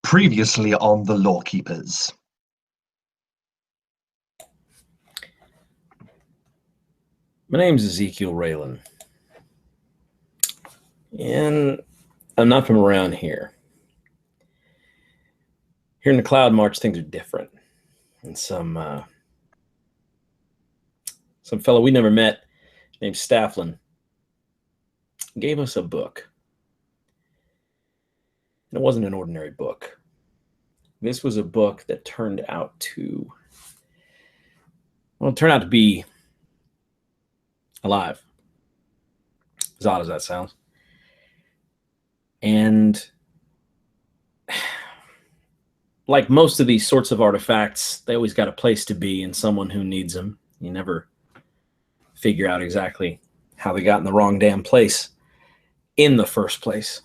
Previously on the Lorekeepers. My name's EZEKIEL RAYLON, and I'm not from around here. Here in the Cloud March, things are different. And some fellow we never met named Stafflin gave us a book. And it wasn't an ordinary book. This was a book that turned out to be alive, as odd as that sounds. And like most of these sorts of artifacts, they always got a place to be in someone who needs them. You never figure out exactly how they got in the wrong damn place in the first place.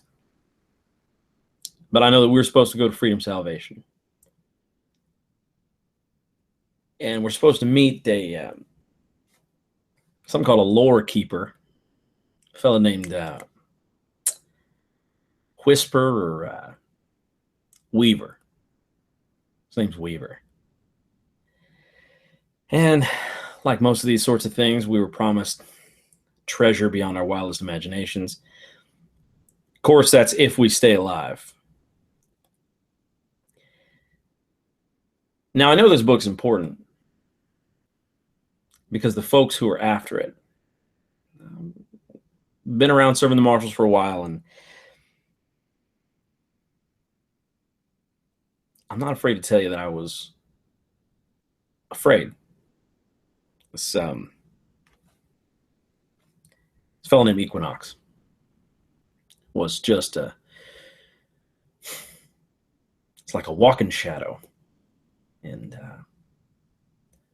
But I know that we were supposed to go to Freedom Salvation. And we're supposed to meet something called a Lorekeeper, a fellow named Whisper or Weaver. His name's Weaver. And like most of these sorts of things, we were promised treasure beyond our wildest imaginations. Of course, that's if we stay alive. Now, I know this book's important because the folks who are after it been around serving the marshals for a while, and I'm not afraid to tell you that I was afraid. This fellow named Equinox was just it's like a walking shadow. And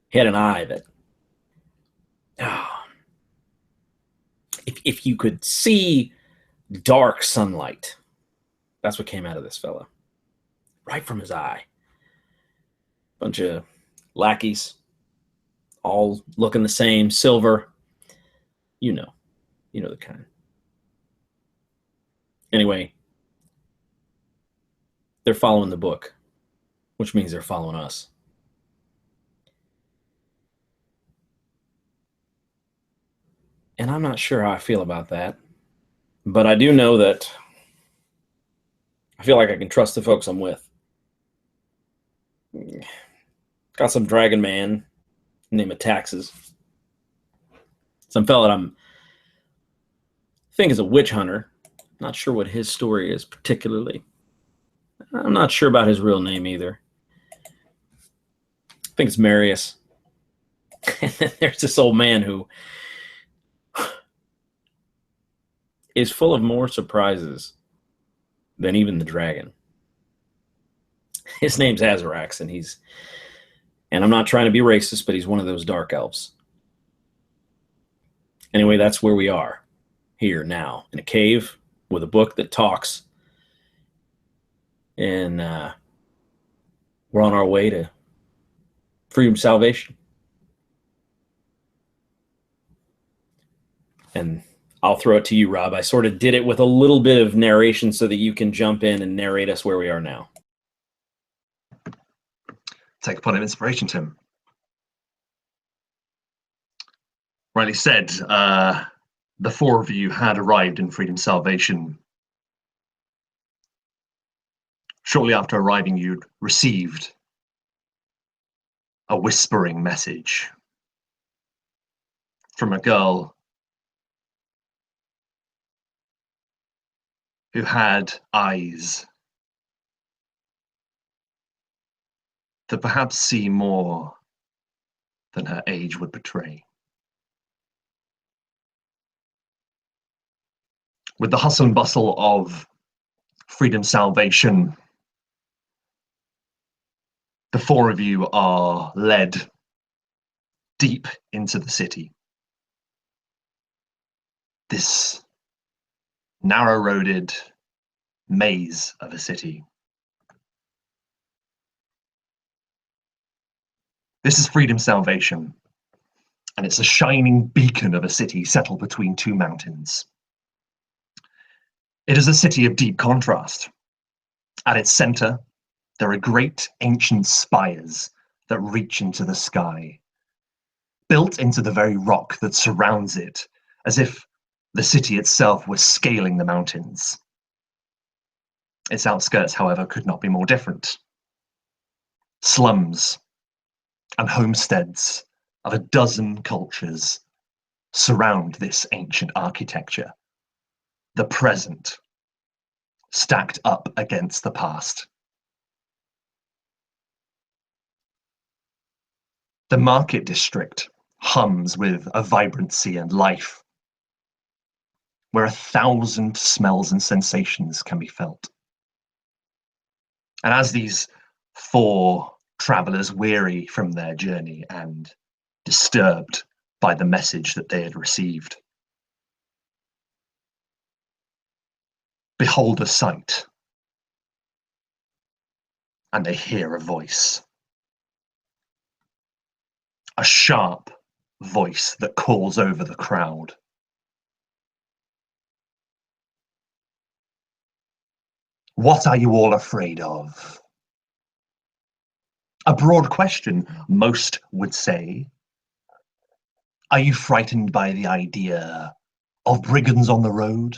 he had an eye that, if you could see dark sunlight, that's what came out of this fella, right from his eye. Bunch of lackeys, all looking the same, silver. You know the kind. Anyway, they're following the book, which means they're following us. And I'm not sure how I feel about that, but I do know that I feel like I can trust the folks I'm with. Got some dragon man named Taxes. Some fella that I think is a witch hunter. Not sure what his story is particularly. I'm not sure about his real name either. I think it's Marius. And then there's this old man who is full of more surprises than even the dragon. His name's Azarax, and I'm not trying to be racist, but he's one of those dark elves. Anyway, that's where we are, here now, in a cave with a book that talks. And we're on our way to Freedom Salvation. And I'll throw it to you, Rob. I sort of did it with a little bit of narration so that you can jump in and narrate us where we are now. Take a point of inspiration, Tim. Rightly said, the four of you had arrived in Freedom Salvation. Shortly after arriving, you'd received a whispering message from a girl who had eyes that perhaps see more than her age would betray. With the hustle and bustle of Freedom Salvation, the four of you are led deep into the city. This narrow-roaded maze of a city. This is Freedom Salvation, and it's a shining beacon of a city settled between two mountains. It is a city of deep contrast. At its center, There are great ancient spires that reach into the sky, built into the very rock that surrounds it, as if the city itself was scaling the mountains. Its outskirts, however, could not be more different. Slums and homesteads of a dozen cultures surround this ancient architecture, the present stacked up against the past. The market district hums with a vibrancy and life, where 1,000 smells and sensations can be felt. And as these four travelers weary from their journey and disturbed by the message that they had received, behold a sight, and they hear a voice. A sharp voice that calls over the crowd. What are you all afraid of? A broad question, most would say. Are you frightened by the idea of brigands on the road?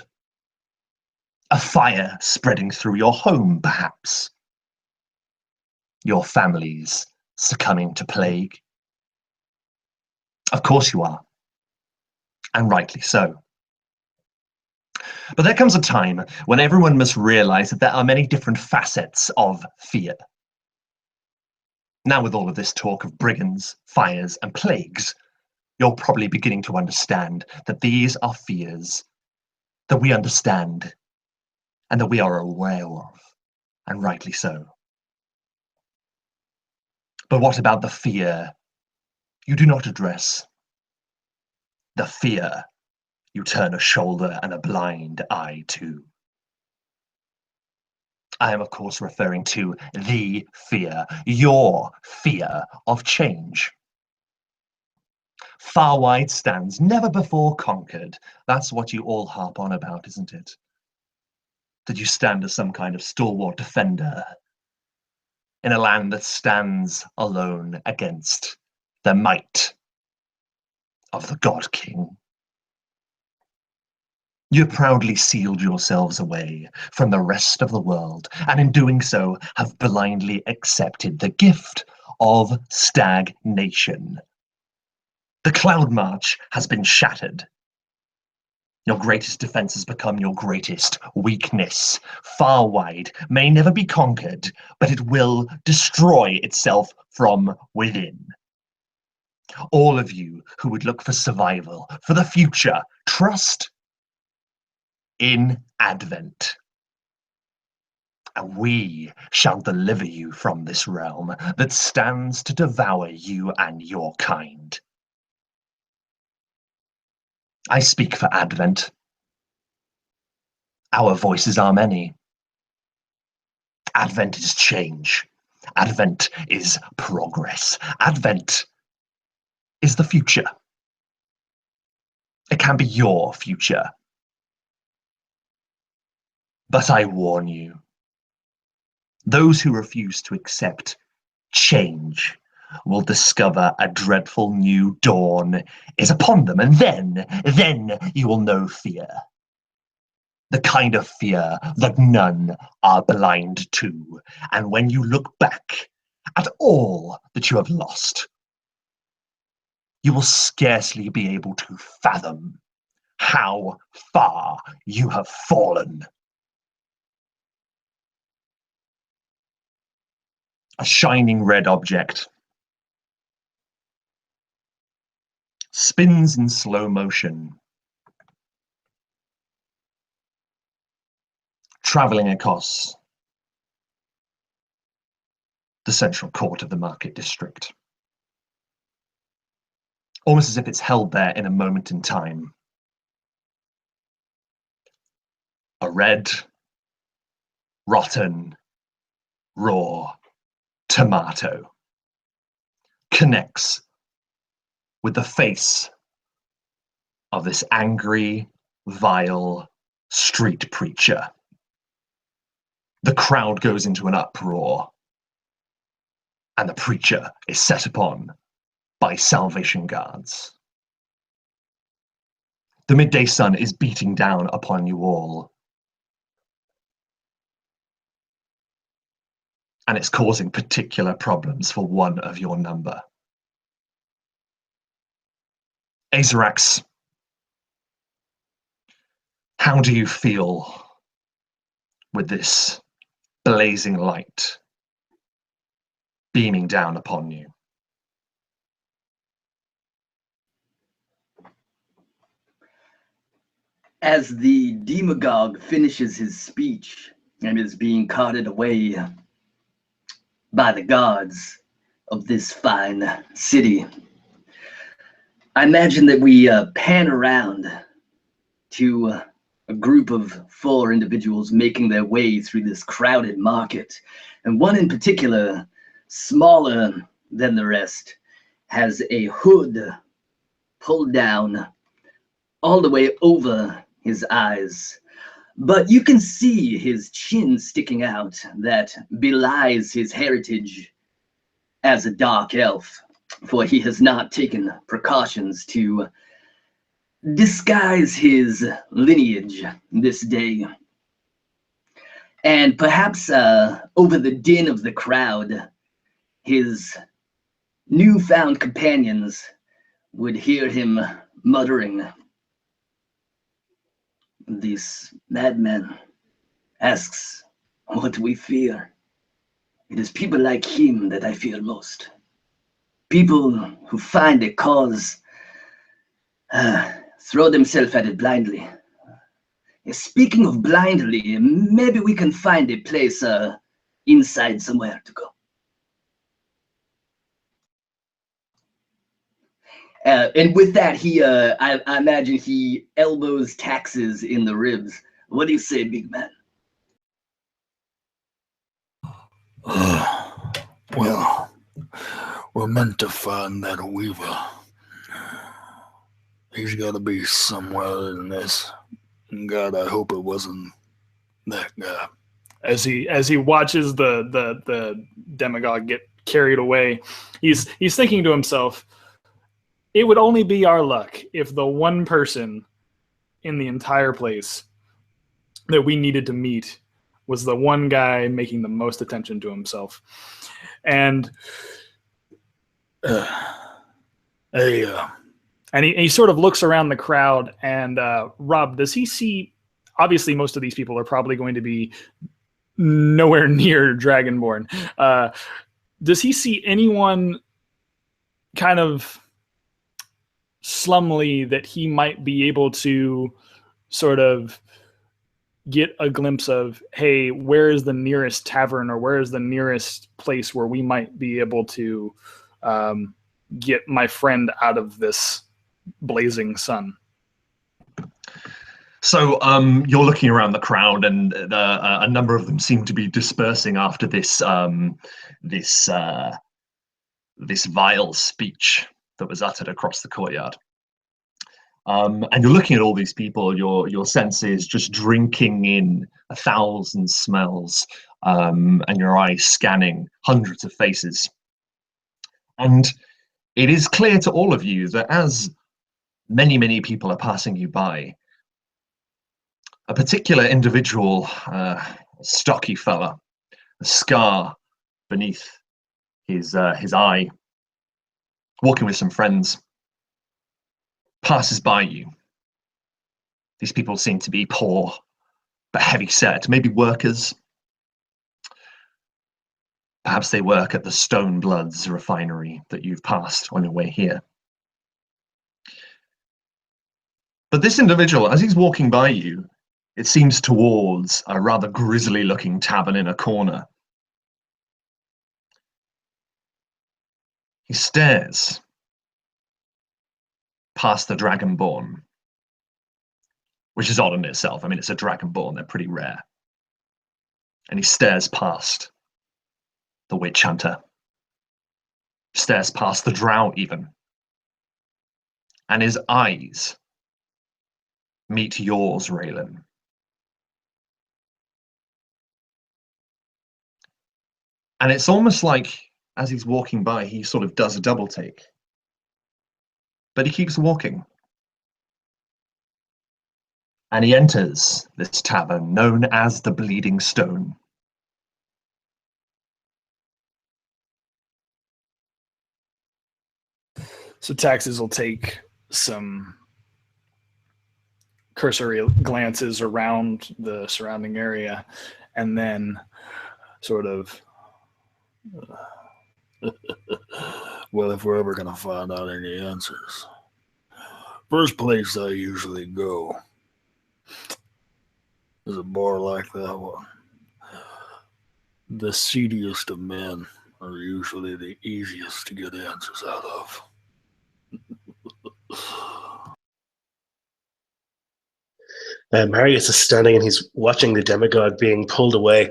A fire spreading through your home, perhaps? Your families succumbing to plague? Of course you are, and rightly so. But there comes a time when everyone must realize that there are many different facets of fear. Now, with all of this talk of brigands, fires, and plagues, you're probably beginning to understand that these are fears that we understand and that we are aware of, and rightly so. But what about the fear you do not address? The fear you turn a shoulder and a blind eye to. I am, of course, referring to the fear, your fear of change. Far wide stands, never before conquered. That's what you all harp on about, isn't it? That you stand as some kind of stalwart defender in a land that stands alone against the might of the God King. You proudly sealed yourselves away from the rest of the world, and in doing so have blindly accepted the gift of stagnation. The cloud march has been shattered. Your greatest defense has become your greatest weakness. Far wide may never be conquered, but it will destroy itself from within. All of you who would look for survival, for the future, trust in Advent. And we shall deliver you from this realm that stands to devour you and your kind. I speak for Advent. Our voices are many. Advent is change. Advent is progress. Advent is the future. It can be your future. But I warn you, those who refuse to accept change will discover a dreadful new dawn is upon them, and then you will know fear. The kind of fear that none are blind to. And when you look back at all that you have lost, you will scarcely be able to fathom how far you have fallen. A shining red object spins in slow motion, traveling across the central court of the market district, almost as if it's held there in a moment in time. A red, rotten, raw tomato connects with the face of this angry, vile street preacher. The crowd goes into an uproar. and the preacher is set upon by Salvation Guards. The midday sun is beating down upon you all, and it's causing particular problems for one of your number. Azarax, how do you feel with this blazing light beaming down upon you? As the demagogue finishes his speech and is being carted away by the guards of this fine city, I imagine that we pan around to a group of 4 individuals making their way through this crowded market. And one in particular, smaller than the rest, has a hood pulled down all the way over his eyes. But you can see his chin sticking out that belies his heritage as a dark elf, for he has not taken precautions to disguise his lineage this day. And perhaps over the din of the crowd, his newfound companions would hear him muttering, "This madman asks what we fear. It is people like him that I fear most. People who find a cause, throw themselves at it blindly. Speaking of blindly, maybe we can find a place inside somewhere to go." And with that, I imagine he elbows Taxes in the ribs. "What do you say, big man?" Well, we're meant to find that weaver. He's got to be somewhere in this. God, I hope it wasn't that guy. As he watches the demagogue get carried away, he's thinking to himself, it would only be our luck if the one person in the entire place that we needed to meet was the one guy making the most attention to himself. And he sort of looks around the crowd, and Rob, does he see, obviously most of these people are probably going to be nowhere near Dragonborn. Does he see anyone kind of slumly that he might be able to sort of get a glimpse of, hey, where is the nearest tavern, or where is the nearest place where we might be able to get my friend out of this blazing sun? So you're looking around the crowd, and a number of them seem to be dispersing after this vile speech that was uttered across the courtyard. And you're looking at all these people, your senses just drinking in 1,000 smells, and your eyes scanning hundreds of faces. And it is clear to all of you that as many, many people are passing you by, a particular individual, stocky fella, a scar beneath his eye, walking with some friends, passes by you. These people seem to be poor, but heavy set, maybe workers. Perhaps they work at the Stone Bloods refinery that you've passed on your way here. But this individual, as he's walking by you, it seems towards a rather grisly-looking tavern in a corner. He stares past the Dragonborn, which is odd in itself. I mean, it's a Dragonborn, they're pretty rare. And he stares past the Witch Hunter, stares past the Drow even. And his eyes meet yours, RAYLON. And it's almost like as he's walking by, he sort of does a double take. But he keeps walking. And he enters this tavern known as the Bleeding Stone. So Taxes will take some cursory glances around the surrounding area and then sort of Well, if we're ever going to find out any answers, first place I usually go is a bar like that one. The seediest of men are usually the easiest to get answers out of. Marius is standing and he's watching the demagogue being pulled away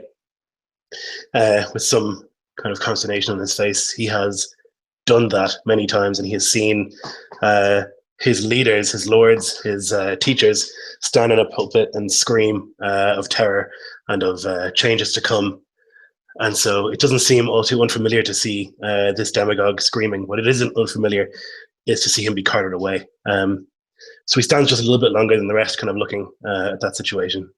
with some kind of consternation on his face. He has done that many times, and he has seen his leaders, his lords, his teachers stand in a pulpit and scream of terror and of changes to come. And so it doesn't seem all too unfamiliar to see this demagogue screaming. What it isn't unfamiliar is to see him be carted away. So he stands just a little bit longer than the rest, kind of looking at that situation.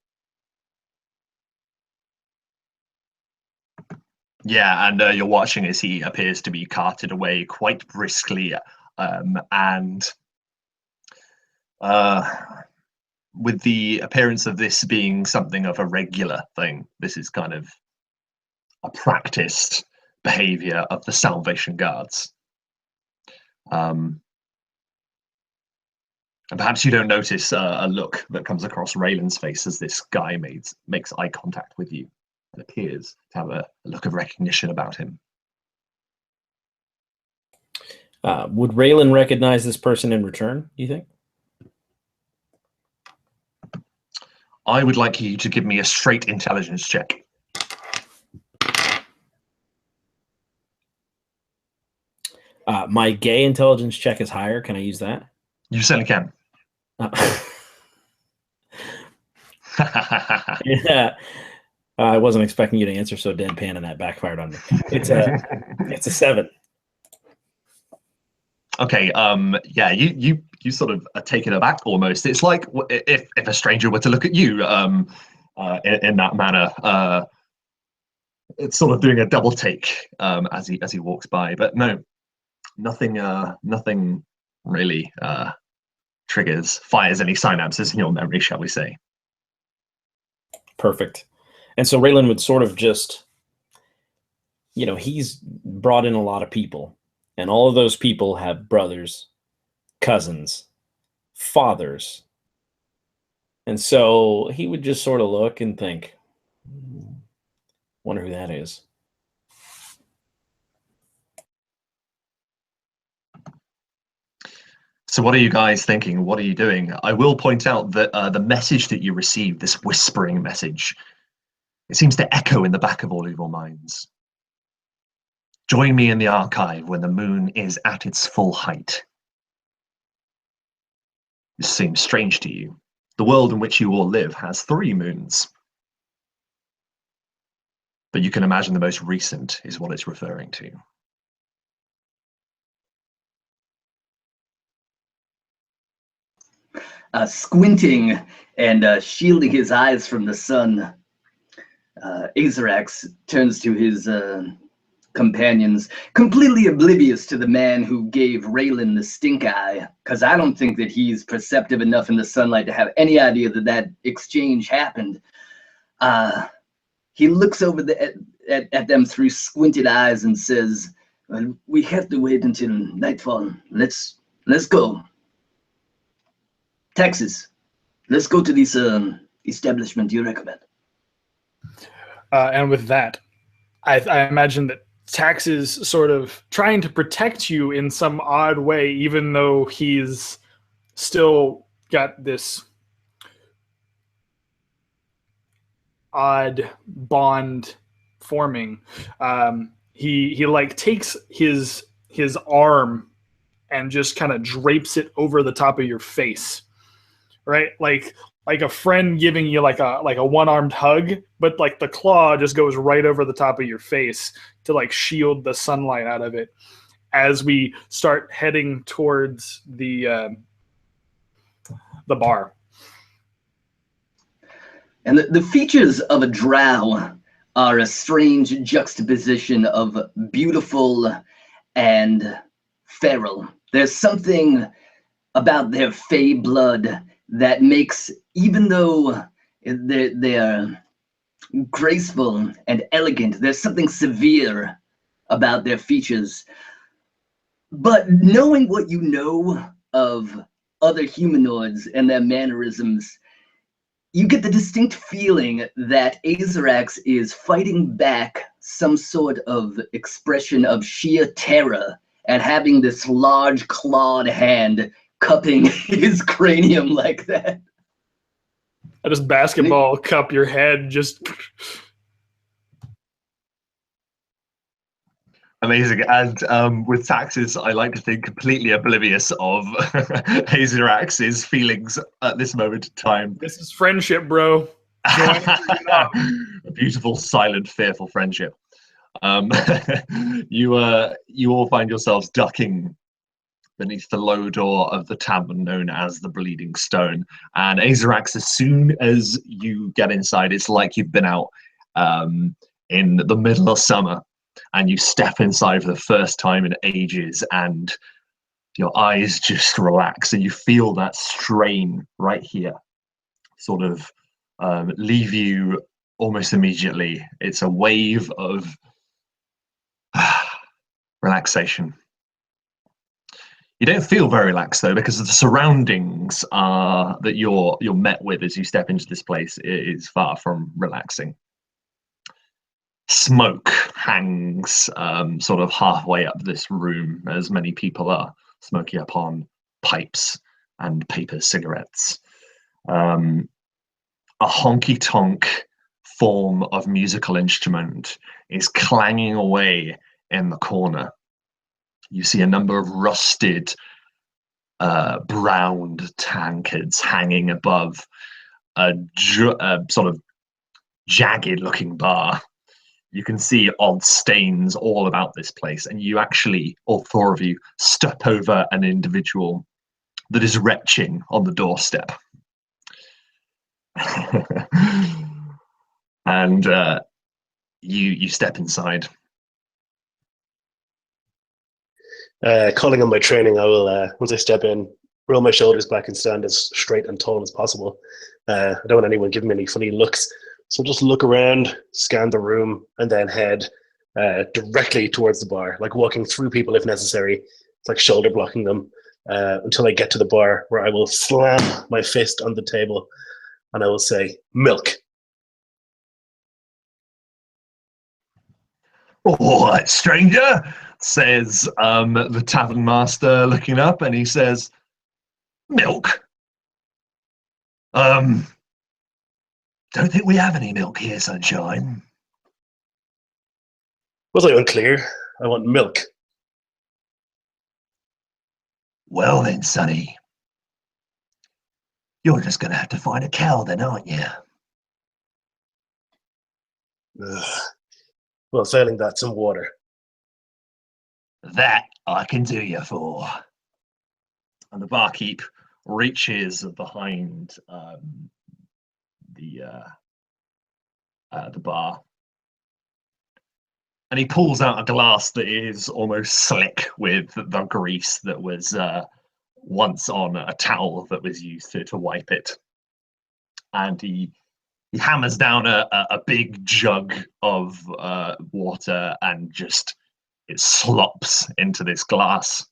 Yeah, and you're watching as he appears to be carted away quite briskly, and with the appearance of this being something of a regular thing. This is kind of a practiced behavior of the Salvation Guards. And perhaps you don't notice a look that comes across Raylon's face as this guy makes eye contact with you and appears to have a look of recognition about him. Would Raylon recognize this person in return, do you think? I would like you to give me a straight intelligence check. My gay intelligence check is higher. Can I use that? You certainly can. Yeah. I wasn't expecting you to answer so deadpan, and that backfired on me. It's a 7. Okay. Yeah. You sort of are taken aback almost. It's like if a stranger were to look at you in that manner. It's sort of doing a double take as he walks by. But no, nothing really fires any synapses in your memory, shall we say? Perfect. And so Raylon would sort of just, he's brought in a lot of people, and all of those people have brothers, cousins, fathers. And so he would just sort of look and think, wonder who that is. So what are you guys thinking? What are you doing? I will point out that the message that you received, this whispering message, it seems to echo in the back of all of your minds. Join me in the archive when the moon is at its full height. This seems strange to you. The world in which you all live has 3 moons. But you can imagine the most recent is what it's referring to. Squinting and shielding his eyes from the sun, Azarax turns to his companions, completely oblivious to the man who gave Raylon the stink eye, because I don't think that he's perceptive enough in the sunlight to have any idea that that exchange happened. He looks over at them through squinted eyes and says, well, we have to wait until nightfall. Let's go. Texas, let's go to this establishment you recommend. And with that, I imagine that Taxes sort of trying to protect you in some odd way, even though he's still got this odd bond forming. He like takes his arm and just kind of drapes it over the top of your face, right? Like like a friend giving you like a one-armed hug, but like the claw just goes right over the top of your face to like shield the sunlight out of it as we start heading towards the bar. And the features of a drow are a strange juxtaposition of beautiful and feral. There's something about their fey blood that makes, even though they're graceful and elegant, there's something severe about their features. But knowing what you know of other humanoids and their mannerisms, you get the distinct feeling that Azerax is fighting back some sort of expression of sheer terror at having this large clawed hand cupping his cranium like that. I just basketball cup your head, just... Amazing. And with Taxes, I like to think completely oblivious of Azerax's feelings at this moment in time. This is friendship, bro. A beautiful, silent, fearful friendship. You all find yourselves ducking beneath the low door of the tavern known as the Bleeding Stone. And Azerax, as soon as you get inside, it's like you've been out in the middle of summer. And you step inside for the first time in ages, and your eyes just relax, and you feel that strain right here sort of leave you almost immediately. It's a wave of relaxation. You don't feel very relaxed though, because the surroundings that you're met with as you step into this place is far from relaxing. Smoke hangs sort of halfway up this room, as many people are smoking upon pipes and paper cigarettes. A honky-tonk form of musical instrument is clanging away in the corner. You see a number of rusted, browned tankards hanging above a sort of jagged-looking bar. You can see odd stains all about this place, and you actually, all four of you, step over an individual that is retching on the doorstep. And you step inside. Calling on my training, I will, once I step in, roll my shoulders back and stand as straight and tall as possible. I don't want anyone giving me any funny looks. So just look around, scan the room, and then head directly towards the bar, like walking through people if necessary. It's like shoulder blocking them until I get to the bar, where I will slam my fist on the table and I will say, "Milk." All right, stranger, says the tavern master, looking up, and he says, "Milk? Don't think we have any milk here, Sunshine." Was I unclear? I want milk. Well then, Sonny, you're just going to have to find a cow then, aren't you? Well, failing that, some water. That I can do you for. And the barkeep reaches behind the bar, and he pulls out a glass that is almost slick with the grease that was once on a towel that was used to wipe it. And he hammers down a big jug of water, and just it slops into this glass.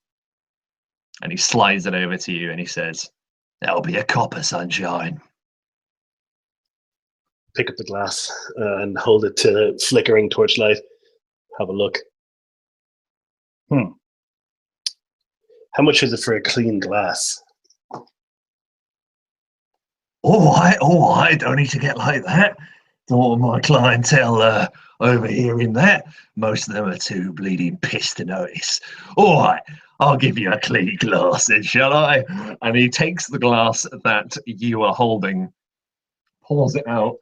And he slides it over to you, and he says, "That'll be a copper, Sunshine." Pick up the glass and hold it to the flickering torchlight. Have a look. How much is it for a clean glass? All right, don't need to get like that. Don't want my clientele overhearing that. Most of them are too bleeding pissed to notice. All right, I'll give you a clean glass then, shall I? And he takes the glass that you are holding pours it out,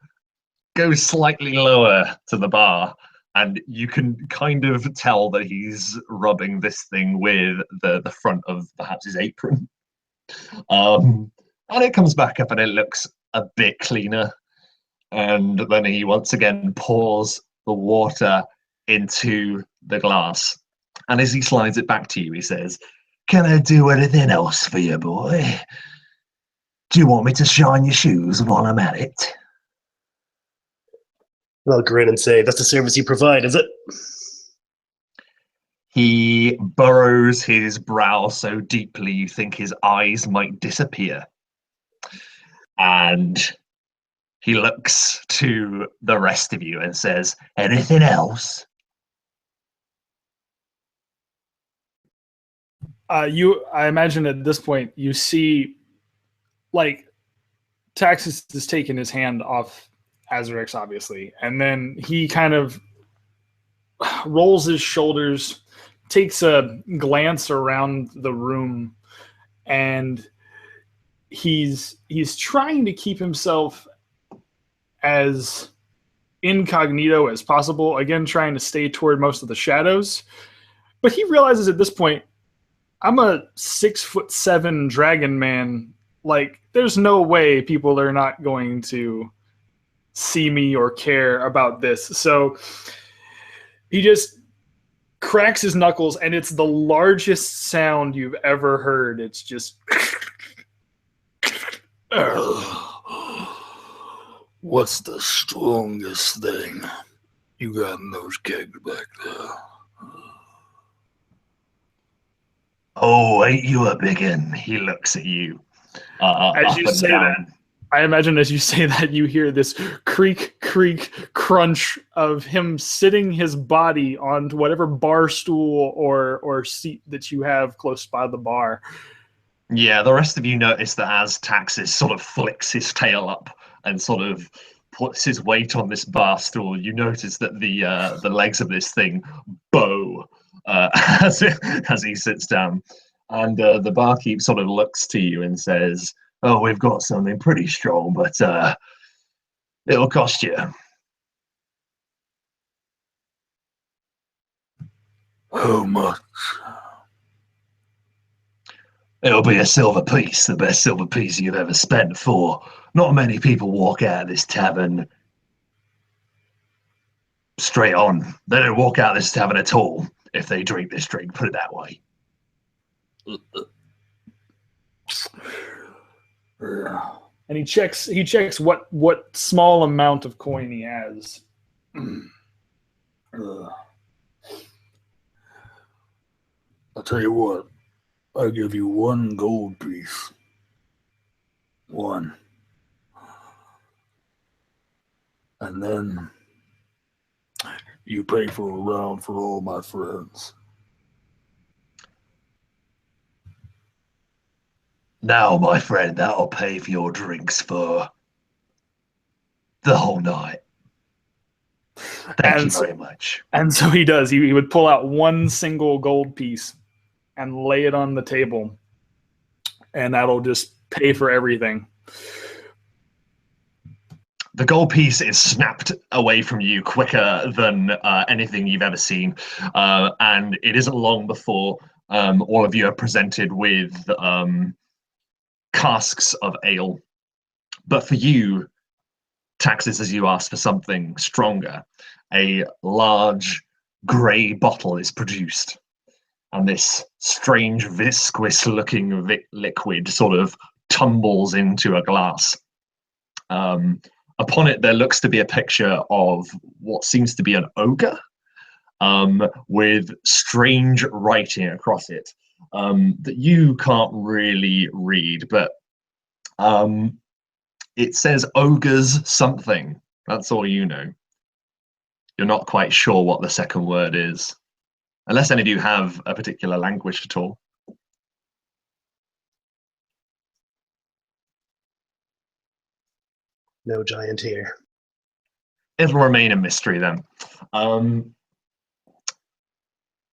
goes slightly lower to the bar, and you can kind of tell that he's rubbing this thing with the front of perhaps his apron. And it comes back up and it looks a bit cleaner. And then he once again pours the water into the glass. And as he slides it back to you, he says, "Can I do anything else for you, boy? Do you want me to shine your shoes while I'm at it?" I'll grin and say, "That's the service you provide, is it?" He burrows his brow so deeply you think his eyes might disappear. And he looks to the rest of you and says, "Anything else?" I imagine at this point you see, like, Taxis has taken his hand off Azurix, obviously, and then he kind of rolls his shoulders, takes a glance around the room, and he's trying to keep himself as incognito as possible, again trying to stay toward most of the shadows. But he realizes at this point, I'm a 6'7" dragon man. Like, there's no way people are not going to see me or care about this. So he just cracks his knuckles, and it's the largest sound you've ever heard. It's just What's the strongest thing you got in those kegs back there? "Oh, ain't you a big un?" He looks at you. As you say that, I imagine as you say that, you hear this creak, creak, crunch of him sitting his body on whatever bar stool or seat that you have close by the bar. Yeah, the rest of you notice that as Taxis sort of flicks his tail up and sort of puts his weight on this bar stool, you notice that the legs of this thing bow as he sits down. And the barkeep sort of looks to you and says, "Oh, we've got something pretty strong, but it'll cost you." How much? "It'll be a silver piece, the best silver piece you've ever spent, for not many people walk out of this tavern straight on. They don't walk out of this tavern at all if they drink this drink, put it that way." And he checks what small amount of coin he has. I'll tell you what, I'll give you one gold piece. One. And then you pay for a round for all my friends. "Now, my friend, that'll pay for your drinks for the whole night. Thank you very much." And so he does. He would pull out one single gold piece and lay it on the table, and that'll just pay for everything. The gold piece is snapped away from you quicker than anything you've ever seen. And it isn't long before all of you are presented with casks of ale. But for you, Taxis, as you asked for something stronger, a large grey bottle is produced. And this strange viscous looking liquid sort of tumbles into a glass. Upon it, there looks to be a picture of what seems to be an ogre with strange writing across it that you can't really read, but it says ogres something. That's all you know. You're not quite sure what the second word is, unless any of you have a particular language at all. No giant here. It'll remain a mystery then.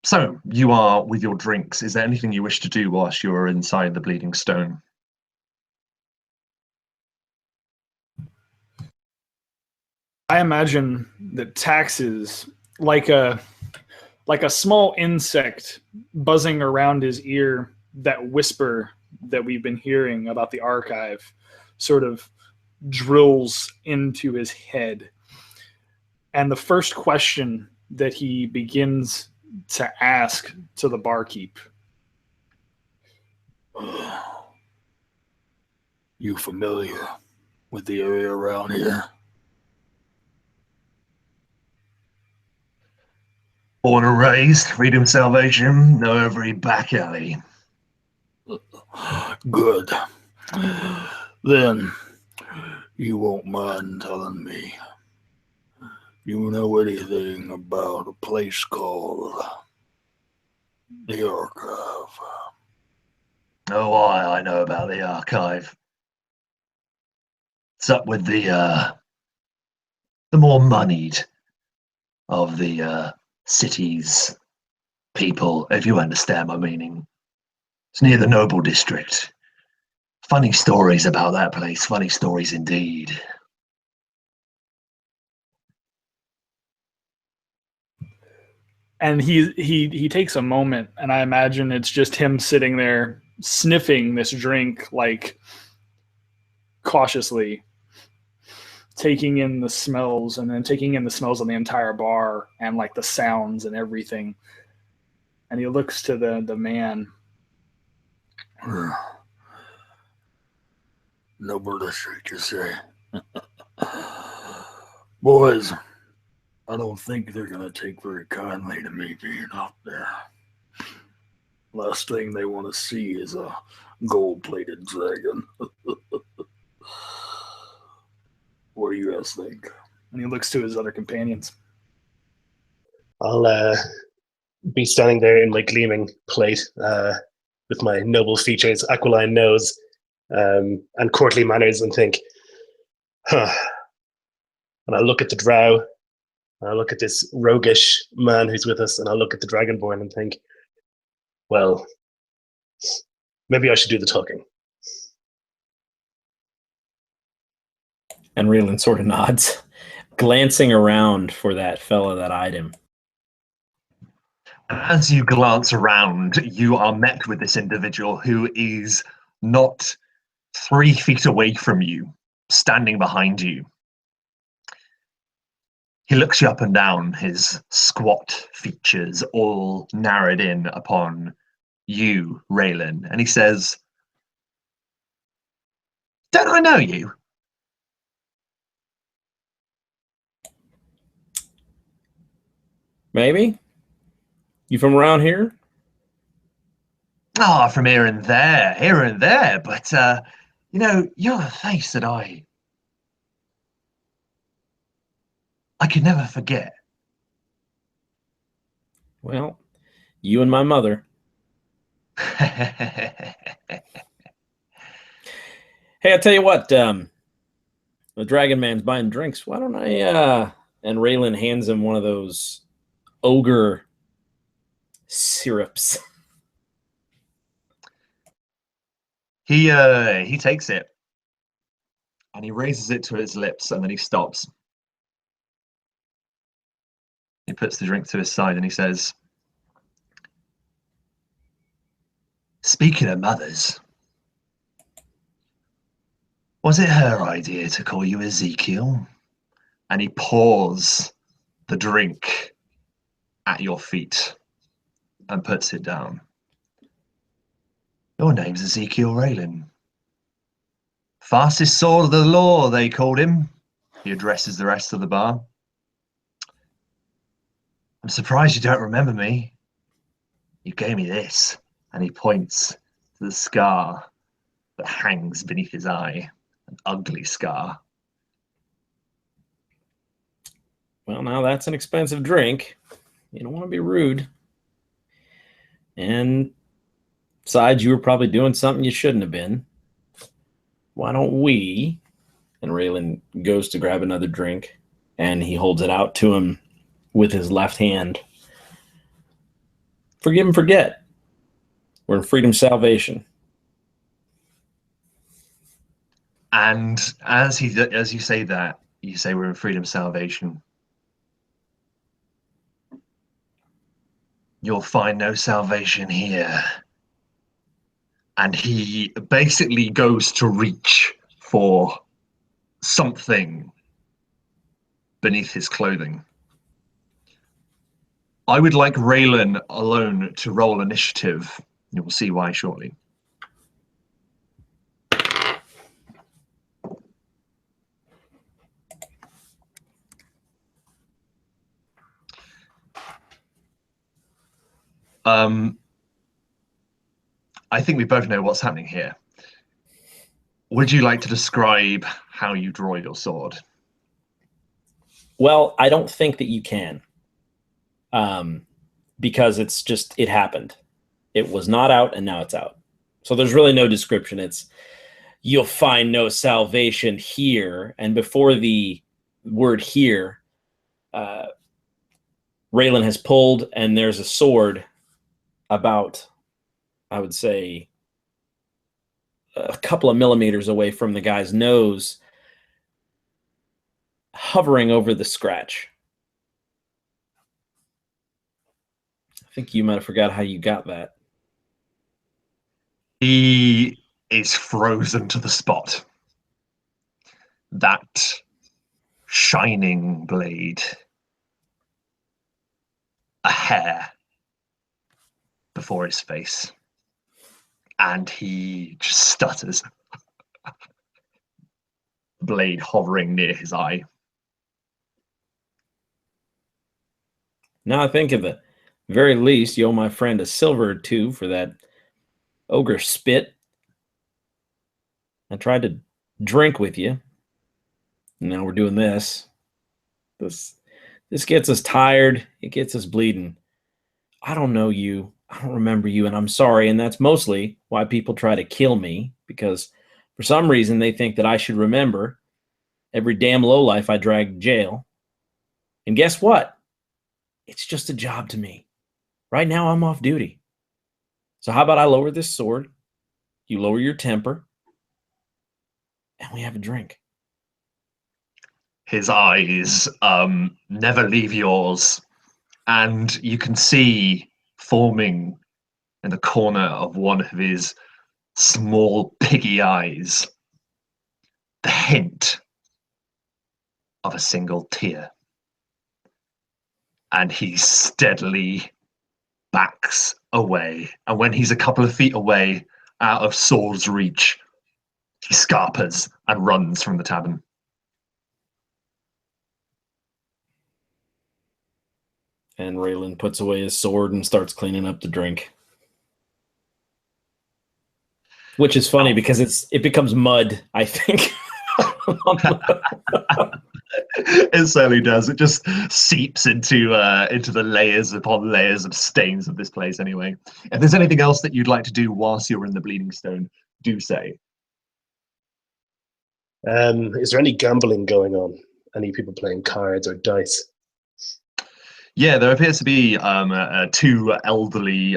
So you are with your drinks. Is there anything you wish to do whilst you're inside the Bleeding Stone? I imagine that taxes, like a small insect buzzing around his ear, that whisper that we've been hearing about the archive sort of drills into his head. And the first question that he begins to ask to the barkeep. You familiar with the area around here? Born and raised, freedom, salvation, know every back alley. Good. Then you won't mind telling me. You know anything about a place called the Archive? Oh, I know about the archive. It's up with the more moneyed of the city's people, if you understand my meaning. It's near the Noble District. Funny stories about that place, funny stories indeed. And he takes a moment, and I imagine it's just him sitting there sniffing this drink, like cautiously, taking in the smells, and then taking in the smells of the entire bar and like the sounds and everything. And he looks to the man. Noble District, you say? Boys, I don't think they're going to take very kindly to me being up there. Last thing they want to see is a gold-plated dragon. What do you guys think? And he looks to his other companions. I'll be standing there in my gleaming plate with my noble features, aquiline nose, and courtly manners, and think, huh. And I look at the drow, and I look at this roguish man who's with us, and I look at the dragonborn and think, well, maybe I should do the talking. And RAYLON sort of nods, glancing around for that fella that eyed him. As you glance around, you are met with this individual who is not 3 feet away from you, standing behind you. He looks you up and down, his squat features all narrowed in upon you, RAYLON, and he says, "Don't I know you?" Maybe? You from around here? Oh, from here and there, but, you know, you're a face that I could never forget. Well, you and my mother. Hey, Hey, I tell you what, the Dragon Man's buying drinks. Why don't I, and RAYLON hands him one of those ogre syrups. he takes it and he raises it to his lips and then he stops. He puts the drink to his side and he says, "Speaking of mothers, was it her idea to call you Ezekiel?" And he pours the drink at your feet and puts it down. "Your name's Ezekiel RAYLON. Fastest sword of the law, they called him." He addresses the rest of the bar. "I'm surprised you don't remember me. You gave me this." And he points to the scar that hangs beneath his eye. An ugly scar. Well, now that's an expensive drink. You don't want to be rude. And besides, you were probably doing something you shouldn't have been. Why don't we? And RAYLON goes to grab another drink, and he holds it out to him with his left hand. Forgive and forget. We're in freedom salvation. And as you say that, You say we're in freedom salvation. You'll find no salvation here. And he basically goes to reach for something beneath his clothing. I would like RAYLON alone to roll initiative. You will see why shortly. I think we both know what's happening here. Would you like to describe how you draw your sword? Well, I don't think that you can. Because it happened. It was not out, and now it's out. So there's really no description. It's, you'll find no salvation here. And before the word here, RAYLON has pulled, and there's a sword about, I would say, a couple of millimeters away from the guy's nose, hovering over the scratch. I think you might have forgot how you got that. He is frozen to the spot. That shining blade, a hair before his face, and he just stutters. Blade hovering near his eye. Now I think at the very least, you owe my friend a silver or two for that ogre spit. I tried to drink with you. Now we're doing this. This gets us tired. It gets us bleeding. I don't know you. I don't remember you, and I'm sorry. And that's mostly why people try to kill me, because for some reason they think that I should remember every damn lowlife I dragged to jail. And guess what? It's just a job to me. Right now I'm off duty. So how about I lower this sword, you lower your temper, and we have a drink. His eyes never leave yours, and you can see forming in the corner of one of his small piggy eyes the hint of a single tear. And he steadily backs away, and when he's a couple of feet away, out of sword's reach, he scarpers and runs from the tavern. And RAYLON puts away his sword and starts cleaning up the drink. Which is funny because it becomes mud, I think. It certainly does. It just seeps into the layers upon layers of stains of this place anyway. If there's anything else that you'd like to do whilst you're in the Bleeding Stone, do say. Is there any gambling going on? Any people playing cards or dice? Yeah, there appears to be two elderly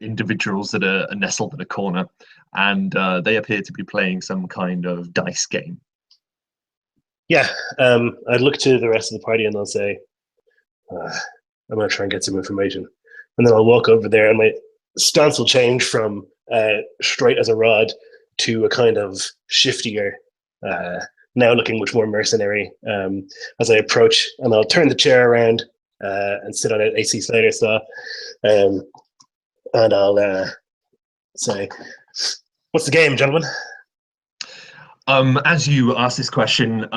individuals that are nestled in a corner, and they appear to be playing some kind of dice game. Yeah, I'd look to the rest of the party and I'll say, I'm going to try and get some information. And then I'll walk over there, and my stance will change from straight as a rod to a kind of shiftier, now looking much more mercenary as I approach. And I'll turn the chair around and sit on it, AC Slater style. And I'll say, what's the game, gentlemen? As you ask this question,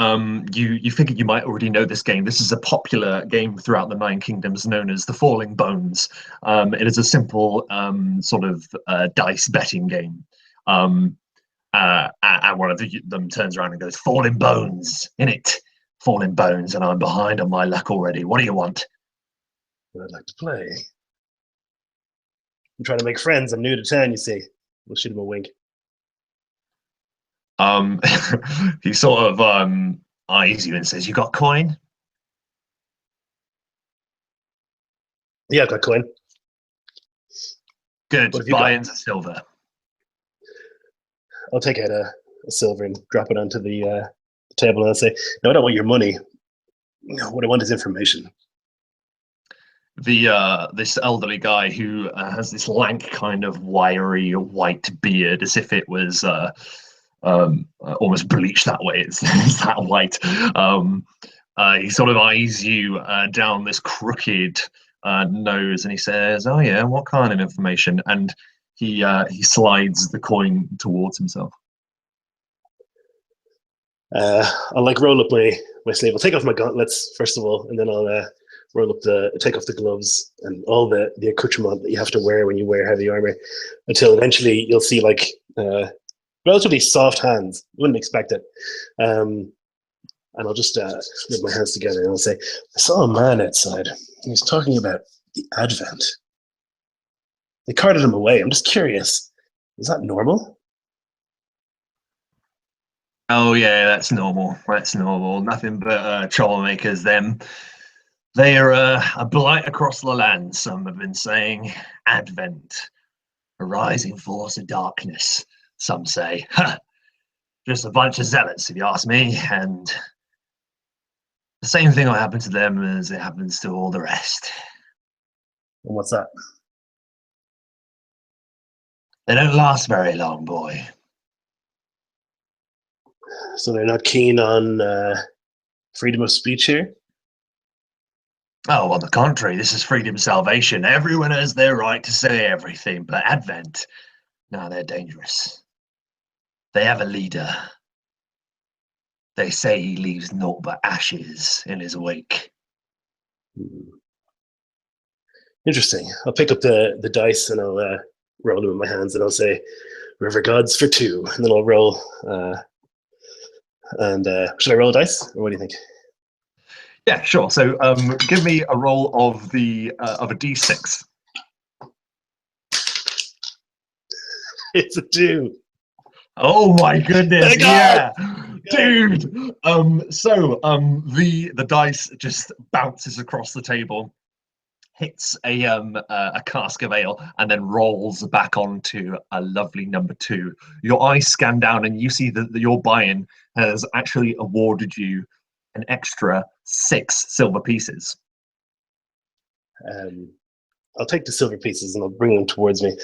you figure you might already know this game. This is a popular game throughout the Nine Kingdoms known as the Falling Bones. It is a simple sort of dice betting game. And one of them turns around and goes, "Falling Bones, in it. Falling Bones, and I'm behind on my luck already. What do you want?" I'd like to play. I'm trying to make friends. I'm new to town, you see. We'll shoot him a wink. He sort of eyes you and says, "You got coin?" Yeah, I've got coin. Good. What have you Buy got? into silver. I'll take out a silver and drop it onto the table and I'll say, "No, I don't want your money. No, what I want is information." This elderly guy who has this lank kind of wiry white beard, as if it was almost bleached that way. It's, it's that white. He sort of eyes you down this crooked nose, and he says, "Oh yeah, what kind of information?" And he slides the coin towards himself. I'll like roll up my sleeve. I'll take off my gauntlets first of all, and then I'll roll up take off the gloves and all the accoutrement that you have to wear when you wear heavy armor, until eventually you'll see like relatively soft hands. You wouldn't expect it. And I'll just rub my hands together and I'll say, "I saw a man outside. He was talking about the Advent. They carted him away. I'm just curious. Is that normal?" Oh yeah, that's normal. That's normal. Nothing but troublemakers. Them. They are a blight across the land. Some have been saying Advent, a rising force of darkness. Some say, "Ha, just a bunch of zealots, if you ask me." And the same thing will happen to them as it happens to all the rest. And what's that? They don't last very long, boy. So they're not keen on freedom of speech here? Oh, on the contrary, this is freedom salvation. Everyone has their right to say everything, but Advent, no, they're dangerous. They have a leader. They say he leaves naught but ashes in his wake. Interesting. I'll pick up the dice and I'll roll them in my hands and I'll say, "River gods for 2." And then I'll roll. Should I roll a dice, or what do you think? Yeah, sure. So give me a roll of a d6. It's a 2. Oh my goodness! Thank Yeah, God! dude. The dice just bounces across the table, hits a cask of ale, and then rolls back onto a lovely number 2. Your eyes scan down, and you see that your buy-in has actually awarded you an extra 6 silver pieces. I'll take the silver pieces and I'll bring them towards me.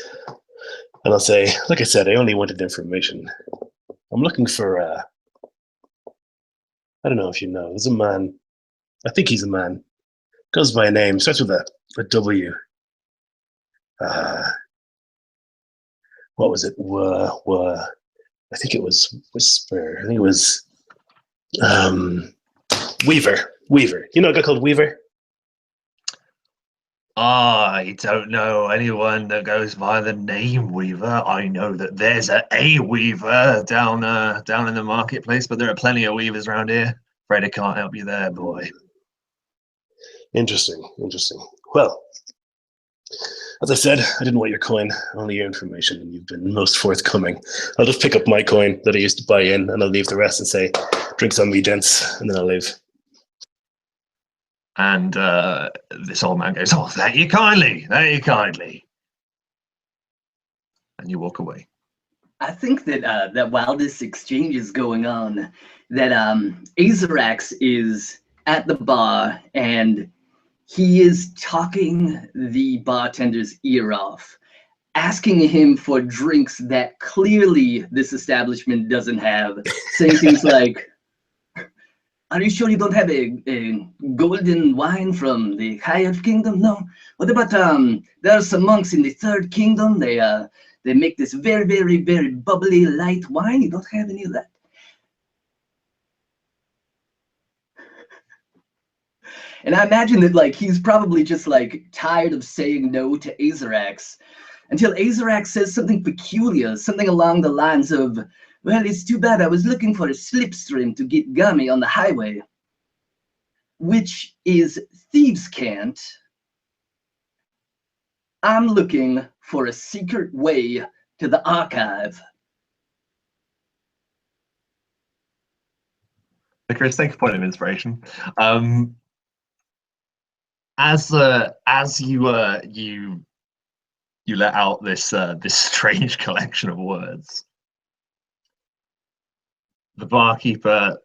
And I'll say, "Like I said, I only wanted information. I'm looking for, I don't know if you know, there's a man, I think he's a man, goes by a name, starts with a W. What was it? I think it was Whisper. I think it was Weaver. You know a guy called Weaver? I don't know anyone that goes by the name Weaver. I know that there's a Weaver down in the marketplace, but there are plenty of Weavers around here. Afraid I can't help you there, boy." Interesting. Well, as I said, I didn't want your coin, only your information, and you've been most forthcoming. I'll just pick up my coin that I used to buy in, and I'll leave the rest and say, "Drinks on me, gents," and then I'll leave. And this old man goes, "Oh, thank you kindly. And you walk away. I think that that while this exchange is going on, that Azerax is at the bar and he is talking the bartender's ear off, asking him for drinks that clearly this establishment doesn't have, saying things like, "Are you sure you don't have a golden wine from the higher kingdom? No. What about there are some monks in the third kingdom. They make this very, very, very bubbly light wine. You don't have any of that." And I imagine that like he's probably just like tired of saying no to Azerax, until Azerax says something peculiar, something along the lines of, "Well, it's too bad. I was looking for a slipstream to get gummy on the highway," which is thieves' cant. "I'm looking for a secret way to the archive." Chris, take a point of inspiration. As you let out this strange collection of words, the barkeeper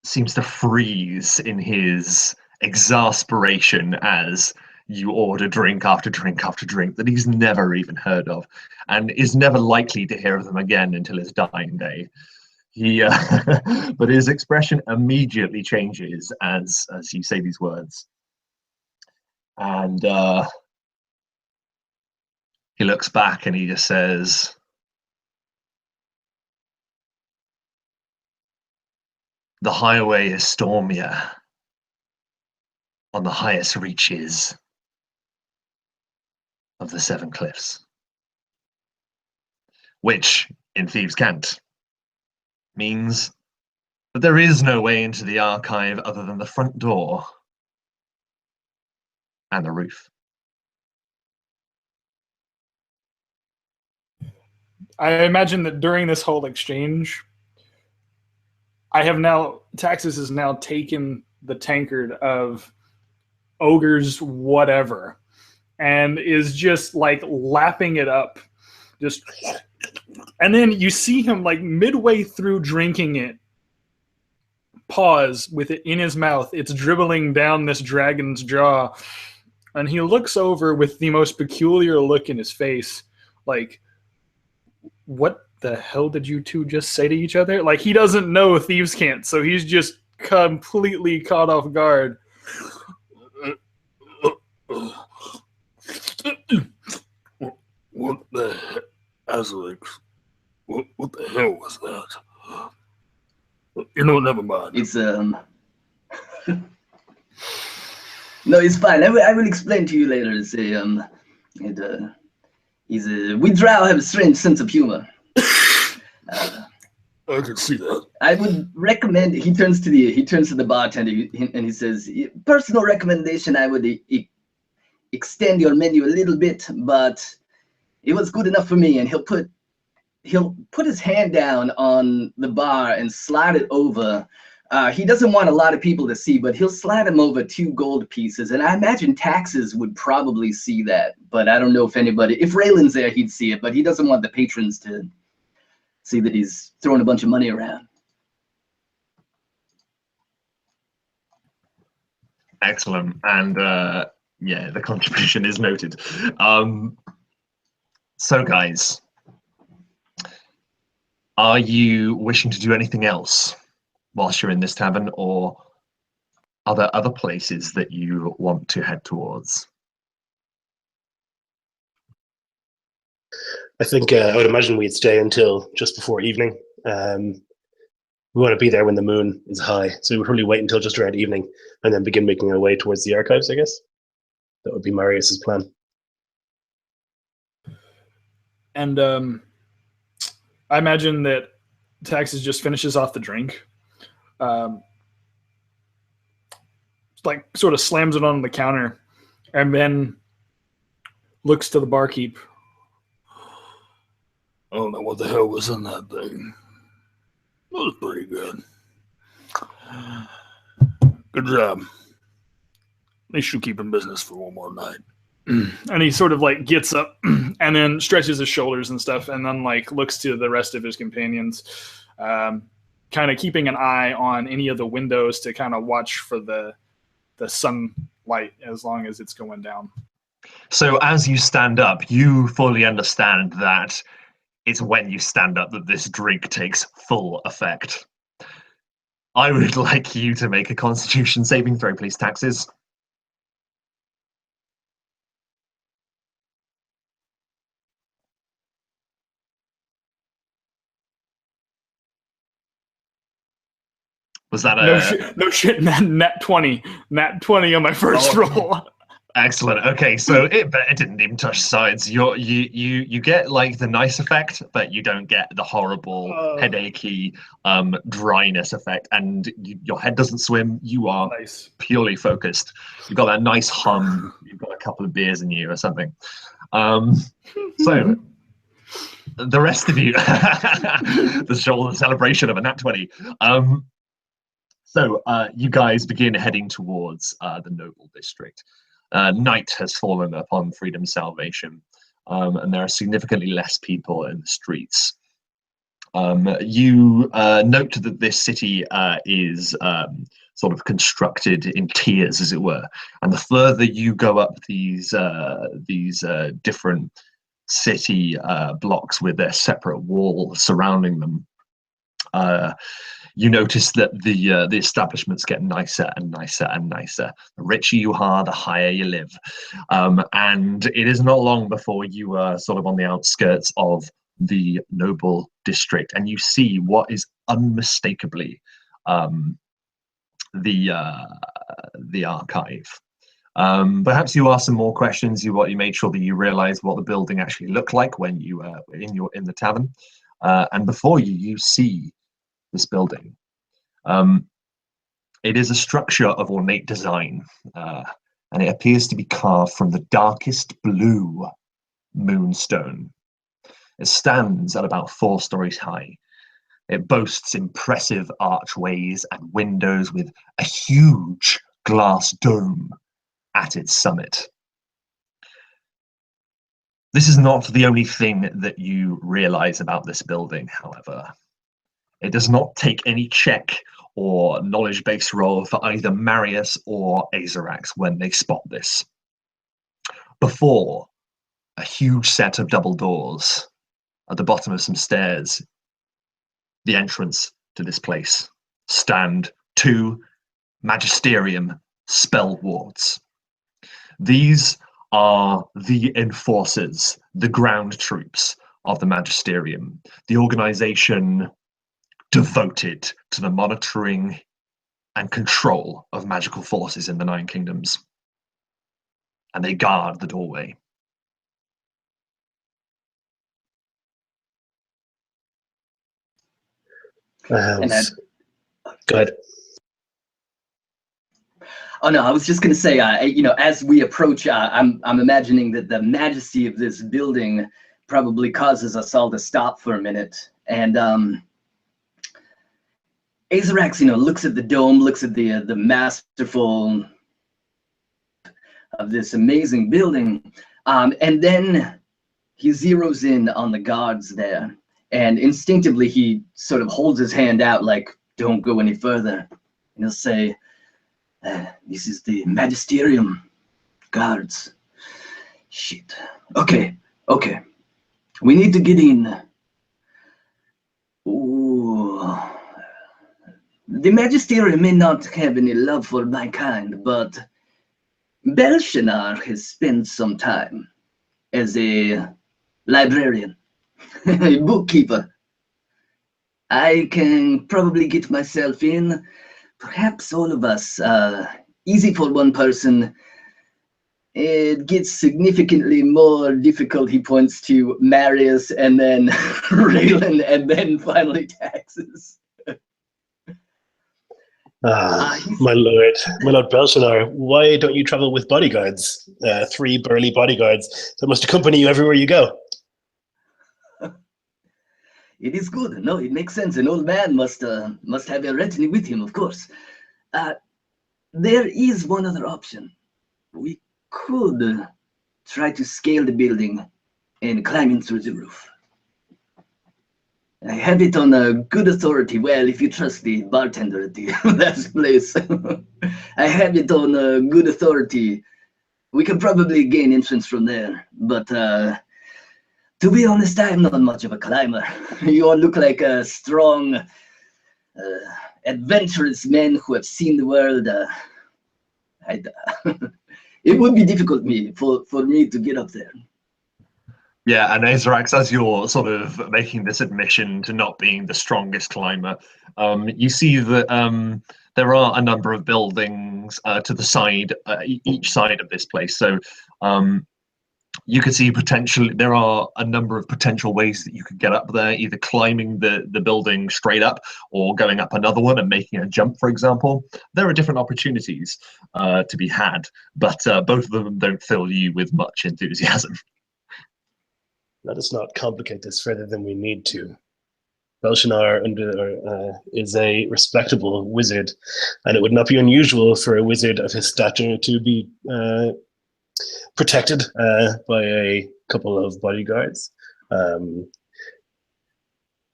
seems to freeze in his exasperation as you order drink after drink after drink that he's never even heard of, and is never likely to hear of them again until his dying day. He, but his expression immediately changes as you say these words, and he looks back and he just says, "The highway is stormier on the highest reaches of the Seven Cliffs," which in Thieves' Cant means that there is no way into the archive other than the front door and the roof. I imagine that during this whole exchange, Taxis has now taken the tankard of Ogre's whatever and is just like lapping it up. And then you see him like midway through drinking it, pause with it in his mouth. It's dribbling down this dragon's jaw. And he looks over with the most peculiar look in his face. Like, what the hell did you two just say to each other? Like, he doesn't know Thieves' Cant, so he's just completely caught off guard. What the heck? Alex, what the hell was that? You know, never mind. It's no, it's fine. I will explain to you later. It's we drow have a strange sense of humor. I can see that. I would recommend. He turns to the bartender and he says, "Personal recommendation. I would extend your menu a little bit, but it was good enough for me." And he'll put his hand down on the bar and slide it over. He doesn't want a lot of people to see, but he'll slide him over 2 gold pieces. And I imagine Taxes would probably see that, but I don't know if Raylon's there, he'd see it, but he doesn't want the patrons to see that he's throwing a bunch of money around. Excellent. And yeah, the contribution is noted. So guys, are you wishing to do anything else whilst you're in this tavern, or are there other places that you want to head towards? I think I would imagine we'd stay until just before evening. We want to be there when the moon is high, so we would probably wait until just around evening and then begin making our way towards the archives, I guess. That would be Marius's plan. And I imagine that Taxes just finishes off the drink, like sort of slams it on the counter, and then looks to the barkeep. I don't know what the hell was in that thing. It was pretty good. Good job. At least you keep in business for one more night. And he sort of like gets up and then stretches his shoulders and stuff, and then like looks to the rest of his companions, kind of keeping an eye on any of the windows to kind of watch for the sunlight as long as it's going down. So as you stand up, you fully understand that it's when you stand up that this drink takes full effect. I would like you to make a Constitution saving throw, please, Taxes. Was that a... No shit, nat 20 on my first roll. Excellent. Okay, so it didn't even touch sides. You get like the nice effect, but you don't get the horrible headachy dryness effect, and your head doesn't swim. You are nice. Purely focused. You've got that nice hum. You've got a couple of beers in you or something. So the rest of you, the celebration of a nat 20. So you guys begin heading towards the Noble District. Night has fallen upon Freedom Salvation, and there are significantly less people in the streets. You note that this city is sort of constructed in tiers, as it were, and the further you go up these different city blocks with their separate wall surrounding them, you notice that the establishments get nicer and nicer and nicer. The richer you are, the higher you live, and it is not long before you are sort of on the outskirts of the noble district, and you see what is unmistakably the archive. Perhaps you ask some more questions. You made sure that you realize what the building actually looked like when you were in the tavern, and before you see this building. It is a structure of ornate design, and it appears to be carved from the darkest blue moonstone. It stands at about 4 stories high. It boasts impressive archways and windows with a huge glass dome at its summit. This is not the only thing that you realize about this building, however. It does not take any check or knowledge-based roll for either Marius or Azerax when they spot this. Before a huge set of double doors at the bottom of some stairs, the entrance to this place, stand 2 magisterium spell wards. These are the enforcers, the ground troops of the magisterium, the organization devoted to the monitoring and control of magical forces in the 9 kingdoms. And they guard the doorway. And that, Go ahead. oh no, I was just going to say, as we approach, I'm imagining that the majesty of this building probably causes us all to stop for a minute. And Azerax, looks at the dome, looks at the masterful of this amazing building, and then he zeroes in on the guards there, and instinctively he sort of holds his hand out like, "Don't go any further." And he'll say, "This is the magisterium guards. Shit. Okay. We need to get in." Ooh. The magisterium may not have any love for my kind, but Belshazzar has spent some time as a librarian, a bookkeeper. I can probably get myself in, perhaps all of us. Easy for one person. It gets significantly more difficult, he points to Marius, and then RAYLON, and then finally taxes. My lord Belshazzar, why don't you travel with bodyguards? 3 burly bodyguards that must accompany you everywhere you go. It is good. No, it makes sense. An old man must have a retinue with him, of course. There is one other option. We could try to scale the building and climb in through the roof. I have it on a good authority. Well, if you trust the bartender at the last place, I have it on a good authority. We could probably gain entrance from there. But to be honest, I'm not much of a climber. You all look like a strong, adventurous men who have seen the world. It would be difficult for me to get up there. Yeah, and Azerax, as you're sort of making this admission to not being the strongest climber, you see that there are a number of buildings to the side, each side of this place. So you could see there are a number of potential ways that you could get up there, either climbing the building straight up or going up another one and making a jump, for example. There are different opportunities to be had, but both of them don't fill you with much enthusiasm. Let us not complicate this further than we need to. Belshazzar is a respectable wizard, and it would not be unusual for a wizard of his stature to be protected by a couple of bodyguards.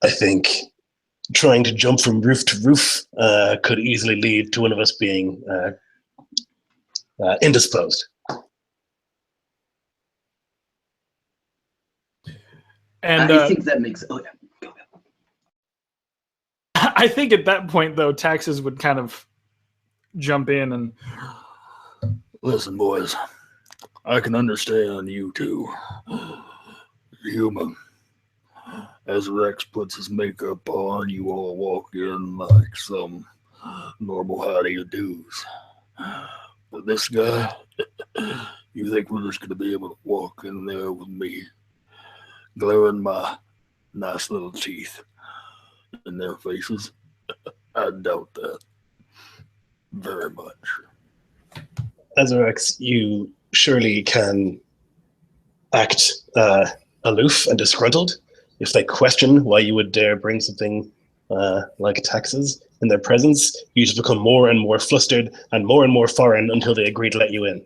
I think trying to jump from roof to roof could easily lead to one of us being indisposed. And I think that makes. Oh, yeah. Go. I think at that point, though, Taxes would kind of jump in and Listen, boys, I can understand you two. Human. As Rex puts his makeup on, you all walk in like some normal how-do-you-dos. But this guy, you think we're just going to be able to walk in there with me, glaring my nice little teeth in their faces? I doubt that very much. As Rex, you surely can act aloof and disgruntled. If they question why you would dare bring something like taxes in their presence, you just become more and more flustered and more foreign until they agree to let you in.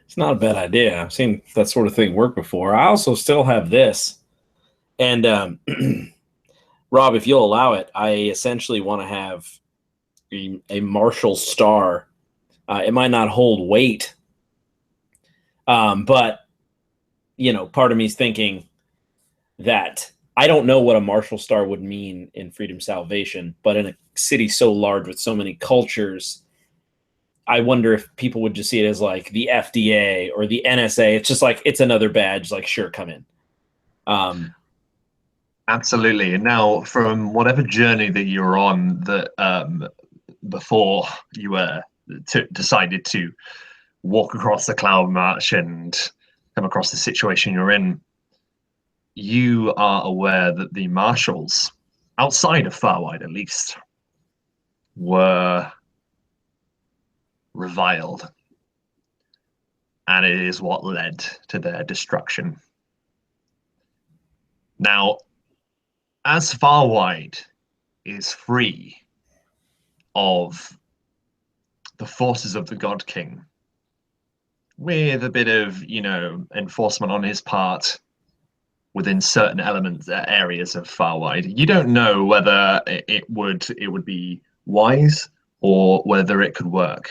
It's not a bad idea. I've seen that sort of thing work before. I also still have this. And Rob, if you'll allow it, I essentially want to have a martial star. It might not hold weight, but, you know, part of me is thinking that I don't know what a martial star would mean in Freedom Salvation, but in a city so large with so many cultures, I wonder if people would just see it as like the FDA or the NSA. It's just like, it's another badge, like, sure, come in. Absolutely. And now, from whatever journey that you're on, that before you were decided to walk across the Cloud March and come across the situation you're in, you are aware that the marshals, outside of Farwide at least, were reviled. And it is what led to their destruction. Now, as Farwide is free of the forces of the God King, with a bit of, you know, enforcement on his part within certain elements, areas of Farwide, you don't know whether it would be wise or whether it could work.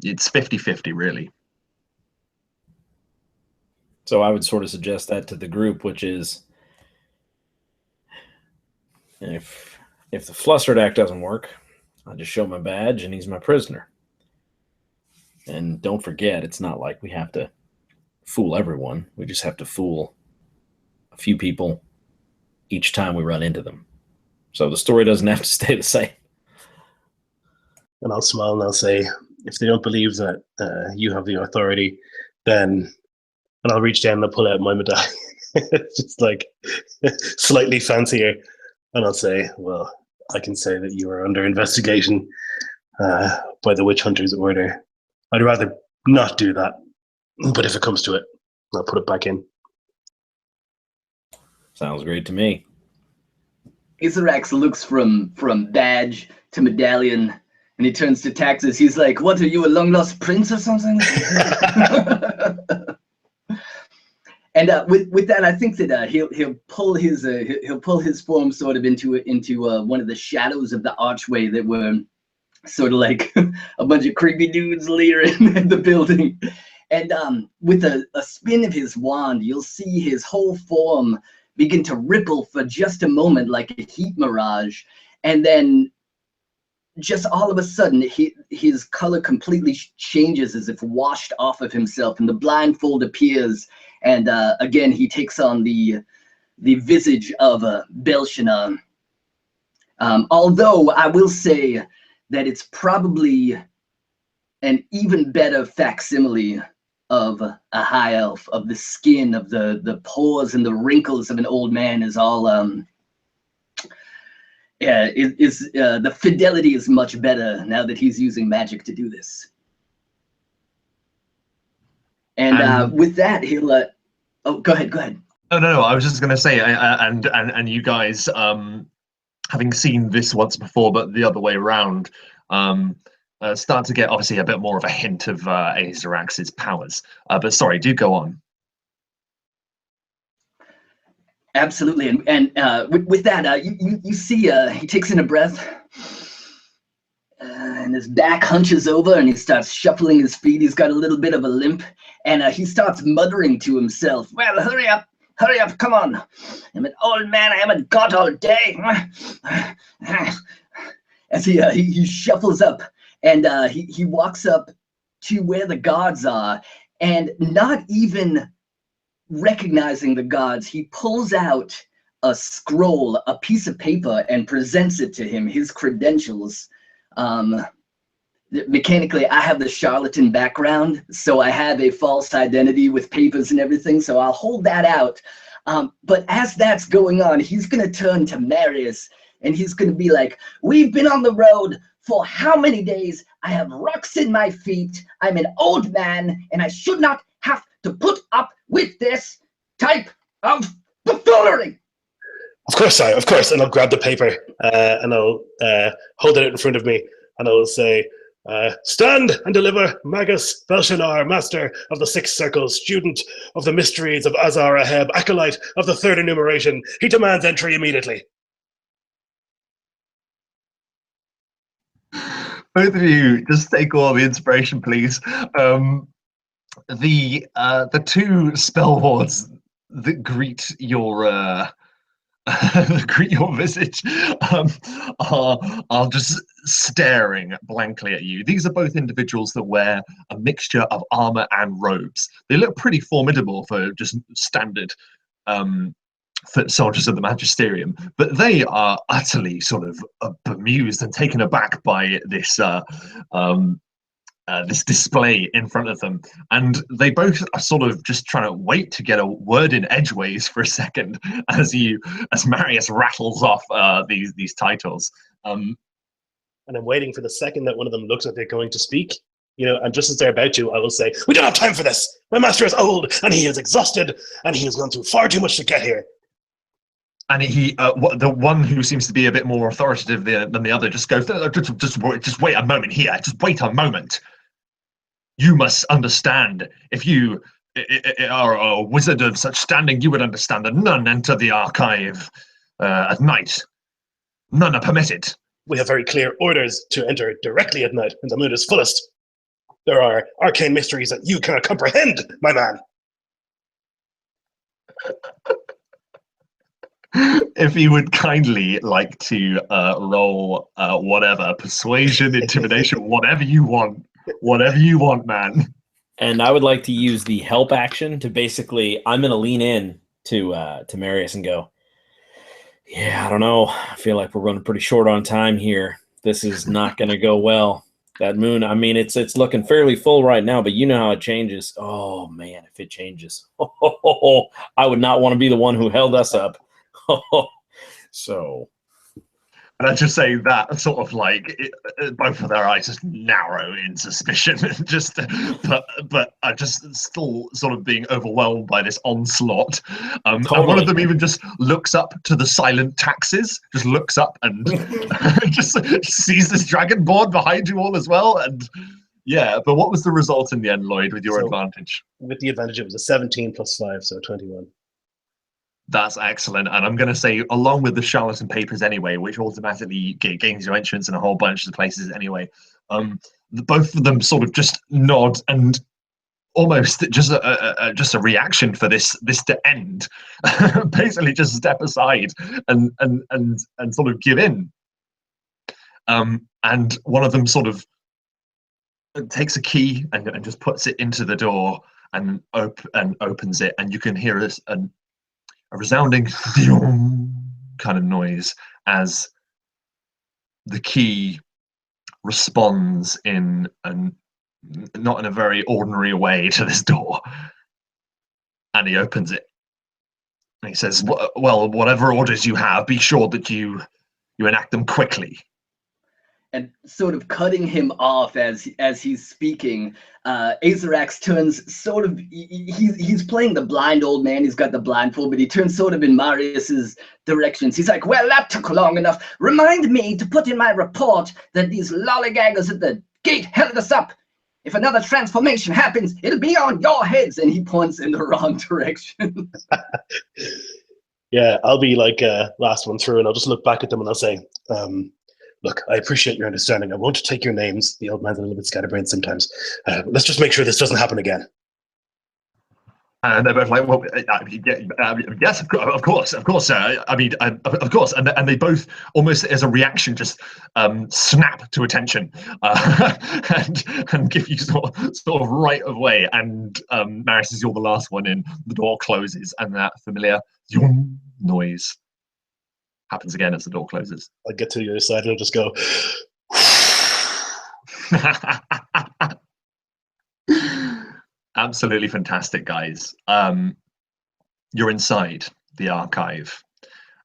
It's 50-50, really. So I would sort of suggest that to the group, which is, if the flustered act doesn't work, I just show my badge and he's my prisoner. And don't forget, it's not like we have to fool everyone. We just have to fool a few people each time we run into them. So the story doesn't have to stay the same. And I'll smile and I'll say, if they don't believe that you have the authority, then, and I'll reach down and I'll pull out my medallion. It's just like slightly fancier. And I'll say, well, I can say that you are under investigation by the Witch Hunter's order. I'd rather not do that, but if it comes to it, I'll put it back in. Sounds great to me. Isarax looks from badge to medallion, and he turns to Taxes. He's like, "What are you, a long lost prince or something?" And with that, I think that he'll pull his form sort of into one of the shadows of the archway that were sort of like a bunch of creepy dudes leering at the building. And with a spin of his wand, you'll see his whole form begin to ripple for just a moment like a heat mirage. And then just all of a sudden, his color completely changes as if washed off of himself, and the blindfold appears. And again, he takes on the visage of Belshazzar. Although I will say that it's probably an even better facsimile of a high elf, of the skin, of the pores and the wrinkles of an old man is all the fidelity is much better now that he's using magic to do this. And with that, he'll oh, go ahead. Oh no, I was just going to say, and you guys, having seen this once before, but the other way around, start to get obviously a bit more of a hint of Azarax's powers. But sorry, do go on. Absolutely, and with that, you see, he takes in a breath, and his back hunches over, and he starts shuffling his feet. He's got a little bit of a limp, and he starts muttering to himself, "Well, hurry up, come on! I'm an old man. I haven't got all day." As he shuffles up, and he walks up to where the guards are, and not even recognizing the guards, he pulls out a scroll, a piece of paper, and presents it to him, his credentials. Mechanically, I have the charlatan background, so I have a false identity with papers and everything, so I'll hold that out. But as that's going on, he's going to turn to Marius, and he's going to be like, "We've been on the road for how many days? I have rocks in my feet. I'm an old man, and I should not have to put up with this type of buffoonery." Of course, sire, of course. And I'll grab the paper and I'll hold it in front of me, and I'll say, "Stand and deliver Magus Belshazzar, master of the Six Circles, student of the mysteries of Azar Aheb, acolyte of the third enumeration. He demands entry immediately." Both of you, just take all the inspiration, please. The two spell wards that greet your greet your visage are just staring blankly at you. These are both individuals that wear a mixture of armor and robes. They look pretty formidable for just standard foot soldiers of the Magisterium, but they are utterly sort of bemused and taken aback by this this display in front of them, and they both are sort of just trying to wait to get a word in edgeways for a second as Marius rattles off these titles. And I'm waiting for the second that one of them looks like they're going to speak, and just as they're about to, I will say, "We don't have time for this. My master is old, and he is exhausted, and he has gone through far too much to get here." And the one who seems to be a bit more authoritative than the other just goes, just wait a moment here. Just wait a moment. You must understand. If you are a wizard of such standing, you would understand that none enter the archive at night. None are permitted. We have very clear orders to enter directly at night when the moon is fullest. There are arcane mysteries that you cannot comprehend, my man. If you would kindly like to roll whatever, persuasion, intimidation, whatever you want, man. And I would like to use the help action to basically, I'm going to lean in to Marius and go, "Yeah, I don't know. I feel like we're running pretty short on time here. This is not going to go well. That moon, I mean, it's looking fairly full right now, but you know how it changes. Oh, man, if it changes. I would not want to be the one who held us up. So, and I just say that sort of like both of their eyes just narrow in suspicion, but are just still sort of being overwhelmed by this onslaught. And one of them even just looks up to the silent taxes, just looks up and just sees this dragon board behind you all as well. And yeah, but what was the result in the end, Lloyd, with your advantage? With the advantage, it was a 17 plus 5, so 21. That's excellent, and I'm going to say, along with the charlatan papers anyway, which automatically gains you entrance in a whole bunch of places anyway, both of them sort of just nod and almost just a reaction for this to end. Basically, just step aside and sort of give in. And one of them sort of takes a key and just puts it into the door and opens it, and you can hear a resounding kind of noise as the key responds not in a very ordinary way to this door. And he opens it. And he says, "Well, whatever orders you have, be sure that you enact them quickly." And sort of cutting him off as he's speaking, Azarax turns sort of, he's playing the blind old man, he's got the blindfold, but he turns sort of in Marius's directions. He's like, "Well, that took long enough. Remind me to put in my report that these lollygaggers at the gate held us up. If another transformation happens, it'll be on your heads." And he points in the wrong direction. Yeah, I'll be like last one through, and I'll just look back at them and I'll say, look, I appreciate your understanding. I won't take your names. The old man's a little bit scatterbrained sometimes. Let's just make sure this doesn't happen again. And they're both like, well, yes, of course. I mean, of course. And they both, almost as a reaction, just snap to attention and give you sort of right of way. And Maris, as you're the last one in, the door closes, and that familiar yoom noise happens again as the door closes. I'll get to the other side and I'll just go. Absolutely fantastic, guys. You're inside the archive,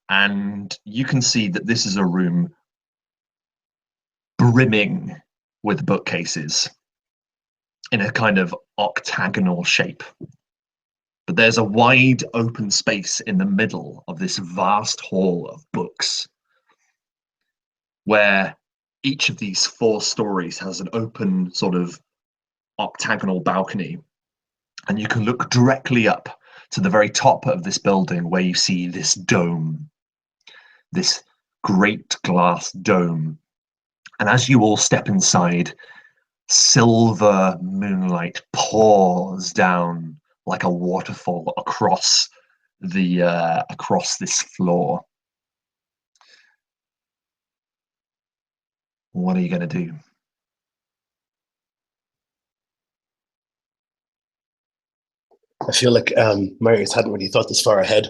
and you can see that this is a room brimming with bookcases in a kind of octagonal shape. But there's a wide open space in the middle of this vast hall of books, where each of these 4 stories has an open sort of octagonal balcony. And you can look directly up to the very top of this building, where you see this dome, this great glass dome. And as you all step inside, silver moonlight pours down like a waterfall across this floor. What are you going to do? I feel like Marius hadn't really thought this far ahead.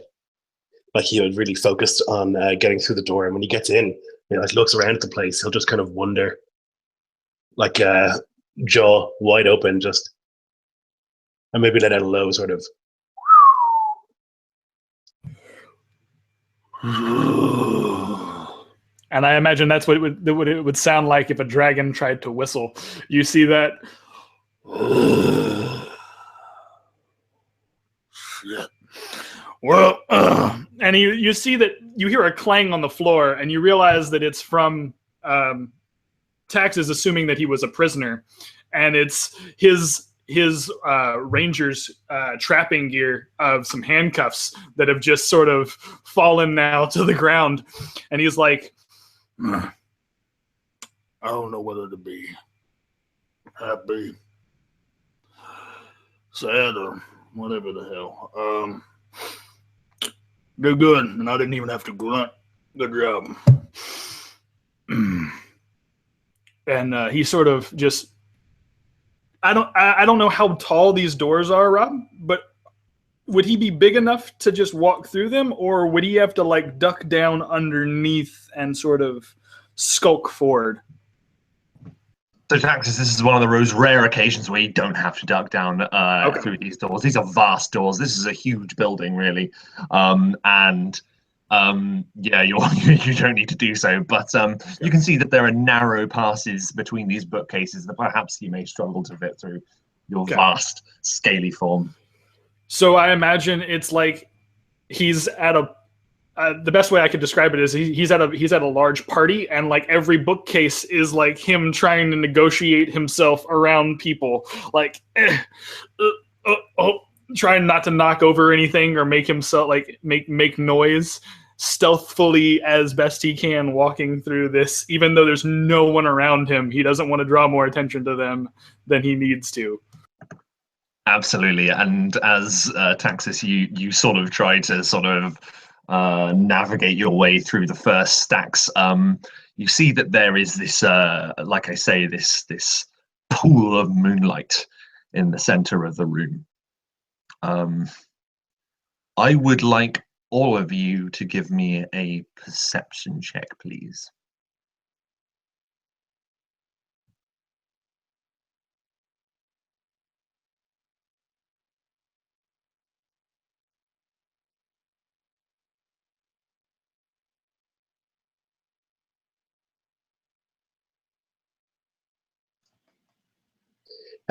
Like he had really focused on getting through the door, and when he gets in, you know, he looks around at the place. He'll just kind of wonder, like jaw wide open, just, and maybe let out a low sort of. And I imagine that's what it would sound like if a dragon tried to whistle. You see that? Shit. Well, and you see that you hear a clang on the floor, and you realize that it's from Taxes, assuming that he was a prisoner, and it's his ranger's trapping gear of some handcuffs that have just sort of fallen now to the ground, and he's like, I don't know whether to be happy, sad, or whatever the hell. You're good, and I didn't even have to grunt. Good job. And he sort of just, I don't know how tall these doors are, Rob, but would he be big enough to just walk through them, or would he have to like duck down underneath and sort of skulk forward? So, Taxis, this is one of those rare occasions where you don't have to duck down through these doors. These are vast doors. This is a huge building, really, yeah, you don't need to do so. But you can see that there are narrow passes between these bookcases that perhaps you may struggle to fit through your vast, scaly form. So I imagine it's like he's at a. The best way I could describe it is he's at a large party, and like every bookcase is like him trying to negotiate himself around people, like trying not to knock over anything or make himself like make noise, stealthily as best he can, walking through this, even though there's no one around him. He doesn't want to draw more attention to them than he needs to. Absolutely, and as Taxis, you sort of try to sort of navigate your way through the first stacks. You see that there is this, like I say, this pool of moonlight in the center of the room. I would like all of you to give me a perception check, please.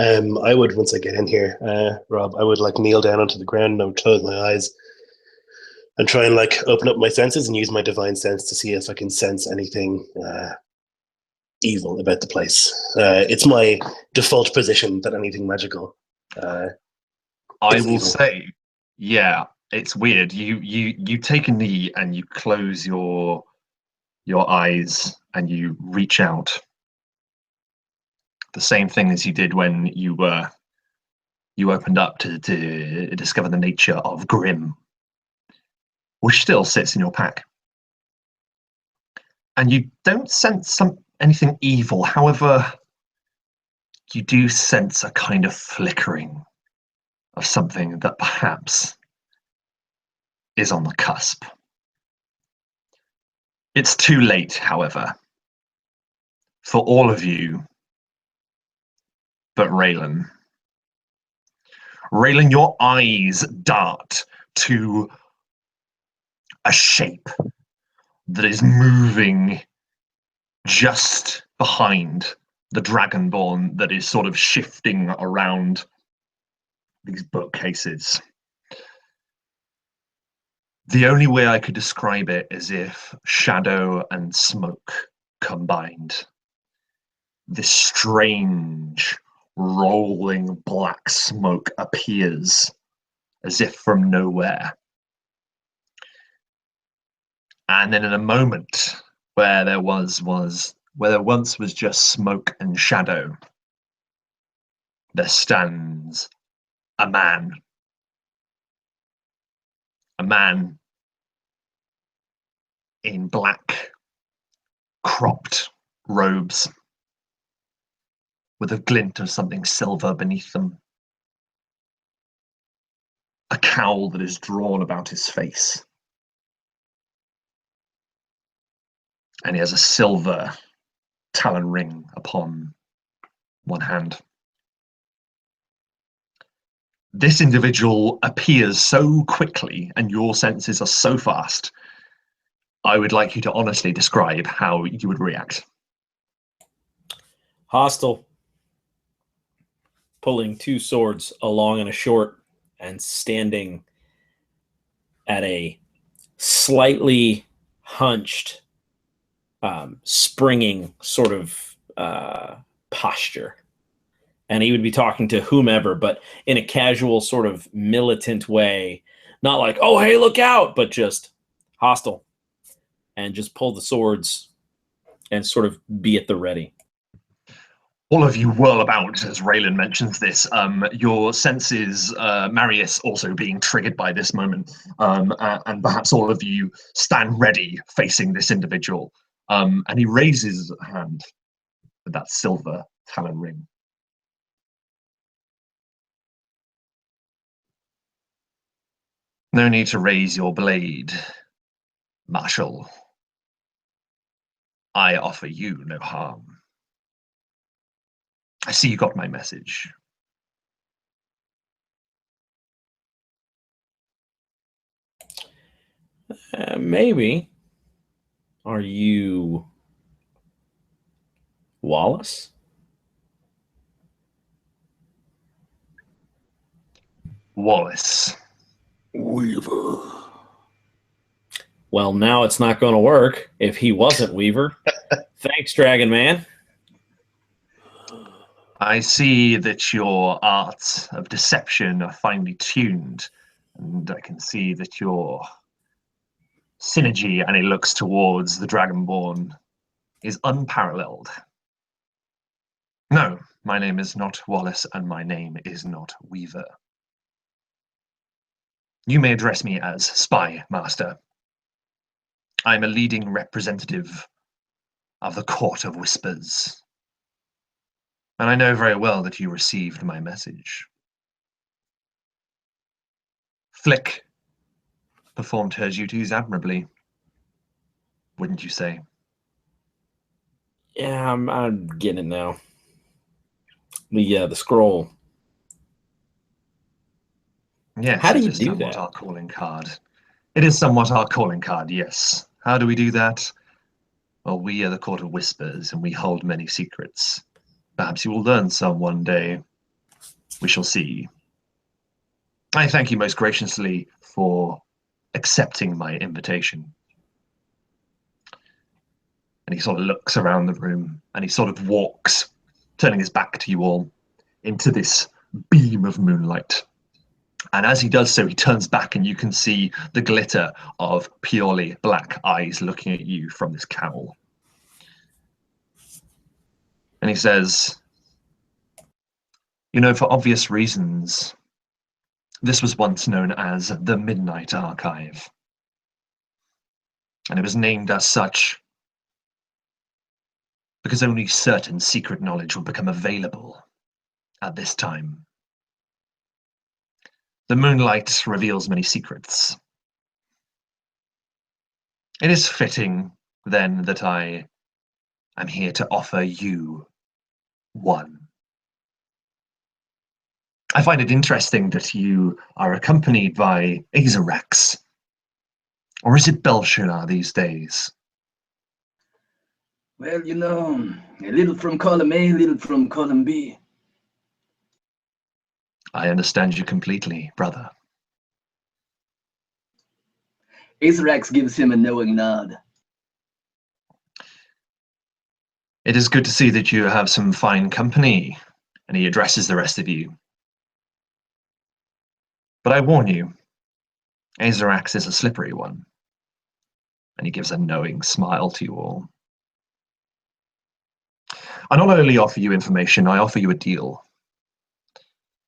I would, once I get in here, Rob, I would like kneel down onto the ground and I would close my eyes and try and like open up my senses and use my divine sense to see if I can sense anything evil about the place. It's my default position that anything magical. I will say, yeah, It's weird. You take a knee and you close your eyes and you reach out. The same thing as you did when you opened up to discover the nature of Grim, which still sits in your pack. And you don't sense anything evil. However, you do sense a kind of flickering of something that perhaps is on the cusp. It's too late, however, for all of you but RAYLON. RAYLON, your eyes dart to a shape that is moving just behind the Dragonborn that is sort of shifting around these bookcases. The only way I could describe it is if shadow and smoke combined. This strange, rolling black smoke appears as if from nowhere. And then in a moment where there once was just smoke and shadow, there stands a man. A man in black, cropped robes, with a glint of something silver beneath them. A cowl that is drawn about his face. And he has a silver talon ring upon one hand. This individual appears so quickly, and your senses are so fast, I would like you to honestly describe how you would react. Hostile. Pulling two swords, a long and a short, and standing at a slightly hunched, springing sort of posture. And he would be talking to whomever, but in a casual sort of militant way, not like, oh, hey, look out, but just hostile. And just pull the swords and sort of be at the ready. All of you whirl about as RAYLON mentions this. Your senses, Marius also being triggered by this moment, and perhaps all of you stand ready facing this individual. And he raises a hand with that silver talon ring. No need to raise your blade, Marshal. I offer you no harm. I see you got my message. Maybe. Are you Wallace? Wallace. Weaver. Well, now it's not going to work if he wasn't Weaver. Thanks, Dragon Man. I see that your arts of deception are finely tuned, and I can see that your synergy, and it looks towards the Dragonborn, is unparalleled. No, my name is not Wallace, and my name is not Weaver. You may address me as Spy Master. I'm a leading representative of the Court of Whispers, and I know very well that you received my message. Flick performed her duties admirably, wouldn't you say? Yeah, I'm getting it now. The scroll. Yes. How do you it is do somewhat that? our calling card. It is somewhat our calling card, yes. How do we do that? Well, we are the Court of Whispers, and we hold many secrets. Perhaps you will learn some one day. We shall see. I thank you most graciously for accepting my invitation. And he sort of looks around the room, and he sort of walks, turning his back to you all, into this beam of moonlight. And as he does so, he turns back and you can see the glitter of purely black eyes looking at you from this cowl. And he says, you know, for obvious reasons, this was once known as the Midnight Archive. And it was named as such because only certain secret knowledge would become available at this time. The moonlight reveals many secrets. It is fitting, then, that I am here to offer you one. I find it interesting that you are accompanied by EZEKIEL. Or is it Belshazzar these days? Well, you know, a little from column A, a little from column B. I understand you completely, brother. EZEKIEL gives him a knowing nod. It is good to see that you have some fine company, and he addresses the rest of you. But I warn you, EZEKIEL is a slippery one. And he gives a knowing smile to you all. I not only offer you information, I offer you a deal.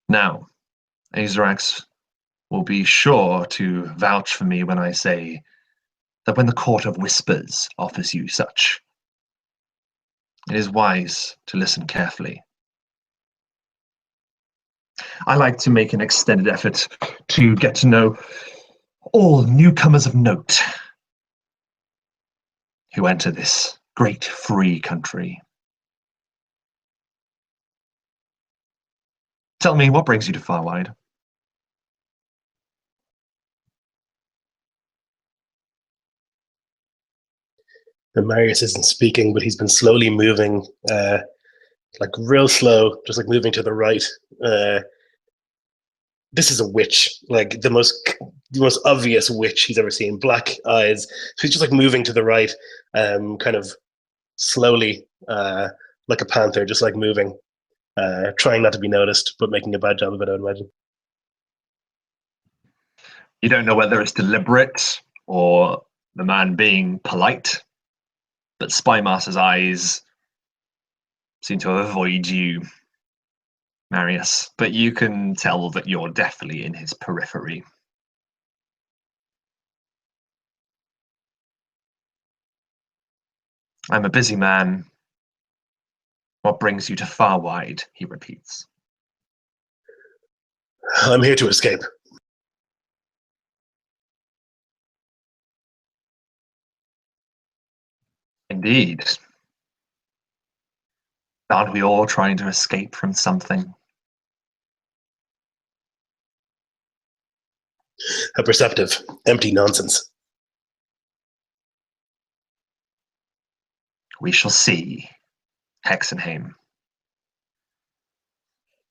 Now, EZEKIEL will be sure to vouch for me when I say that when the Court of Whispers offers you such, it is wise to listen carefully. I like to make an extended effort to get to know all newcomers of note who enter this great free country. Tell me, what brings you to Farwide? And Marius isn't speaking, but he's been slowly moving, like real slow, just like moving to the right. This is a witch, like the most obvious witch he's ever seen. Black eyes. So he's just like moving to the right, kind of slowly, like a panther, just like moving, trying not to be noticed, but making a bad job of it, I would imagine. You don't know whether it's deliberate or the man being polite, but Spymaster's eyes seem to avoid you, Marius, but you can tell that you're definitely in his periphery. I'm a busy man. What brings you to Farwide? He repeats. I'm here to escape. Indeed. Aren't we all trying to escape from something? A perceptive, empty nonsense. We shall see, Hexenheim.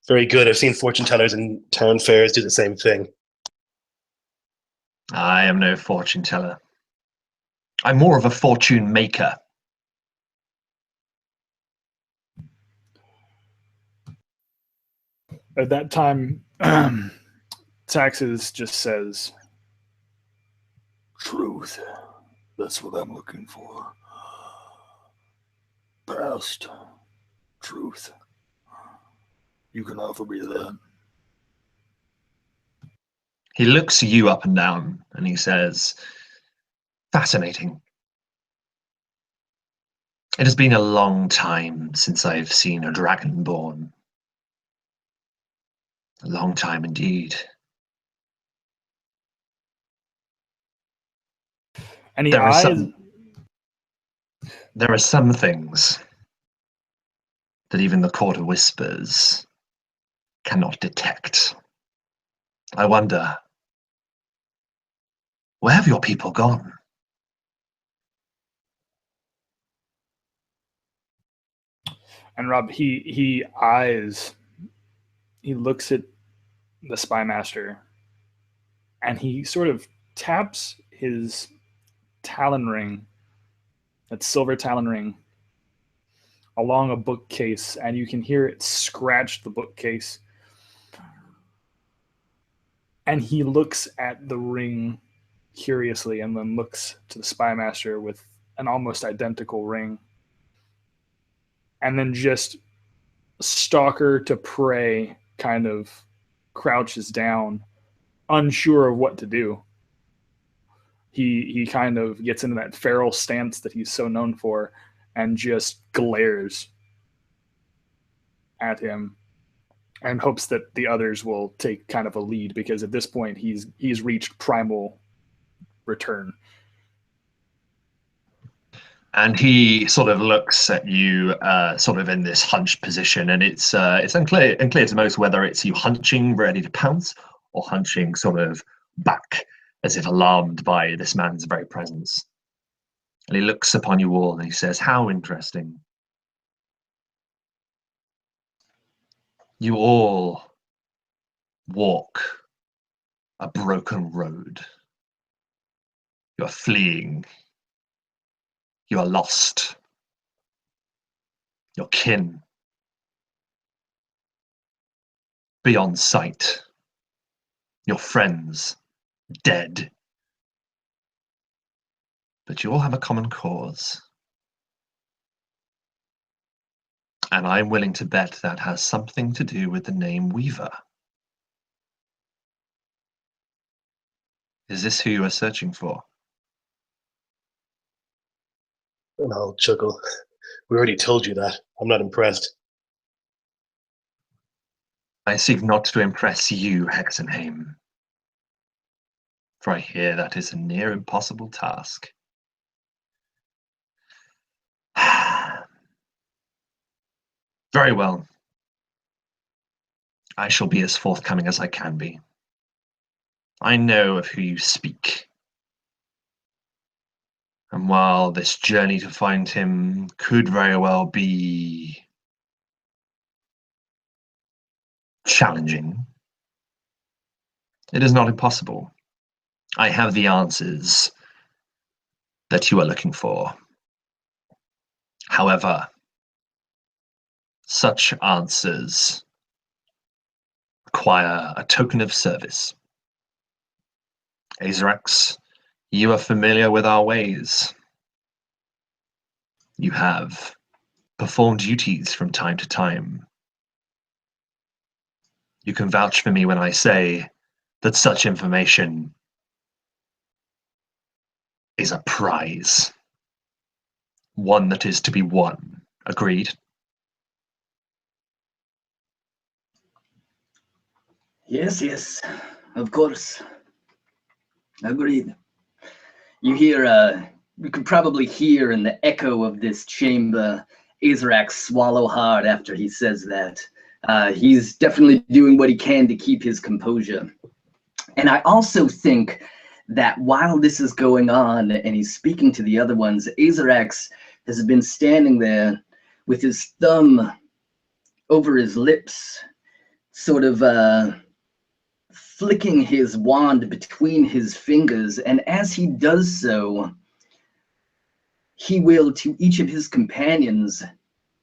Very good. I've seen fortune tellers in town fairs do the same thing. I am no fortune teller. I'm more of a fortune maker. At that time, Taxes just says, Truth. That's what I'm looking for. Past. Truth. You can offer me that. He looks you up and down and he says, fascinating. It has been a long time since I've seen a dragonborn. A long time indeed. and he There are eyes. There are some things that even the Court of Whispers cannot detect. I wonder, where have your people gone? And Rob, he eyes. He looks at the spy master, and he sort of taps his talon ring, that silver talon ring, along a bookcase, and you can hear it scratch the bookcase. And he looks at the ring curiously and then looks to the spy master with an almost identical ring. And then just stalker to prey kind of crouches down, unsure of what to do. He kind of gets into that feral stance that he's so known for and just glares at him and hopes that the others will take kind of a lead, because at this point he's reached primal return. And he sort of looks at you, sort of in this hunched position, and it's unclear to most whether it's you hunching ready to pounce or hunching sort of back, as if alarmed by this man's very presence. And he looks upon you all and he says, "How interesting. You all walk a broken road. You are fleeing. You are lost. Your kin beyond sight. Your friends dead. But you all have a common cause. And I'm willing to bet that has something to do with the name Weaver. Is this who you are searching for?" And I'll chuckle. We already told you that. I'm not impressed. "I seek not to impress you, Hexenheim, for I hear that is a near impossible task." "Very well. I shall be as forthcoming as I can be. I know of who you speak. And while this journey to find him could very well be challenging, it is not impossible. I have the answers that you are looking for. However, such answers require a token of service. Azrax, you are familiar with our ways. You have performed duties from time to time. You can vouch for me when I say that such information is a prize. One that is to be won. Agreed?" Yes, of course. Agreed. You could probably hear in the echo of this chamber, Azrax swallow hard after he says that. He's definitely doing what he can to keep his composure. And I also think that while this is going on and he's speaking to the other ones, Azrax has been standing there with his thumb over his lips, sort of flicking his wand between his fingers, and as he does so, he will, to each of his companions,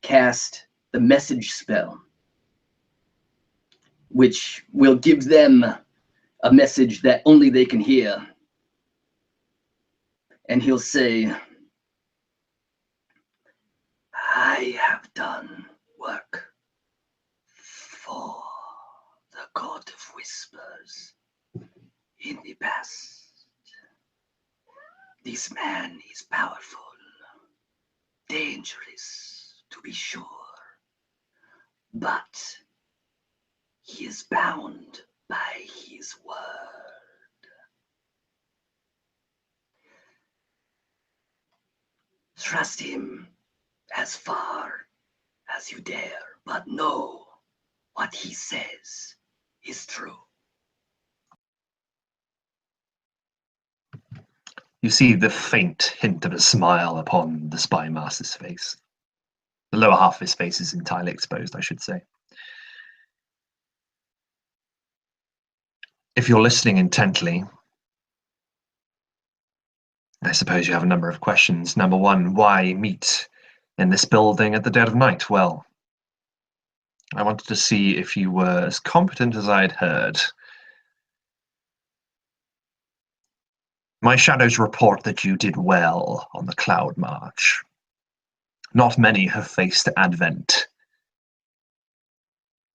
cast the message spell, which will give them a message that only they can hear. And he'll say, "I have done work for the God of Whispers in the past. This man is powerful, dangerous to be sure, but he is bound by his word. Trust him as far as you dare, but know what he says is true." You see the faint hint of a smile upon the spy master's face. The lower half of his face is entirely exposed, I should say. If you're listening intently, I suppose you have a number of questions. Number one, why meet in this building at the dead of night? Well, I wanted to see if you were as competent as I'd heard My shadows report that you did well on the Cloud March. Not many have faced Advent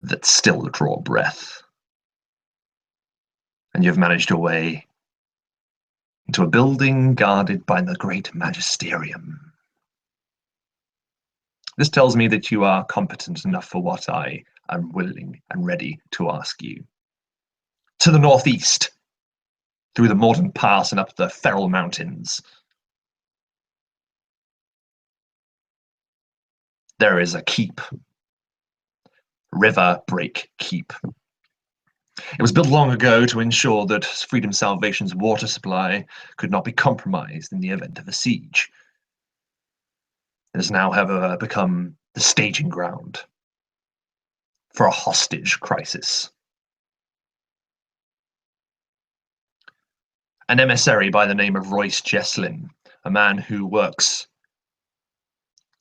that still draw breath. And you've managed your way into a building guarded by the great magisterium. This tells me that you are competent enough for what I am willing and ready to ask you. To the northeast, through the Mordant Pass and up the Feral Mountains, there is a keep. River Break Keep. It was built long ago to ensure that Freedom Salvation's water supply could not be compromised in the event of a siege. It has now, however, become the staging ground for a hostage crisis. An emissary by the name of Royce Jesslyn, a man who works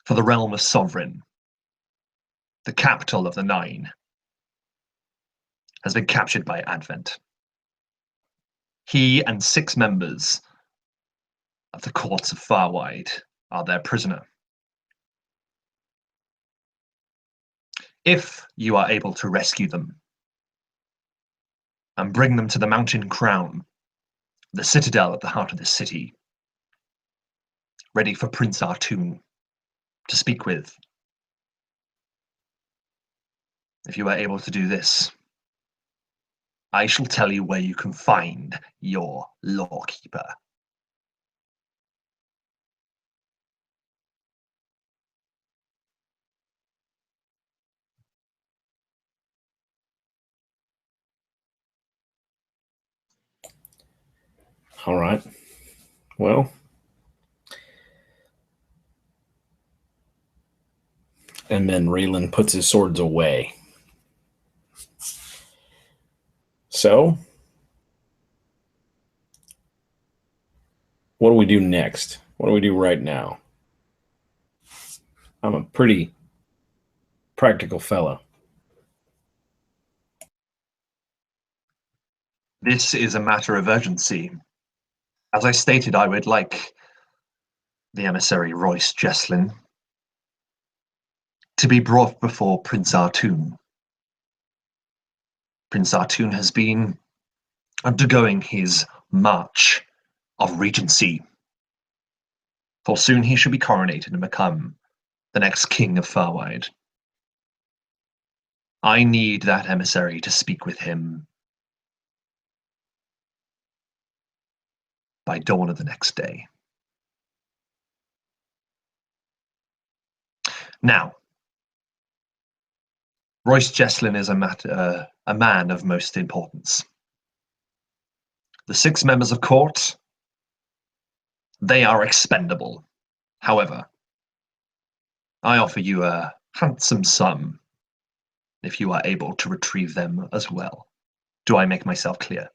for the realm of Sovereign, the capital of the Nine, has been captured by Advent. He and 6 members of the courts of Farwide are their prisoner. If you are able to rescue them and bring them to the Mountain Crown, the citadel at the heart of the city, ready for Prince Artoon to speak with, if you are able to do this, I shall tell you where you can find your Lorekeeper. All right. Well, and then RAYLON puts his swords away. So, what do we do next? What do we do right now? I'm a pretty practical fellow. This is a matter of urgency. As I stated, I would like the emissary Royce Jesslyn to be brought before Prince Artoon. Prince Artoon has been undergoing his march of regency, for soon he shall be coronated and become the next king of Farwide. I need that emissary to speak with him by dawn of the next day. Now, Royce Jesslyn is a man of most importance. The 6 members of court, they are expendable. However, I offer you a handsome sum if you are able to retrieve them as well. Do I make myself clear?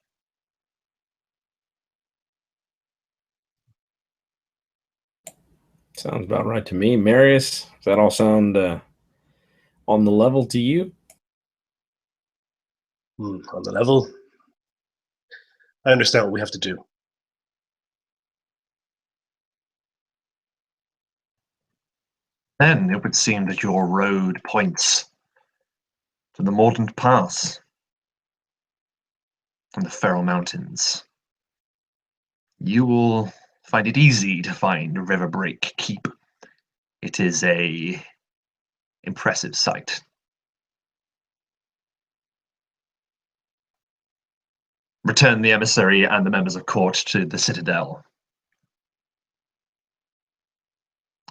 Sounds about right to me. Marius, does that all sound on the level to you? On the level, I understand what we have to do. Then it would seem that your road points to the Mordant Pass and the Feral Mountains. You will find it easy to find River Break Keep. It is a impressive sight. Return the emissary and the members of court to the citadel,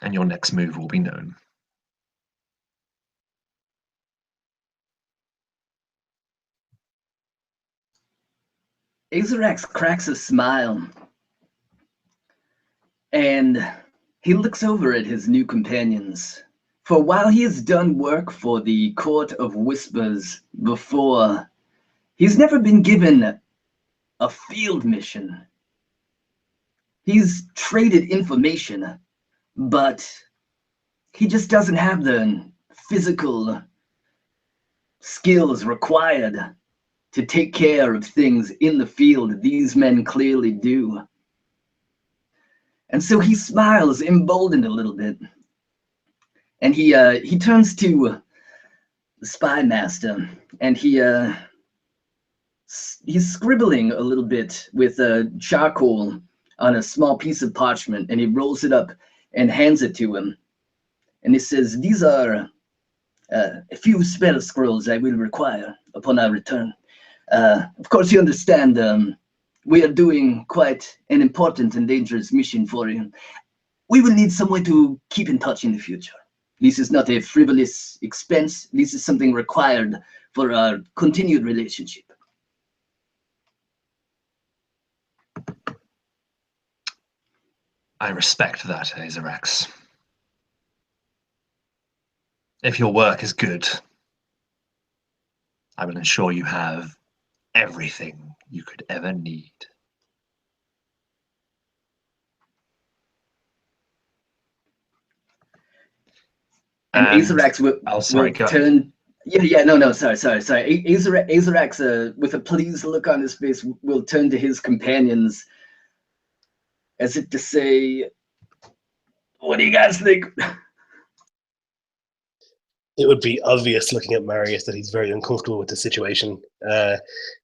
and your next move will be known. Azarax cracks a smile, and he looks over at his new companions. For while he has done work for the Court of Whispers before, he's never been given a field mission. He's traded information, but he just doesn't have the physical skills required to take care of things in the field. These men clearly do. And so he smiles, emboldened a little bit. And he turns to the spy master, and he's scribbling a little bit with charcoal on a small piece of parchment, and he rolls it up and hands it to him. And he says, "These are a few spell scrolls I will require upon our return. Of course, you understand we are doing quite an important and dangerous mission for you. We will need some way to keep in touch in the future. This is not a frivolous expense. This is something required for our continued relationship." I respect that, Azarex. If your work is good, I will ensure you have everything you could ever need. And EZEKIEL will, turn. Sorry. EZEKIEL, with a pleased look on his face, will turn to his companions as if to say, "What do you guys think?" It would be obvious looking at Marius that he's very uncomfortable with the situation.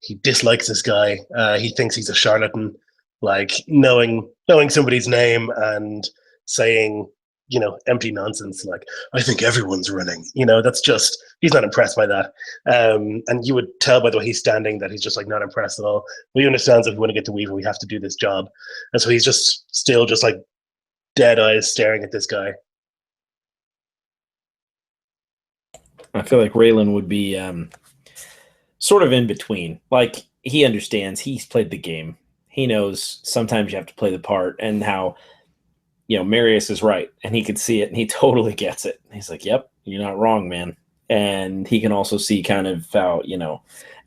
He dislikes this guy. He thinks he's a charlatan. Like knowing somebody's name and saying, empty nonsense. Like, I think everyone's running. That's just, he's not impressed by that. And you would tell by the way he's standing that he's just like not impressed at all. But he understands that if we want to get to Weaver, we have to do this job. And so he's just still just like dead eyes staring at this guy. I feel like RAYLON would be sort of in between. Like, he understands. He's played the game. He knows sometimes you have to play the part, and how, Marius is right, and he can see it, and he totally gets it. He's like, yep, you're not wrong, man. And he can also see kind of how,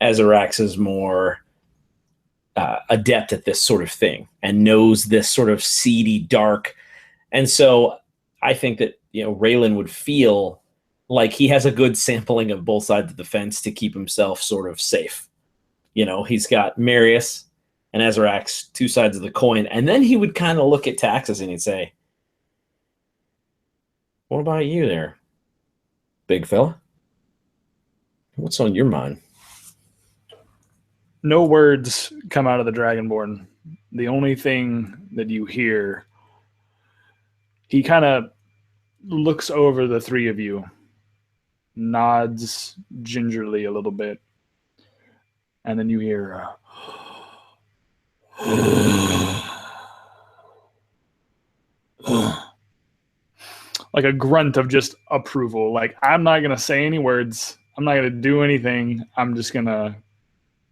Azarax is more adept at this sort of thing and knows this sort of seedy, dark. And so I think that, RAYLON would feel like he has a good sampling of both sides of the fence to keep himself sort of safe. He's got Marius and Azarax, two sides of the coin. And then he would kind of look at Taxes and he'd say, "What about you there, big fella? What's on your mind?" No words come out of the Dragonborn. The only thing that you hear, he kind of looks over the three of you, nods gingerly a little bit, and then you hear like a grunt of just approval. Like, I'm not going to say any words. I'm not going to do anything. I'm just going to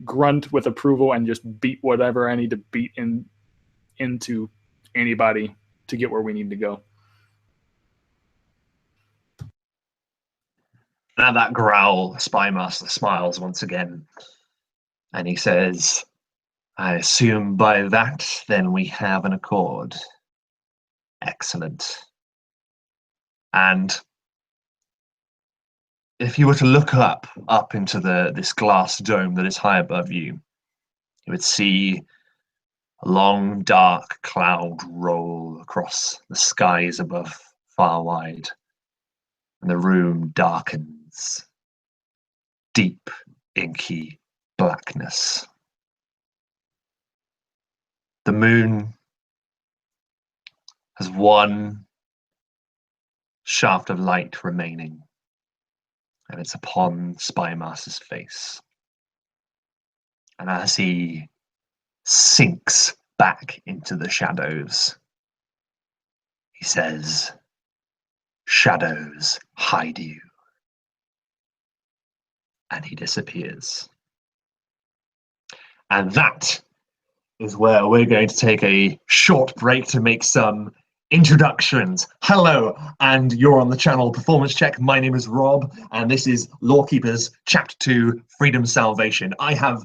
grunt with approval and just beat whatever I need to beat into anybody to get where we need to go. At that growl, Spymaster smiles once again, and he says, "I assume by that, then we have an accord. Excellent. And if you were to look up into this glass dome that is high above you, you would see a long, dark cloud roll across the skies above, far wide, and the room darkens. Deep, inky blackness. The moon has one shaft of light remaining, and it's upon Spymaster's face. And as he sinks back into the shadows, he says, "Shadows hide you." And he disappears. And that is where we're going to take a short break to make some introductions. Hello, and you're on the channel Performance Check. My name is Rob, and this is Lorekeepers Chapter 2, Freedom Salvation. I have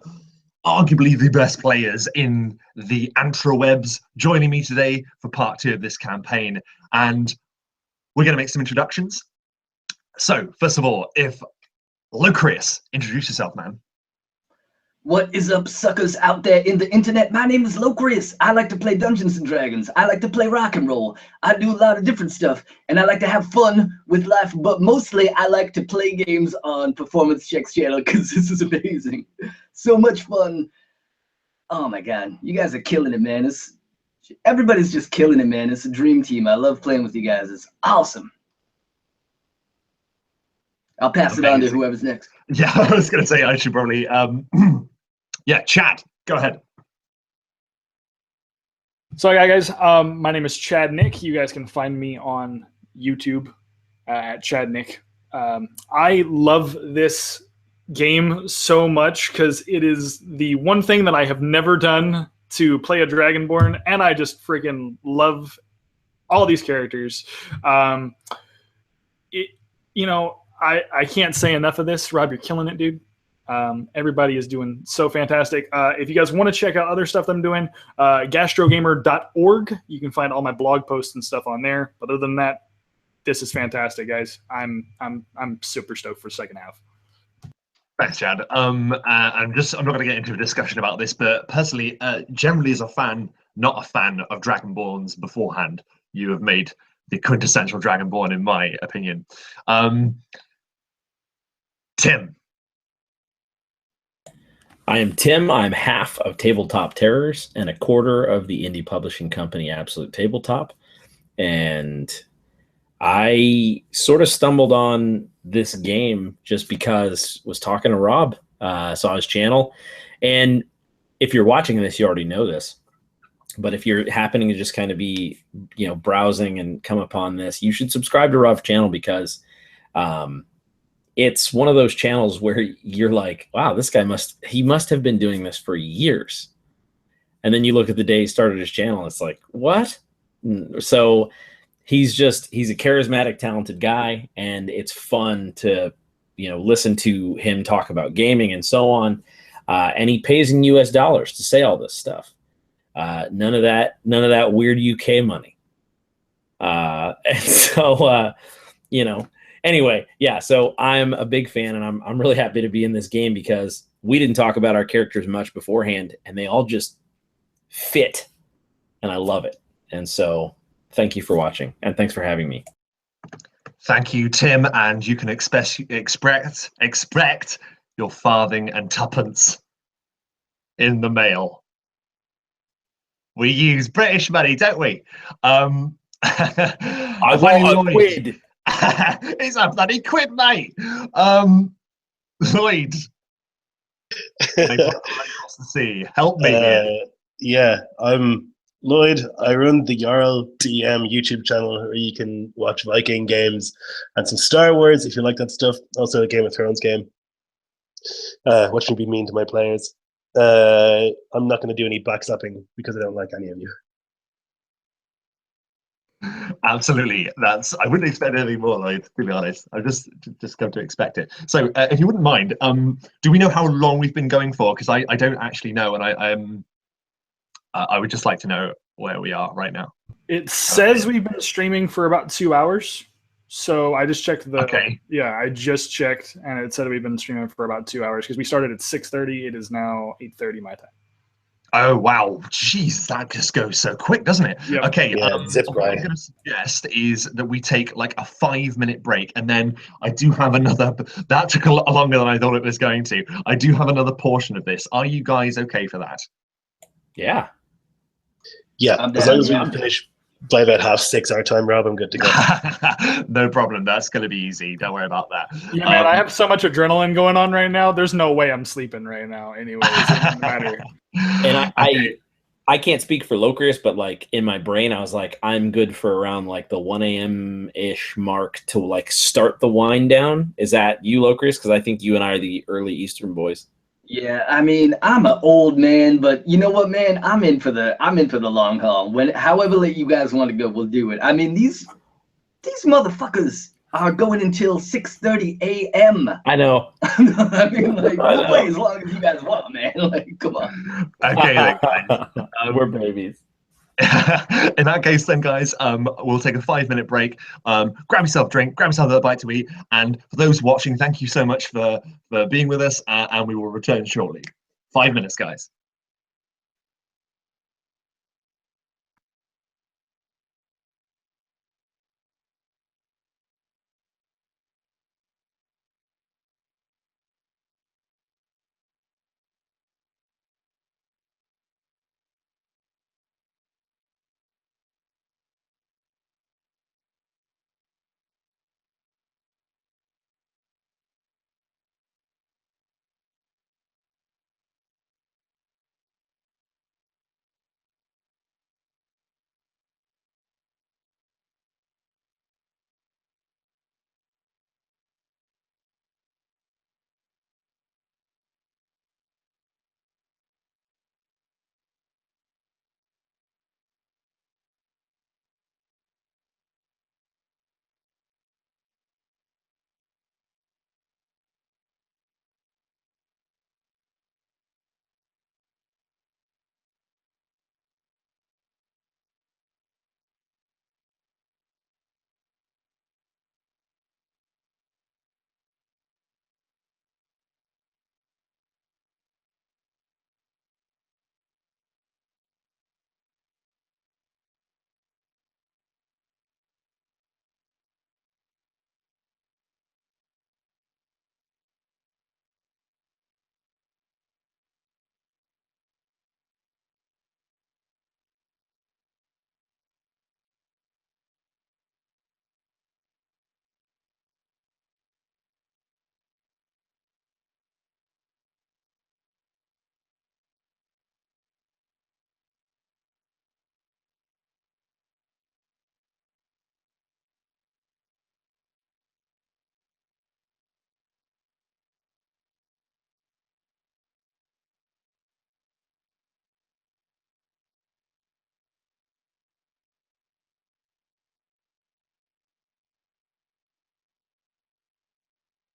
arguably the best players in the Antrawebs joining me today for part 2 of this campaign, and we're going to make some introductions. So, first of all, if Lorekeepers, introduce yourself, man. What is up, suckers out there in the internet? My name is Lorekeepers. I like to play Dungeons and Dragons. I like to play rock and roll. I do a lot of different stuff, and I like to have fun with life, but mostly I like to play games on Performance Check's channel because this is amazing. So much fun. Oh my god, you guys are killing it, man. Everybody's just killing it, man. It's a dream team. I love playing with you guys. It's awesome. I'll pass it on to whoever's next. Yeah, I was going to say I should probably. Yeah, chat. Go ahead. So, yeah, guys, my name is Chad Nick. You guys can find me on YouTube at Chad Nick. I love this game so much because it is the one thing that I have never done to play a Dragonborn, and I just freaking love all these characters. I can't say enough of this. Rob, you're killing it, dude. Everybody is doing so fantastic. If you guys want to check out other stuff that I'm doing, gastrogamer.org. You can find all my blog posts and stuff on there. But other than that, this is fantastic, guys. I'm super stoked for the second half. Thanks, Chad. I'm not going to get into a discussion about this, but personally, generally as a fan, not a fan of Dragonborns beforehand, you have made the quintessential Dragonborn, in my opinion. Tim. I am Tim. I'm half of Tabletop Terrors and a quarter of the indie publishing company Absolute Tabletop. And I sort of stumbled on this game just because I was talking to Rob, saw his channel. And if you're watching this, you already know this. But if you're happening to just kind of be, browsing and come upon this, you should subscribe to Rob's channel because it's one of those channels where you're like, wow, this guy must have been doing this for years. And then you look at the day he started his channel, and it's like, what? So he's a charismatic, talented guy, and it's fun to, listen to him talk about gaming and so on. And he pays in US dollars to say all this stuff. None of that weird UK money. And so, anyway, yeah, so I'm a big fan, and I'm really happy to be in this game because we didn't talk about our characters much beforehand, and they all just fit, and I love it. And so thank you for watching, and thanks for having me. Thank you, Tim, and you can expect your farthing and tuppence in the mail. We use British money, don't we? I want a quid. It's a bloody quid, mate. Lloyd, across the sea, help me. Yeah, I'm Lloyd. I run the Jarl DM YouTube channel where you can watch Viking games and some Star Wars if you like that stuff. Also a Game of Thrones game. Watch me be mean to my players. I'm not going to do any backslapping because I don't like any of you. Absolutely, I wouldn't expect anything more, Lloyd, to be honest. I've just come to expect it. So if you wouldn't mind, do we know how long we've been going for? Because I don't actually know, and I would just like to know where we are right now. It says we've been streaming for about 2 hours. So I just checked I just checked, and it said we've been streaming for about 2 hours because we started at 6:30. It is now 8:30 my time. Oh wow, jeez, that just goes so quick, doesn't it? Yep. Okay, zip what I'm going to suggest is that we take like a 5-minute break, and then I do have another. That took a lot longer than I thought it was going to. I do have another portion of this. Are you guys okay for that? Yeah. Yeah, as long as we finish by about 6:30 our time, Rob, I'm good to go. No problem. That's going to be easy. Don't worry about that. Yeah, man, I have so much adrenaline going on right now. There's no way I'm sleeping right now. Anyways, it doesn't matter. And I can't speak for Lorekeepers, but like in my brain, I was like, I'm good for around like the 1 a.m.-ish mark to like start the wind down. Is that you, Lorekeepers? Because I think you and I are the early Eastern boys. Yeah, I mean, I'm an old man, but you know what, man? I'm in for the long haul. However late you guys want to go, we'll do it. I mean, these motherfuckers are going until 6:30 a.m. I know. I mean, like, we'll play as long as you guys want, man. Like, come on. Okay, then, guys. We're babies. In that case, then, guys, we'll take a 5-minute break. Grab yourself a drink, grab yourself a bite to eat, and for those watching, thank you so much for being with us, and we will return shortly. 5 minutes, guys.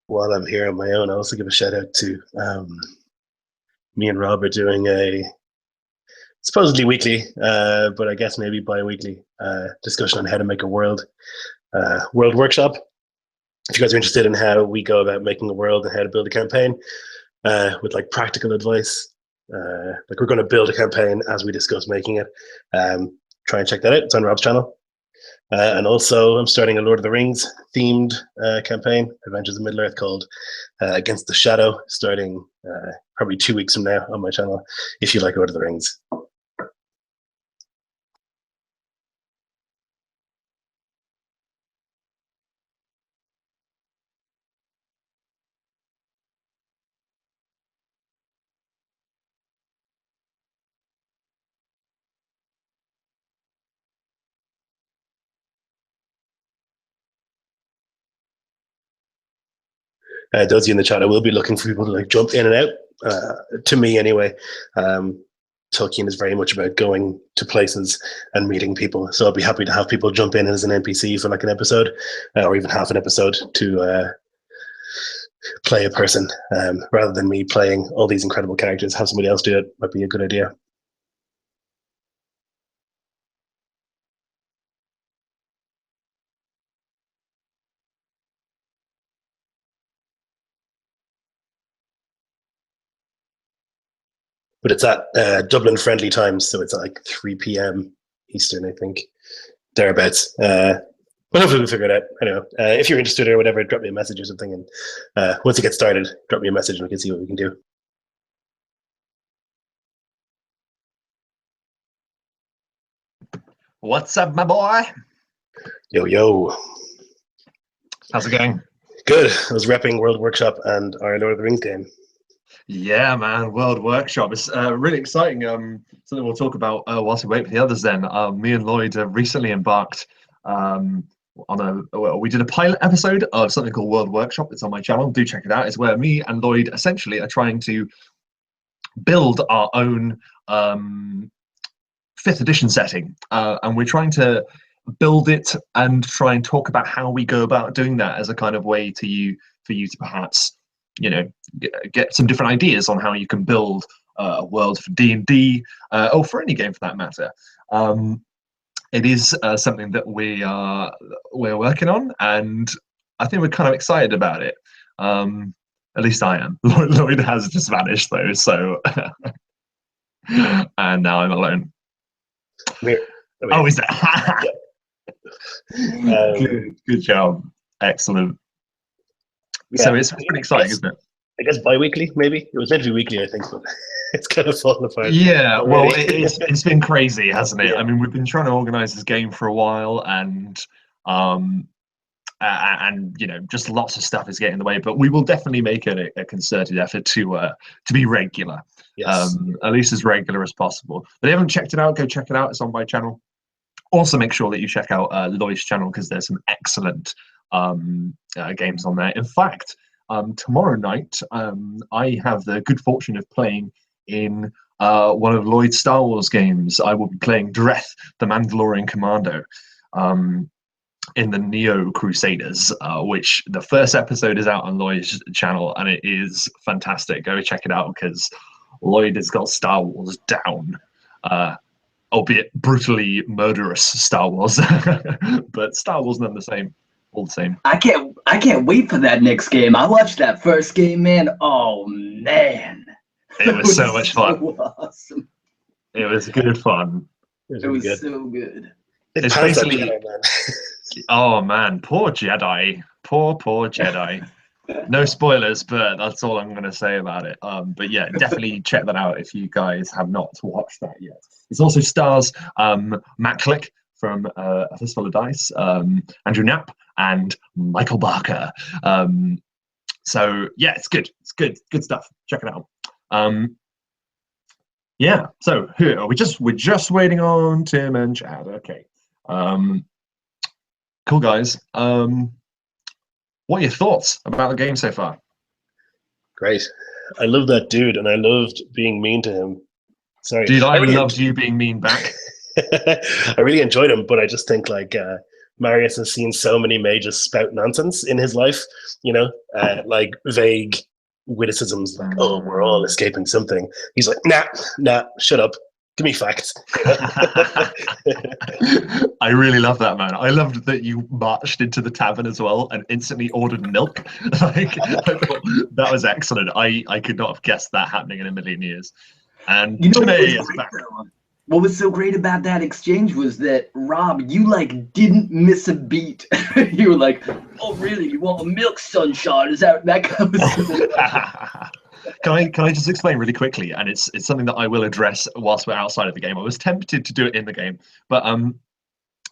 While I'm here on my own, I also give a shout out to me and Rob are doing a supposedly weekly, but I guess maybe bi-weekly discussion on how to make a world workshop. If you guys are interested in how we go about making a world and how to build a campaign with like practical advice, like we're going to build a campaign as we discuss making it. Try and check that out. It's on Rob's channel. And also, I'm starting a Lord of the Rings themed campaign, Adventures in Middle Earth, called Against the Shadow, starting probably 2 weeks from now on my channel, if you like Lord of the Rings. Those of you in the chat, I will be looking for people to like jump in and out. To me, anyway, Tolkien is very much about going to places and meeting people. So I'll be happy to have people jump in as an NPC for like an episode, or even half an episode to play a person, rather than me playing all these incredible characters. Have somebody else do it might be a good idea. But it's at Dublin friendly times, so it's at like 3 p.m. Eastern, I think, thereabouts. But hopefully we'll figure it out. Anyway, if you're interested or whatever, drop me a message or something, and once it gets started, drop me a message and we can see what we can do. What's up, my boy? Yo, yo. How's it going? Good. I was repping World Workshop and our Lord of the Rings game. Yeah, man, World Workshop. It's really exciting. Something we'll talk about whilst we wait for the others then. Me and Lloyd recently embarked on we did a pilot episode of something called World Workshop. It's on my channel. Do check it out. It's where me and Lloyd essentially are trying to build our own 5th edition setting. And we're trying to build it and try and talk about how we go about doing that as a kind of way for you to perhaps, you know, get some different ideas on how you can build a world for D&D, or for any game for that matter. It is something that we're working on, and I think we're kind of excited about it. At least I am. Lloyd has just vanished though, so and now I'm alone. Come here. Come Oh, here. is that? Good job. Excellent. So it's pretty exciting, isn't it? I guess bi-weekly, maybe. It was meant to be weekly, I think, but it's kind of fallen apart. Yeah, well, already. it's been crazy, hasn't it? Yeah. I mean, we've been trying to organize this game for a while, and you know, just lots of stuff is getting in the way. But we will definitely make a concerted effort to be regular, Yes. at least as regular as possible. But if you haven't checked it out, go check it out. It's on my channel. Also, make sure that you check out Lloyd's channel because there's some excellent games on there. In fact, tomorrow night, I have the good fortune of playing in one of Lloyd's Star Wars games. I will be playing Dreth, the Mandalorian Commando, in the Neo Crusaders, which the first episode is out on Lloyd's channel, and it is fantastic. Go check it out because Lloyd has got Star Wars down. Albeit brutally murderous Star Wars, but Star Wars none the same, all the same. I can't wait for that next game. I watched that first game, man. Oh man, It was so much fun. Awesome. It was good fun. It was so good. It's basically, oh man, poor Jedi, poor Jedi. No spoilers, but that's all I'm going to say about it. But yeah, definitely check that out if you guys have not watched that yet. It also stars Matt Click from A Fistful of Dice, Andrew Knapp, and Michael Barker. So yeah, it's good. It's good stuff. Check it out. Yeah. So who are we? We're just waiting on Tim and Chad. Okay. Cool guys. What are your thoughts about the game so far? Great. I love that dude, and I loved being mean to him. Sorry. Dude, I loved you being mean back. I really enjoyed him, but I just think like Marius has seen so many mages spout nonsense in his life, you know, like vague witticisms like, oh, we're all escaping something. He's like, nah, shut up. Give me facts. I really love that, man. I loved that you marched into the tavern as well and instantly ordered milk. Like, I thought that was excellent. I could not have guessed that happening in a million years. And You know today is back. what was so great about that exchange was that Rob, you like didn't miss a beat. You were like, "Oh, really? You want a milk sunshine? Is that kind of?" Can I just explain really quickly? And it's something that I will address whilst we're outside of the game. I was tempted to do it in the game, but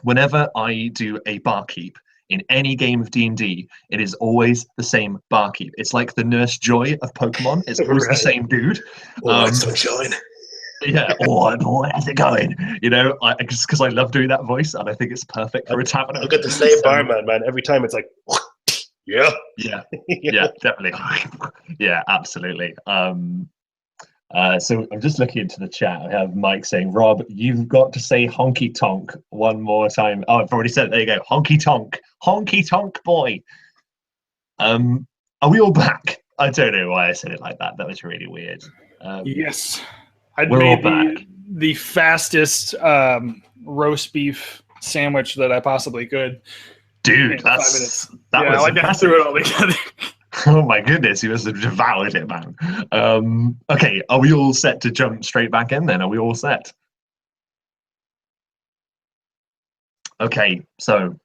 whenever I do a barkeep in any game of D&D, it is always the same barkeep. It's like the Nurse Joy of Pokemon. It's always the same dude. Sunshine. Yeah, boy, how's it going? You know, just because I love doing that voice, and I think it's perfect for a tavern. I've got the same barman, man. Every time it's like, yeah, definitely, yeah, absolutely. So I'm just looking into the chat. I have Mike saying, "Rob, you've got to say honky tonk one more time." Oh, I've already said it. There you go, honky tonk, boy. Are we all back? I don't know why I said it like that. That was really weird. Yes. I'd We're all made back. the fastest roast beef sandwich that I possibly could. Dude, in 5 minutes. that Yeah, was like I impressive. threw it all together. Oh my goodness, you must have devoured it, man. Okay, are we all set to jump straight back in then? Are we all set? Okay, so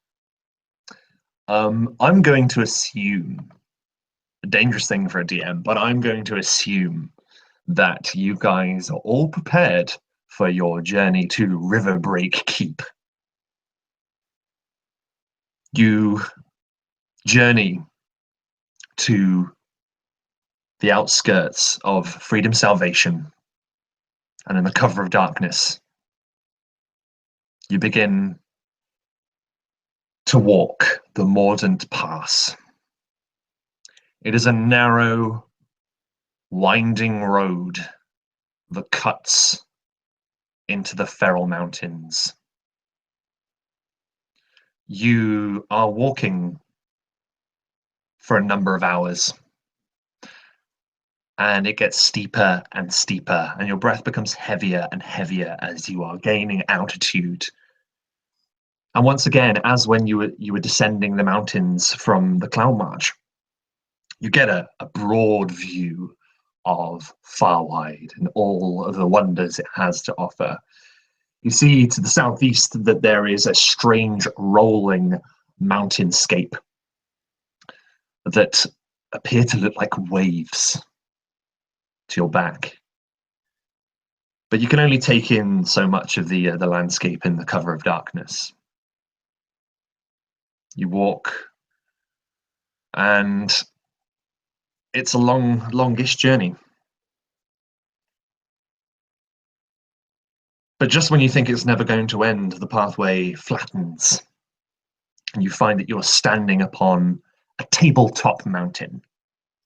I'm going to assume, a dangerous thing for a DM, but I'm going to assume that you guys are all prepared for your journey to Riverbreak Keep. You journey to the outskirts of Freedom Salvation, and in the cover of darkness, you begin to walk the Mordant Pass. It is a narrow, winding road that cuts into the Feral Mountains. You are walking for a number of hours, and it gets steeper and steeper, and your breath becomes heavier and heavier as you are gaining altitude. And once again, as when you were descending the mountains from the Cloud March, You get a broad view of Farwide and all of the wonders it has to offer. You see to the southeast that there is a strange rolling mountainscape that appear to look like waves to your back. But you can only take in so much of the landscape in the cover of darkness. You walk, and it's a longish journey. But just when you think it's never going to end, the pathway flattens, and you find that you're standing upon a tabletop mountain,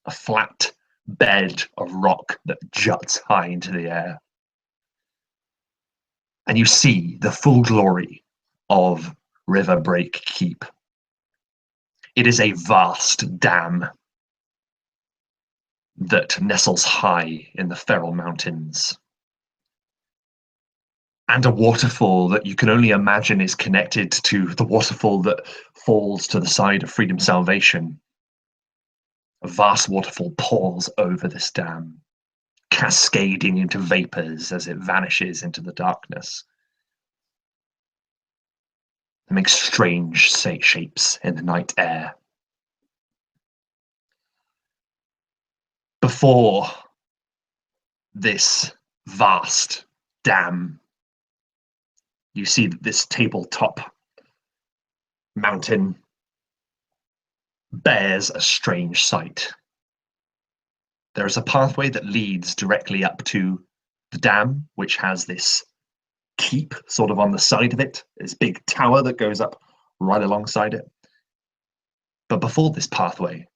a flat bed of rock that juts high into the air. And you see the full glory of River Break Keep. It is a vast dam that nestles high in the Feral Mountains. And a waterfall that you can only imagine is connected to the waterfall that falls to the side of Freedom Salvation. A vast waterfall pours over this dam, cascading into vapors as it vanishes into the darkness. It makes strange shapes in the night air. Before this vast dam, you see that this tabletop mountain bears a strange sight. There is a pathway that leads directly up to the dam, which has this keep sort of on the side of it, this big tower that goes up right alongside it. But before this pathway,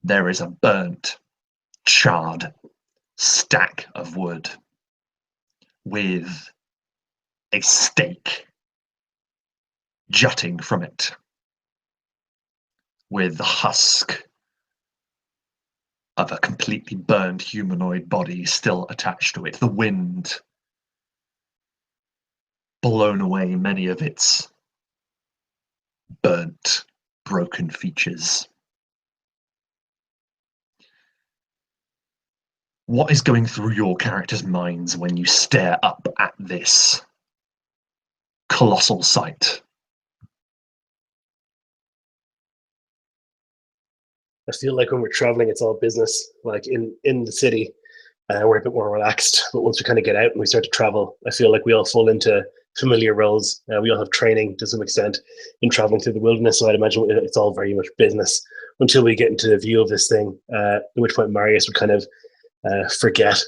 there is a burnt, charred stack of wood with a stake jutting from it, with the husk of a completely burned humanoid body still attached to it. The wind blown away many of its burnt, broken features. What is going through your characters' minds when you stare up at this colossal sight? I feel like when we're traveling, it's all business. Like in the city, we're a bit more relaxed. But once we kind of get out and we start to travel, I feel like we all fall into familiar roles. We all have training to some extent in traveling through the wilderness. So I'd imagine it's all very much business until we get into the view of this thing, at which point Marius would kind of forget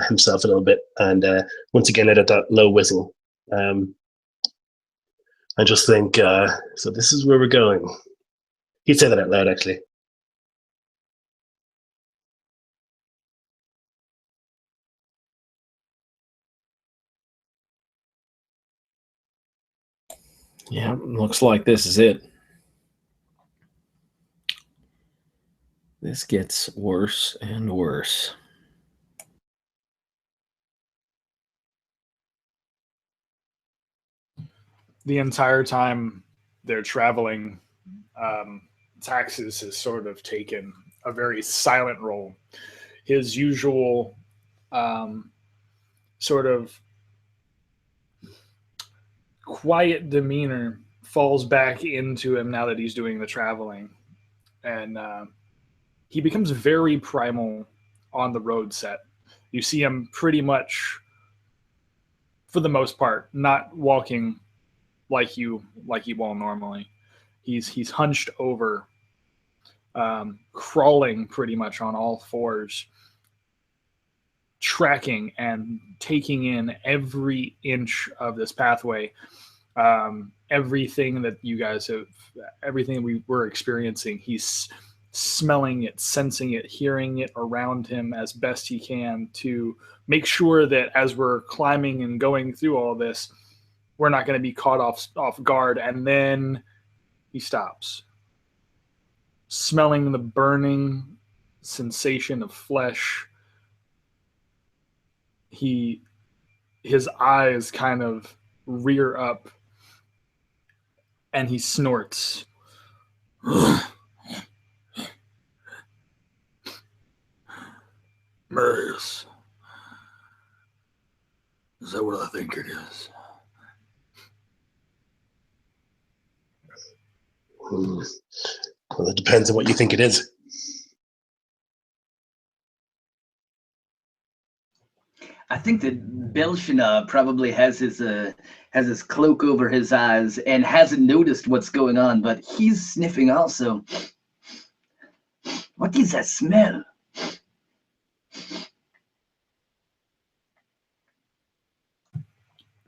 himself a little bit and once again let out that low whistle. I just think, so this is where we're going. He'd say that out loud, actually. Yeah, looks like this is it. This gets worse and worse. The entire time they're traveling, Taxes has sort of taken a very silent role. His usual sort of quiet demeanor falls back into him now that he's doing the traveling. And he becomes very primal on the road set. You see him pretty much, for the most part, not walking like he will normally. He's hunched over, crawling pretty much on all fours, tracking and taking in every inch of this pathway. Everything that you guys have, everything we were experiencing, he's smelling it, sensing it, hearing it around him as best he can to make sure that as we're climbing and going through all this, we're not going to be caught off guard. And then he stops, smelling the burning sensation of flesh. His eyes kind of rear up and he snorts. Marius. Is that what I think it is? Well, it depends on what you think it is. I think that Belshina probably has his cloak over his eyes and hasn't noticed what's going on, but he's sniffing also. What is that smell?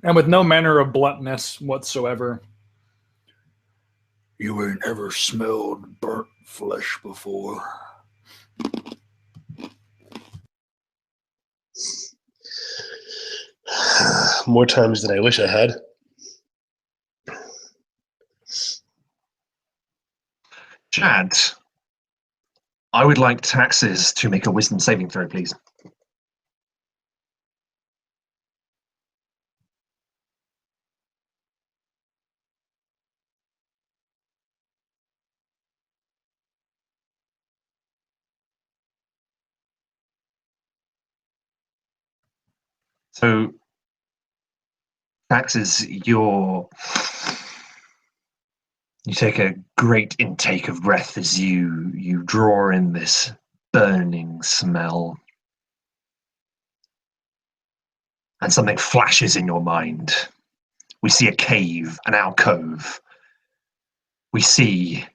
And with no manner of bluntness whatsoever. You ain't ever smelled burnt flesh before. More times than I wish I had. Chad, I would like Taxes to make a wisdom saving throw, please. So, Taxes, you take a great intake of breath as you draw in this burning smell. And something flashes in your mind. We see a cave, an alcove. We see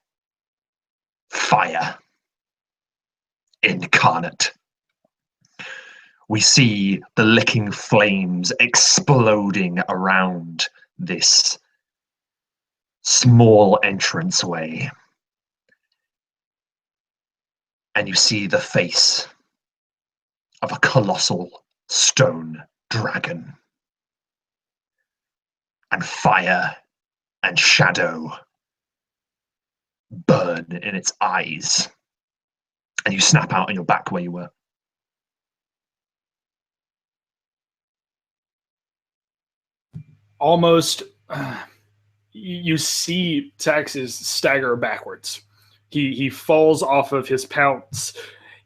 fire incarnate. We see the licking flames exploding around this small entranceway. And you see the face of a colossal stone dragon. And fire and shadow burn in its eyes. And you snap out and you're back where you were. Almost, you see Taxes stagger backwards. He falls off of his pounce,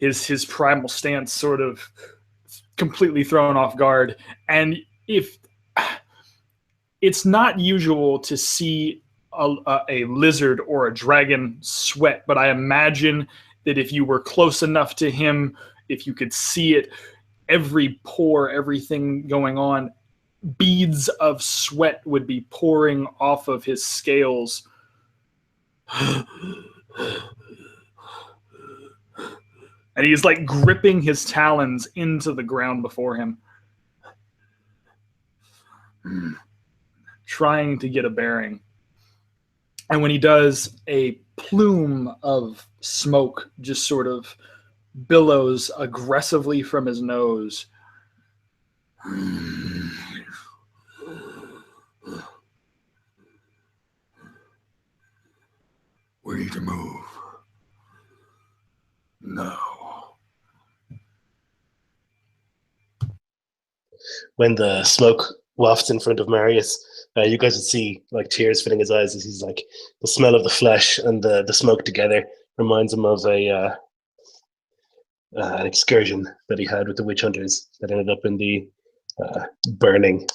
his primal stance sort of completely thrown off guard. And if it's not usual to see a lizard or a dragon sweat, but I imagine that if you were close enough to him, if you could see it, every pore, everything going on, beads of sweat would be pouring off of his scales. And he's like gripping his talons into the ground before him, trying to get a bearing. And when he does, a plume of smoke just sort of billows aggressively from his nose. We need to move. No. When the smoke wafts in front of Marius, you guys would see like tears filling his eyes as he's like, the smell of the flesh and the smoke together reminds him of an excursion that he had with the witch hunters that ended up in the burning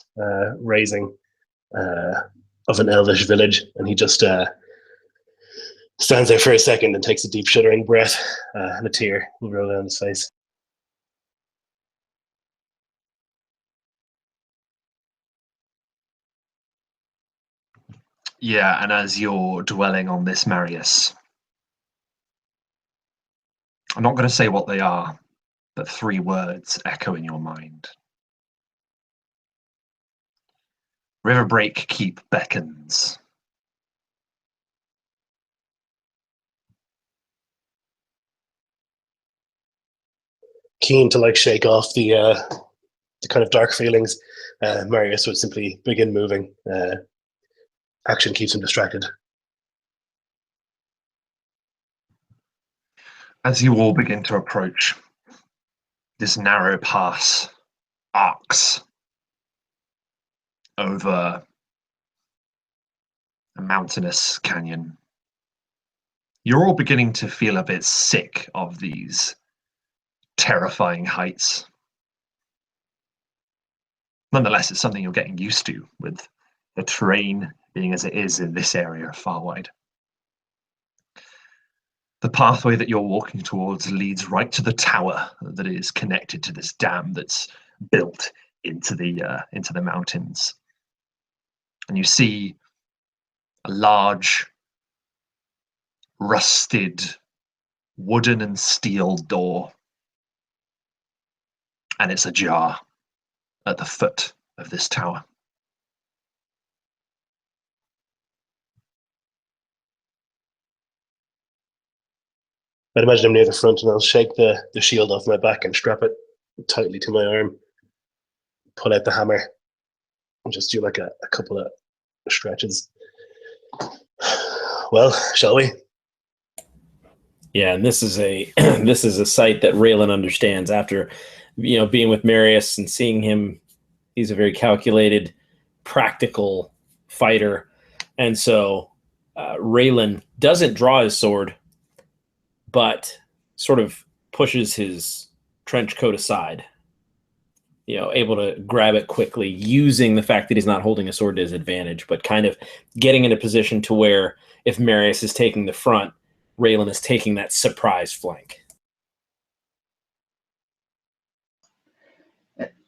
raising of an elvish village. And he just stands there for a second and takes a deep shuddering breath, and a tear will roll down his face. Yeah, and as you're dwelling on this, Marius, I'm not going to say what they are, but 3 words echo in your mind. Lorekeep beckons. Keen to like shake off the kind of dark feelings, Marius would simply begin moving. Action keeps him distracted. As you all begin to approach, this narrow pass arcs over a mountainous canyon. You're all beginning to feel a bit sick of these terrifying heights. Nonetheless, it's something you're getting used to, with the terrain being as it is in this area of Farwide. The pathway that you're walking towards leads right to the tower that is connected to this dam that's built into the mountains. And you see a large, rusted, wooden and steel door. And it's ajar at the foot of this tower. I'd imagine I'm near the front, and I'll shake the shield off my back and strap it tightly to my arm. Pull out the hammer and just do like a couple of stretches. Well, shall we? Yeah, and this is a this is a sight that RAYLON understands after, being with Marius and seeing him. He's a very calculated, practical fighter, and so RAYLON doesn't draw his sword, but sort of pushes his trench coat aside, able to grab it quickly, using the fact that he's not holding a sword to his advantage, but kind of getting in a position to where if Marius is taking the front, RAYLON is taking that surprise flank.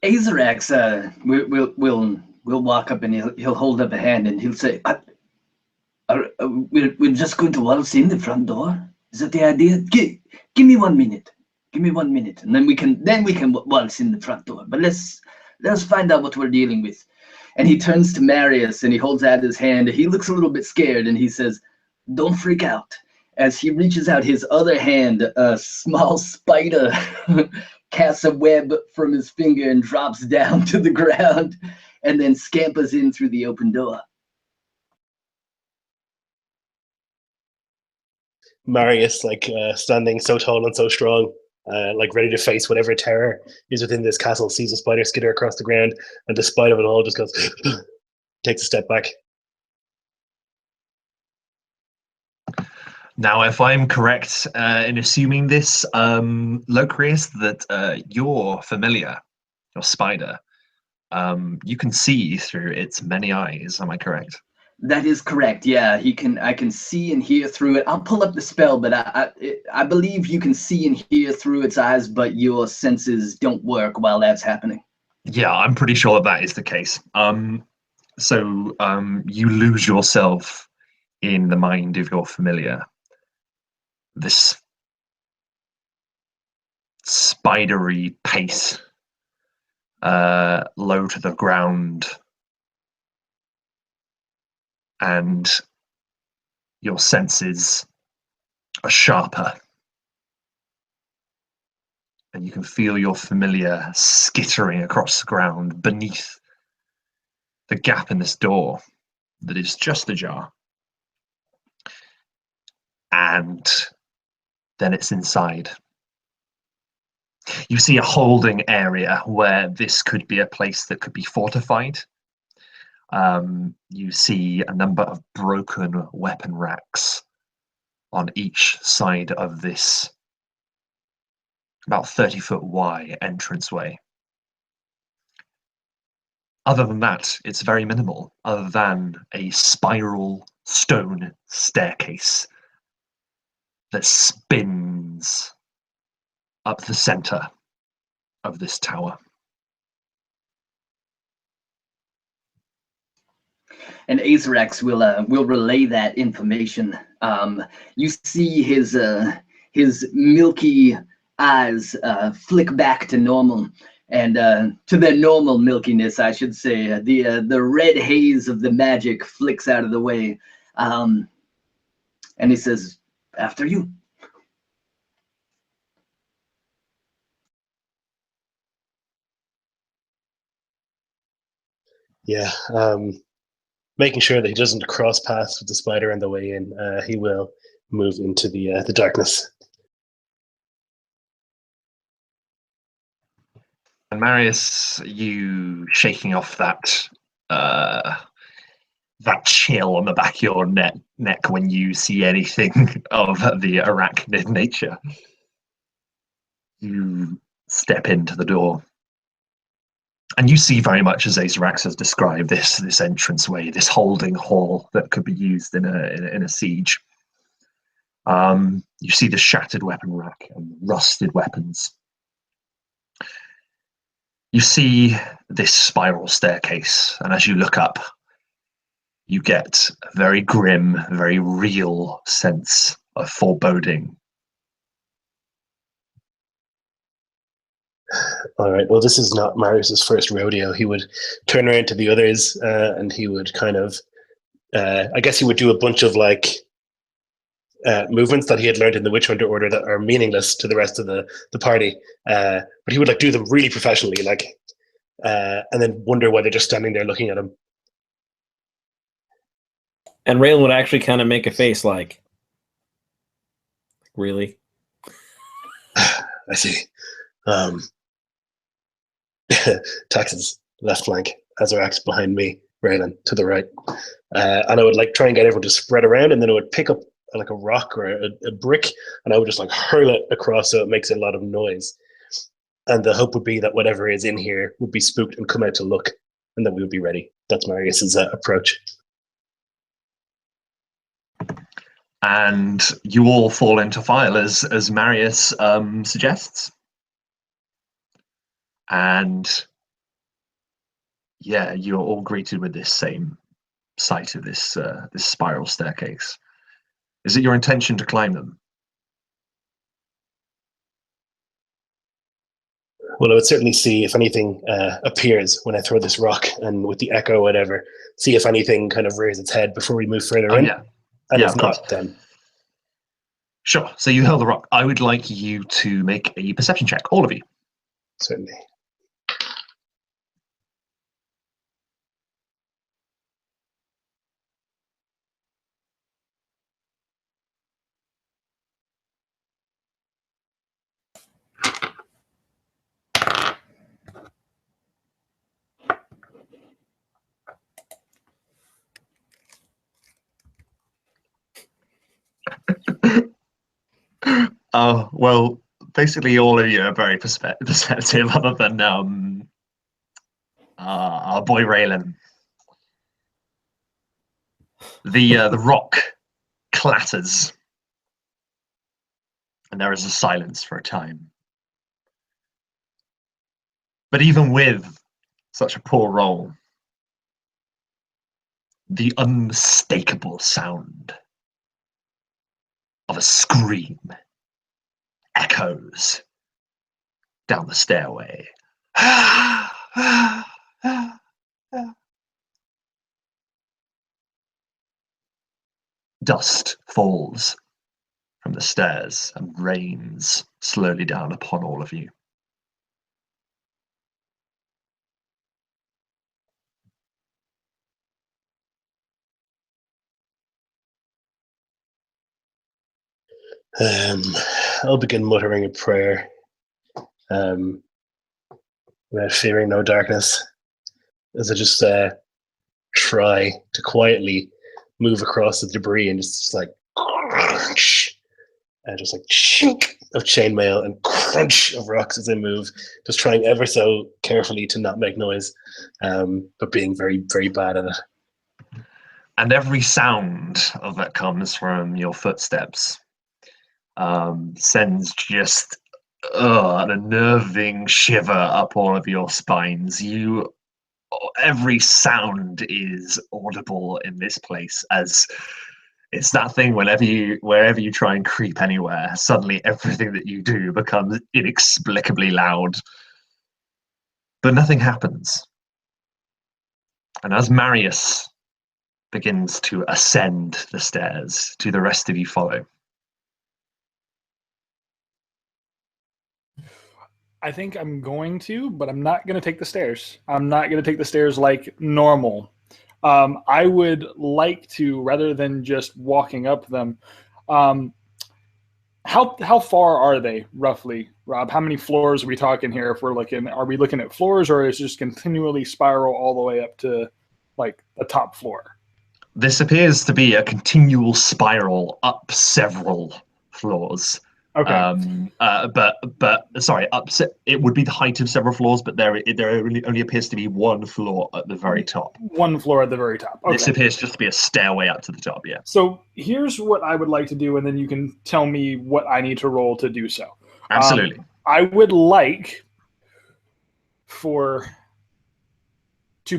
EZEKIEL, we'll walk up and he'll hold up a hand and he'll say, we're just going to waltz in the front door. Is that the idea? Give me 1 minute. Give me 1 minute, and then we can waltz in the front door. But let's find out what we're dealing with. And he turns to Marius and he holds out his hand. He looks a little bit scared and he says, "Don't freak out." As he reaches out his other hand, a small spider casts a web from his finger and drops down to the ground, and then scampers in through the open door. Marius, standing so tall and so strong, ready to face whatever terror is within this castle, sees a spider skitter across the ground, and despite of it all, just goes, takes a step back. Now, if I'm correct in assuming this, Lorekeepers, that your familiar, your spider, you can see through its many eyes. Am I correct? That is correct. Yeah, I can see and hear through it. I'll pull up the spell, but I believe you can see and hear through its eyes, but your senses don't work while that's happening. Yeah, I'm pretty sure that is the case. So you lose yourself in the mind of your familiar. This spidery pace, low to the ground, and your senses are sharper. And you can feel your familiar skittering across the ground beneath the gap in this door that is just ajar. And then it's inside. You see a holding area where this could be a place that could be fortified. You see a number of broken weapon racks on each side of this about 30-foot wide entranceway. Other than that, it's very minimal, other than a spiral stone staircase that spins up the center of this tower. And EZEKIEL will relay that information. You see his milky eyes flick back to normal, and to their normal milkiness, I should say. The red haze of the magic flicks out of the way, and he says, "After you." Yeah, making sure that he doesn't cross paths with the spider on the way in, he will move into the darkness. And Marius, you shaking off that chill on the back of your neck when you see anything of the arachnid nature. You step into the door. And you see very much as Azarax has described this entranceway, this holding hall that could be used in a siege. You see the shattered weapon rack and rusted weapons. You see this spiral staircase, and as you look up, you get a very grim, very real sense of foreboding. All right. Well, this is not Marius's first rodeo. He would turn around to the others, and he would kind of, I guess, he would do a bunch of like movements that he had learned in the Witch Hunter Order that are meaningless to the rest of the party. But he would like do them really professionally, like, and then wonder why they're just standing there looking at him. And RAYLON would actually kind of make a face like, really? I see. Tax's left flank, Azarax behind me, RAYLON to the right. And I would like try and get everyone to spread around, and then I would pick up like a rock or a brick, and I would just like hurl it across so it makes a lot of noise. And the hope would be that whatever is in here would be spooked and come out to look, and that we would be ready. That's Marius's approach. And you all fall into file as Marius suggests. And yeah, you're all greeted with this same sight of this spiral staircase. Is it your intention to climb them? Well, I would certainly see if anything appears when I throw this rock, and with the echo or whatever, see if anything kind of rears its head before we move further in. Yeah. And Yeah, if of course. not, then Sure. So you hurl the rock. I would like you to make a perception check, all of you. certainly. Oh, well, basically all of you are very perceptive other than our boy RAYLON. The rock clatters, and there is a silence for a time. But even with such a poor roll, the unmistakable sound of a scream echoes down the stairway. Dust falls from the stairs and rains slowly down upon all of you. I'll begin muttering a prayer, without fearing no darkness, as I just try to quietly move across the debris and just like and just like chink of chainmail and crunch of rocks as I move, just trying ever so carefully to not make noise, but being very, very bad at it. And every sound of that comes from your footsteps sends just an unnerving shiver up all of your spines. Every sound is audible in this place, as it's that thing wherever you try and creep anywhere, suddenly everything that you do becomes inexplicably loud. But nothing happens. And as Marius begins to ascend the stairs, do the rest of you follow? I think I'm going to, but I'm not going to take the stairs. I'm not going to take the stairs like normal. I would like to, rather than just walking up them, how far are they roughly, Rob? How many floors are we talking here? If we're looking, are we looking at floors, or is it just continually spiral all the way up to like the top floor? This appears to be a continual spiral up several floors. Okay. But sorry, it would be the height of several floors, but there only appears to be one floor at the very top. One floor at the very top. Okay. This appears just to be a stairway up to the top. Yeah. So here's what I would like to do, and then you can tell me what I need to roll to do so. Absolutely. I would like to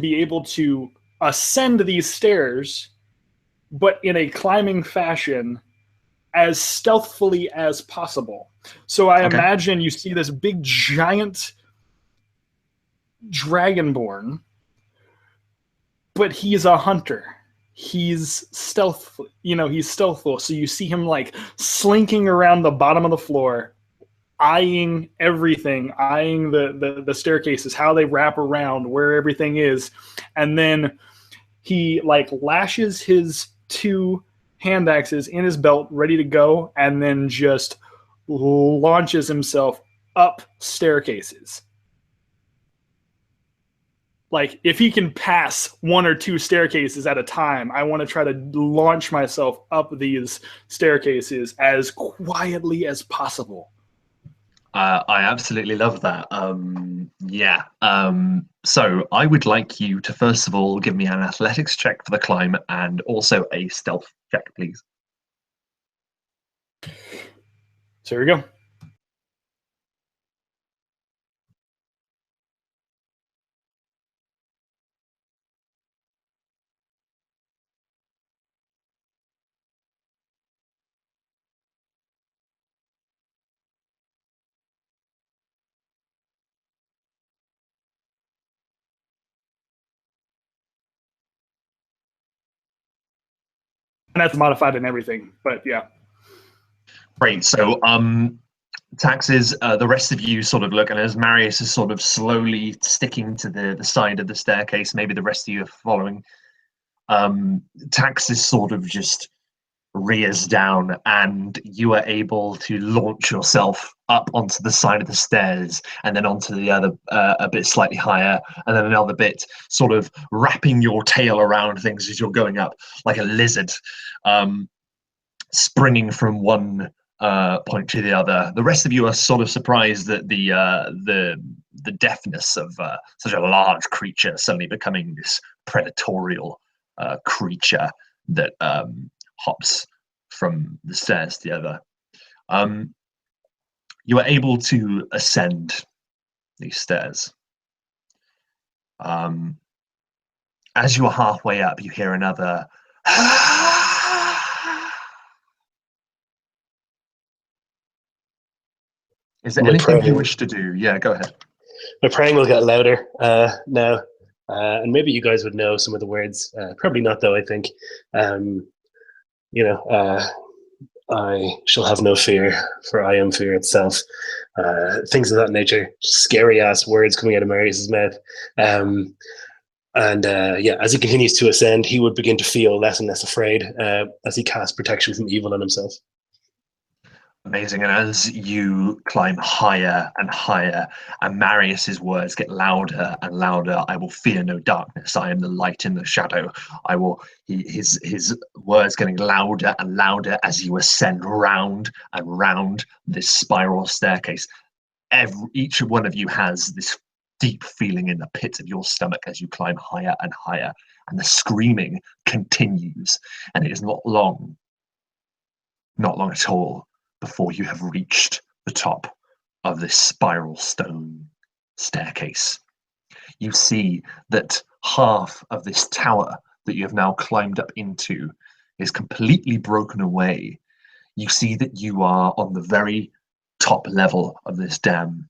be able to ascend these stairs, but in a climbing fashion as stealthily as possible. So I imagine you see this big giant dragonborn, but he's a hunter. He's stealth, he's stealthful. So you see him like slinking around the bottom of the floor, eyeing everything, eyeing the staircases, how they wrap around, where everything is. And then he like lashes his 2 hand axes in his belt, ready to go, and then just launches himself up staircases. Like, if he can pass 1 or 2 staircases at a time, I want to try to launch myself up these staircases as quietly as possible. I absolutely love that. Yeah. So I would like you to first of all give me an athletics check for the climb and also a stealth check, please. So here we go. And that's modified and everything, but yeah. Great. So taxes, the rest of you sort of look, and as Marius is sort of slowly sticking to the side of the staircase, maybe the rest of you are following, taxes sort of just rears down, and you are able to launch yourself up onto the side of the stairs and then onto the other a bit slightly higher, and then another bit, sort of wrapping your tail around things as you're going up like a lizard, springing from one point to the other. The rest of you are sort of surprised that the deftness of such a large creature suddenly becoming this predatorial creature that hops from the stairs to the other. You are able to ascend these stairs. As you are halfway up, you hear another Is there anything you wish to do? Yeah, go ahead. My praying will get louder now. And maybe you guys would know some of the words. Probably not, though, I think. I shall have no fear, for I am fear itself. Things of that nature. Scary-ass words coming out of Marius's mouth. As he continues to ascend, he would begin to feel less and less afraid as he casts protection from evil on himself. Amazing. And as you climb higher and higher, and Marius's words get louder and louder, I will fear no darkness. I am the light in the shadow. His words getting louder and louder as you ascend round and round this spiral staircase. Each one of you has this deep feeling in the pit of your stomach as you climb higher and higher, and the screaming continues. And it is not long at all, before you have reached the top of this spiral stone staircase. You see that half of this tower that you have now climbed up into is completely broken away. You see that you are on the very top level of this dam,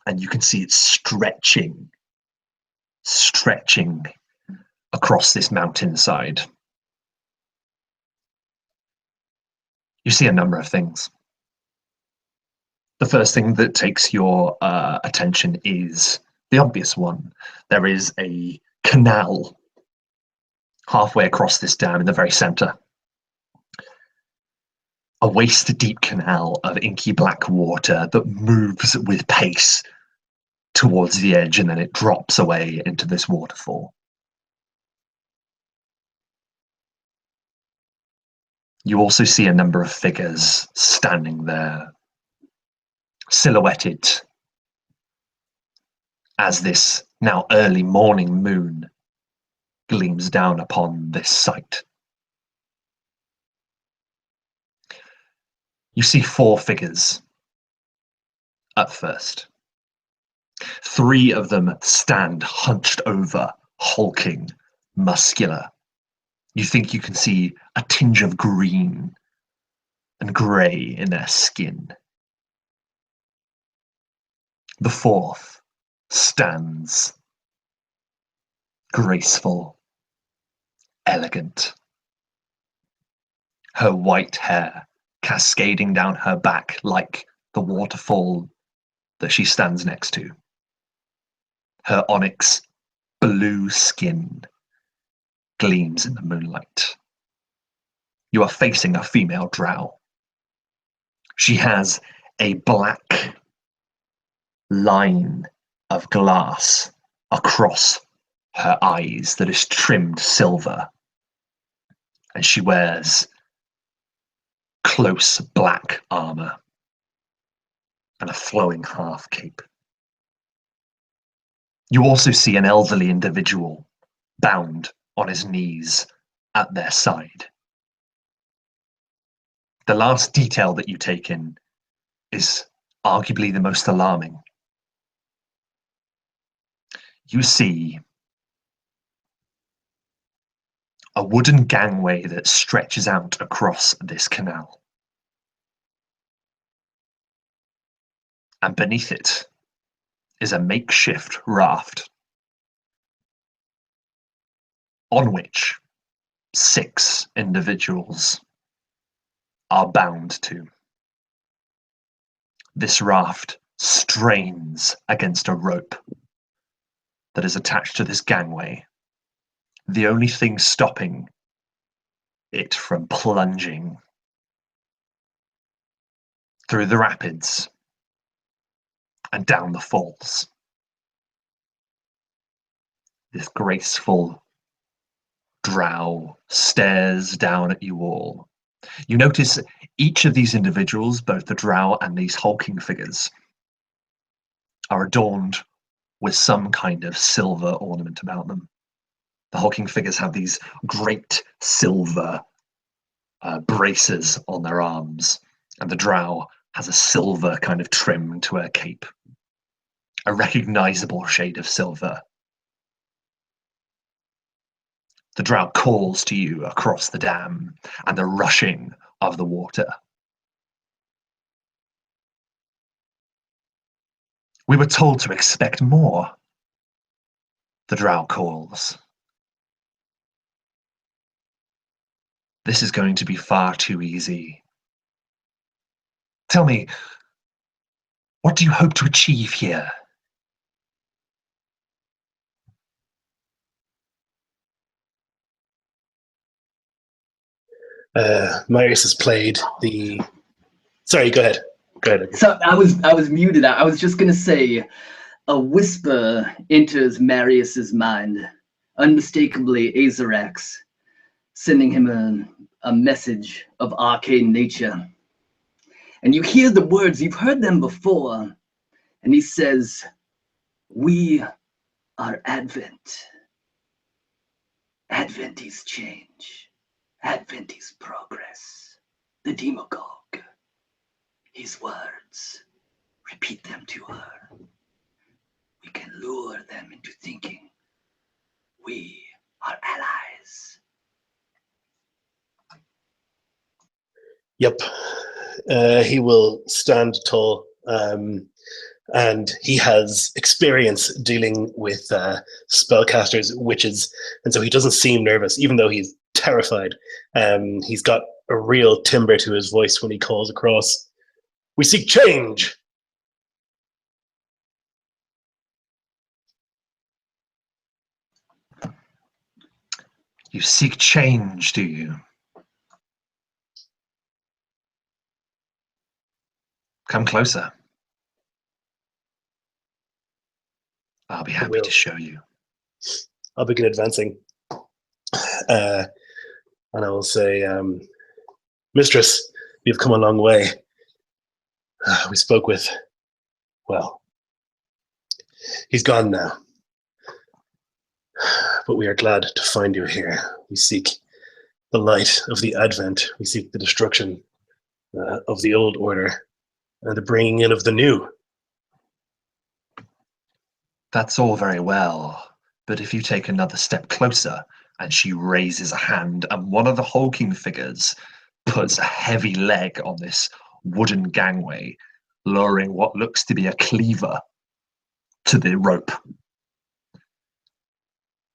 and you can see it stretching across this mountainside. You see a number of things. The first thing that takes your attention is the obvious one. There is a canal halfway across this dam in the very center. A waist-deep canal of inky black water that moves with pace towards the edge, and then it drops away into this waterfall. You also see a number of figures standing there, silhouetted as this now early morning moon gleams down upon this sight. You see 4 figures at first. 3 of them stand hunched over, hulking, muscular. You think you can see a tinge of green and grey in their skin. The 4th stands graceful, elegant. Her white hair cascading down her back like the waterfall that she stands next to. Her onyx blue skin gleams in the moonlight. You are facing a female drow. She has a black line of glass across her eyes that is trimmed silver, and she wears close black armor and a flowing half cape. You also see an elderly individual bound on his knees at their side. The last detail that you take in is arguably the most alarming. You see a wooden gangway that stretches out across this canal. And beneath it is a makeshift raft on which 6 individuals are bound to. This raft strains against a rope that is attached to this gangway, the only thing stopping it from plunging through the rapids and down the falls. This graceful drow stares down at you all. You notice each of these individuals, both the drow and these hulking figures, are adorned with some kind of silver ornament about them. The hulking figures have these great silver braces on their arms, and the drow has a silver kind of trim to her cape. A recognizable shade of silver. The drow calls to you across the dam and the rushing of the water. We were told to expect more, the drow calls. This is going to be far too easy. Tell me, what do you hope to achieve here? Marius has played the... Sorry, go ahead. Go ahead. So I was muted. I was just gonna say, a whisper enters Marius's mind, unmistakably Azarax, sending him a message of arcane nature. And you hear the words, you've heard them before, and he says, "We are Advent. Advent is change. Advent is progress. The demagogue. His words. Repeat them to her. We can lure them into thinking we are allies." Yep. He will stand tall, and he has experience dealing with spellcasters, witches, and so he doesn't seem nervous, even though he's terrified. He's got a real timbre to his voice when he calls across, "We seek change!" You seek change, do you? Come closer. I'll be happy to show you. I'll begin advancing. And I will say, "Mistress, you've come a long way. We spoke with Well, he's gone now. But we are glad to find you here. We seek the light of the Advent. We seek the destruction of the old order and the bringing in of the new. That's all very well, but if you take another step closer, and she raises a hand, and one of the hulking figures puts a heavy leg on this wooden gangway, lowering what looks to be a cleaver to the rope.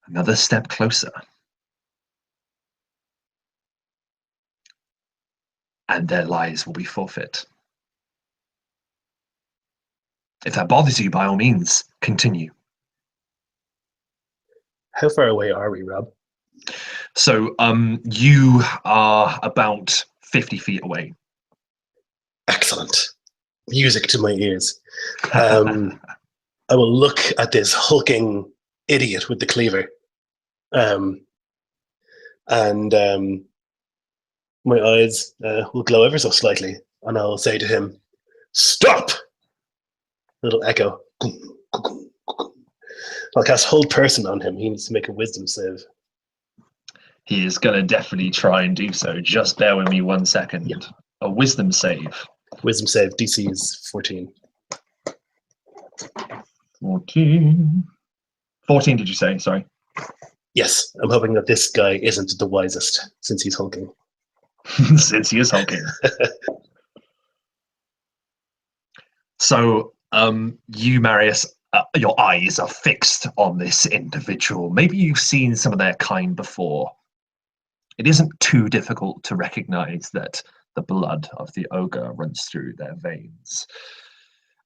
Another step closer. And their lives will be forfeit. If that bothers you, by all means, continue. How far away are we, Rob? So you are about 50 feet away. Excellent. Music to my ears. I will look at this hulking idiot with the cleaver. And my eyes will glow ever so slightly, and I'll say to him, "Stop!" Little echo. I'll cast Hold Person on him. He needs to make a wisdom save. He is going to definitely try and do so. Just bear with me 1 second. Yep. A wisdom save. Wisdom save, DC is 14. 14. 14, did you say? Sorry. Yes, I'm hoping that this guy isn't the wisest, since he's hulking. Since he is hulking. So, you, Marius, your eyes are fixed on this individual. Maybe you've seen some of their kind before. It isn't too difficult to recognize that the blood of the ogre runs through their veins.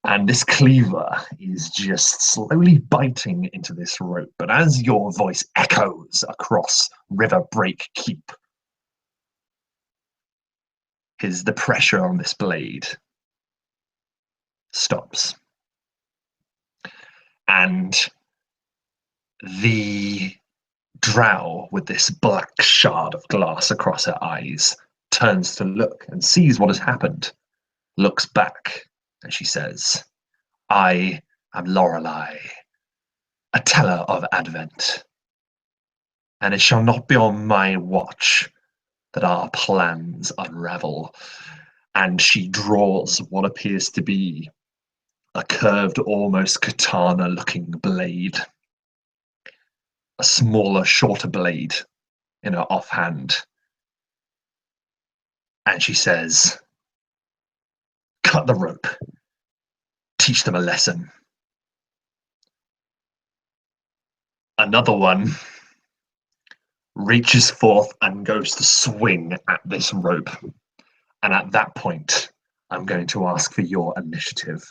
And this cleaver is just slowly biting into this rope. But as your voice echoes across River Break Keep, the pressure on this blade stops. And the drow with this black shard of glass across her eyes turns to look and sees what has happened, looks back, and she says, "I am Lorelei, a teller of Advent, and it shall not be on my watch that our plans unravel." And she draws what appears to be a curved, almost katana-looking blade, a smaller, shorter blade in her offhand. And she says, "Cut the rope. Teach them a lesson." Another one reaches forth and goes to swing at this rope. And at that point, I'm going to ask for your initiative.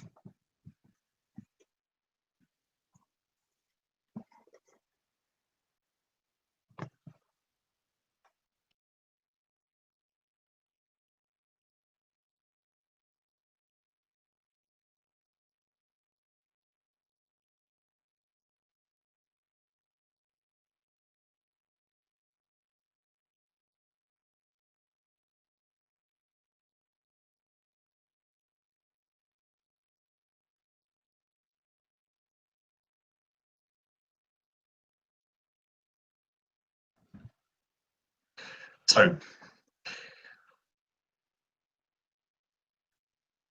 So,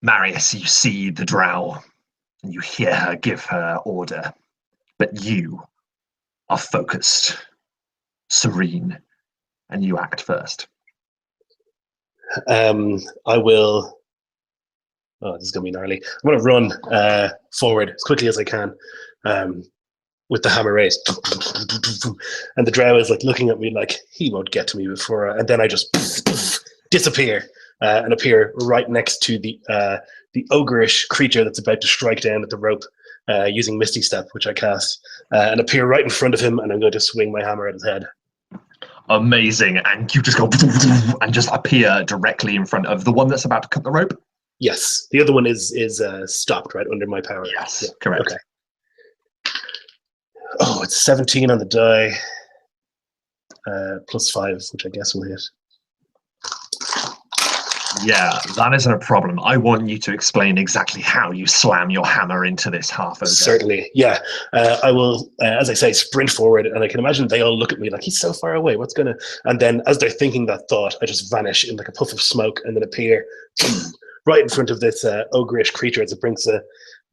Marius, you see the drow, and you hear her give her order, but you are focused, serene, and you act first. I will. Oh, this is going to be gnarly. I'm going to run forward as quickly as I can with the hammer raised. And the drow is like looking at me like, he won't get to me before. And then I just disappear and appear right next to the ogreish creature that's about to strike down at the rope using Misty Step, which I cast, and appear right in front of him. And I'm going to swing my hammer at his head. Amazing. And you just go and just appear directly in front of the one that's about to cut the rope? Yes. The other one is stopped right under my power. Yes, yeah. Correct. Okay. Oh, it's 17 on the die, plus 5, which I guess will hit. Yeah, that isn't a problem. I want you to explain exactly how you slam your hammer into this half ogre. Certainly, yeah. I will, as I say, sprint forward, and I can imagine they all look at me like, he's so far away, what's gonna... And then as they're thinking that thought, I just vanish in like a puff of smoke and then appear right in front of this ogreish creature as it brings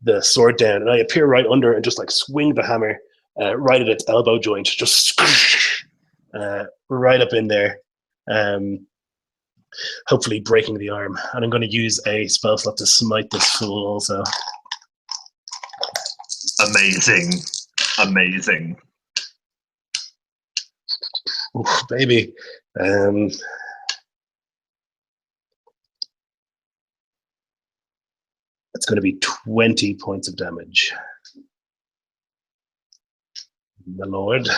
the sword down, and I appear right under and just like swing the hammer right at its elbow joint, just right up in there. Hopefully breaking the arm. And I'm going to use a spell slot to smite this fool also. Amazing. Amazing. Oof, baby. It's going to be 20 points of damage. My lord.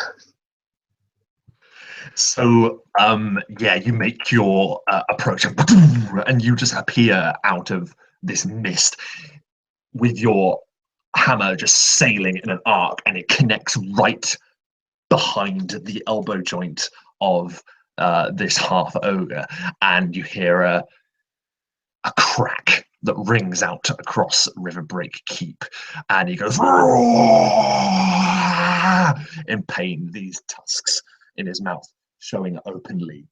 So, yeah, you make your approach and you just appear out of this mist with your hammer just sailing in an arc, and it connects right behind the elbow joint of this half ogre, and you hear a crack that rings out across Riverbreak Keep, and he goes in pain, these tusks in his mouth showing openly.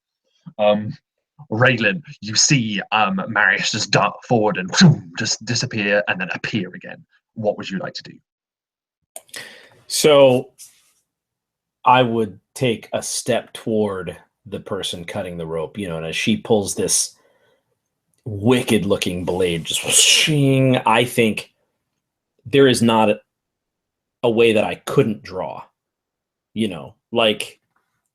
RAYLON, you see Marius just dart forward and just disappear and then appear again. What would you like to do? So I would take a step toward the person cutting the rope, and as she pulls this wicked looking blade, just shing, I think there is not a way that I couldn't draw, like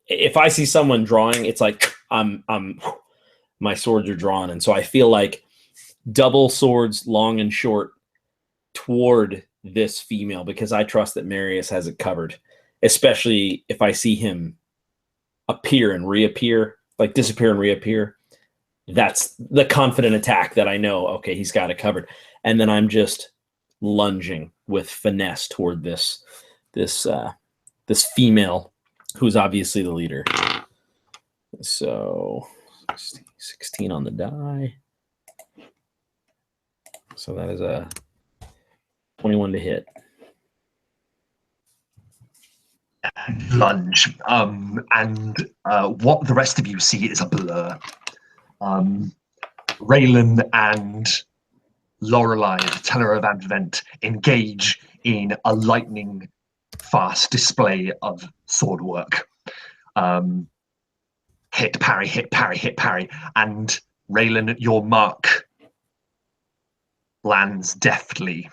if I see someone drawing, it's like my swords are drawn. And so I feel like double swords, long and short, toward this female, because I trust that Marius has it covered, especially if I see him appear and reappear, like disappear and reappear. That's the confident attack that I know, okay, he's got it covered. And then I'm just lunging with finesse toward this female who's obviously the leader. So 16 on the die. So that is a 21 to hit. Lunge. And what the rest of you see is a blur. RAYLON and Lorelei, the teller of Advent, engage in a lightning fast display of sword work. Hit, parry, hit, parry, hit, parry. And RAYLON, your mark lands deftly,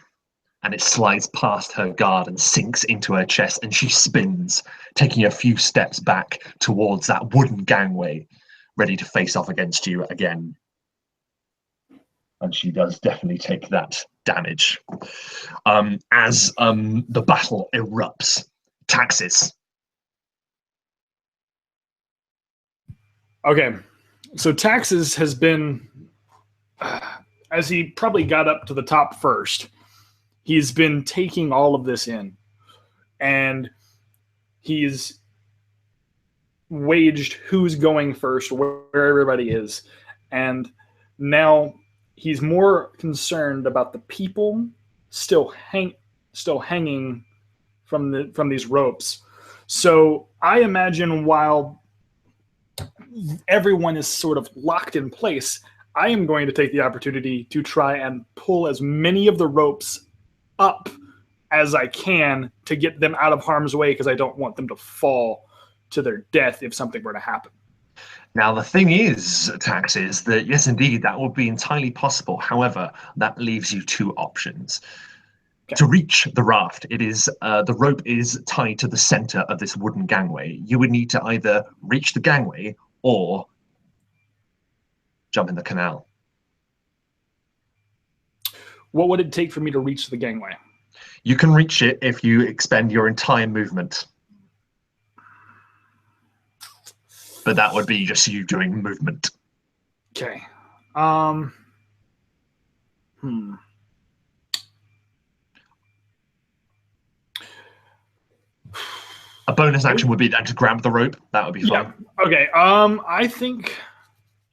and it slides past her guard and sinks into her chest, and she spins, taking a few steps back towards that wooden gangway, ready to face off against you again. And she does definitely take that damage. As the battle erupts, Taxis. Okay, so Taxis has been, as he probably got up to the top first, he's been taking all of this in, and he's waged who's going first, where everybody is, and now he's more concerned about the people still hanging from these ropes. So I imagine while everyone is sort of locked in place, I am going to take the opportunity to try and pull as many of the ropes up as I can to get them out of harm's way, because I don't want them to fall to their death if something were to happen. Now, the thing is, Tax, is that, yes, indeed, that would be entirely possible. However, that leaves you two options. Okay. To reach the raft, it is the rope is tied to the center of this wooden gangway. You would need to either reach the gangway or jump in the canal. What would it take for me to reach the gangway? You can reach it if you expend your entire movement. But that would be just you doing movement. Okay. A bonus action would be then to grab the rope. That would be fine. Yeah. Okay. I think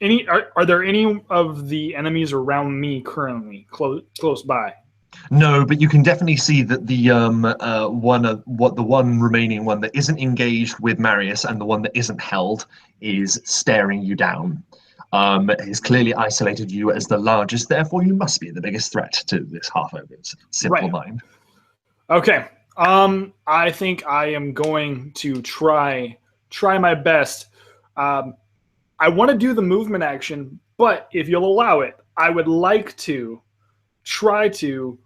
Are there any of the enemies around me currently close by? No, but you can definitely see that the one remaining one that isn't engaged with Marius and the one that isn't held is staring you down. He's clearly isolated you as the largest, therefore you must be the biggest threat to this half-ogre's simple mind. Okay. I think I am going to try my best. I want to do the movement action, but if you'll allow it, I would like to try to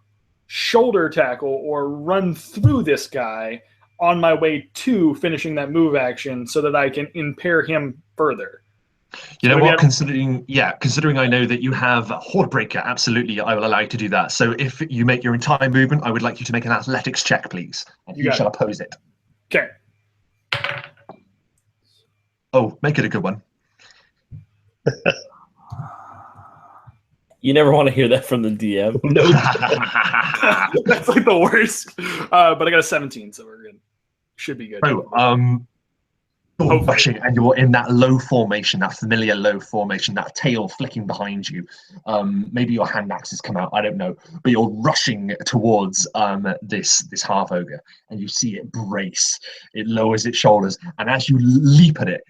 shoulder tackle or run through this guy on my way to finishing that move action so that I can impair him further. You know what, considering I know that you have Hordebreaker, absolutely, I will allow you to do that. So if you make your entire movement, I would like you to make an athletics check, please. And you shall oppose it. Okay. Oh, make it a good one. You never want to hear that from the DM. No. That's like the worst. But I got a 17, so we're good. Should be good. You're rushing and you're in that low formation, that familiar low formation, that tail flicking behind you. Maybe your hand axe has come out, I don't know. But you're rushing towards this half ogre, and you see it brace. It lowers its shoulders, and as you leap at it,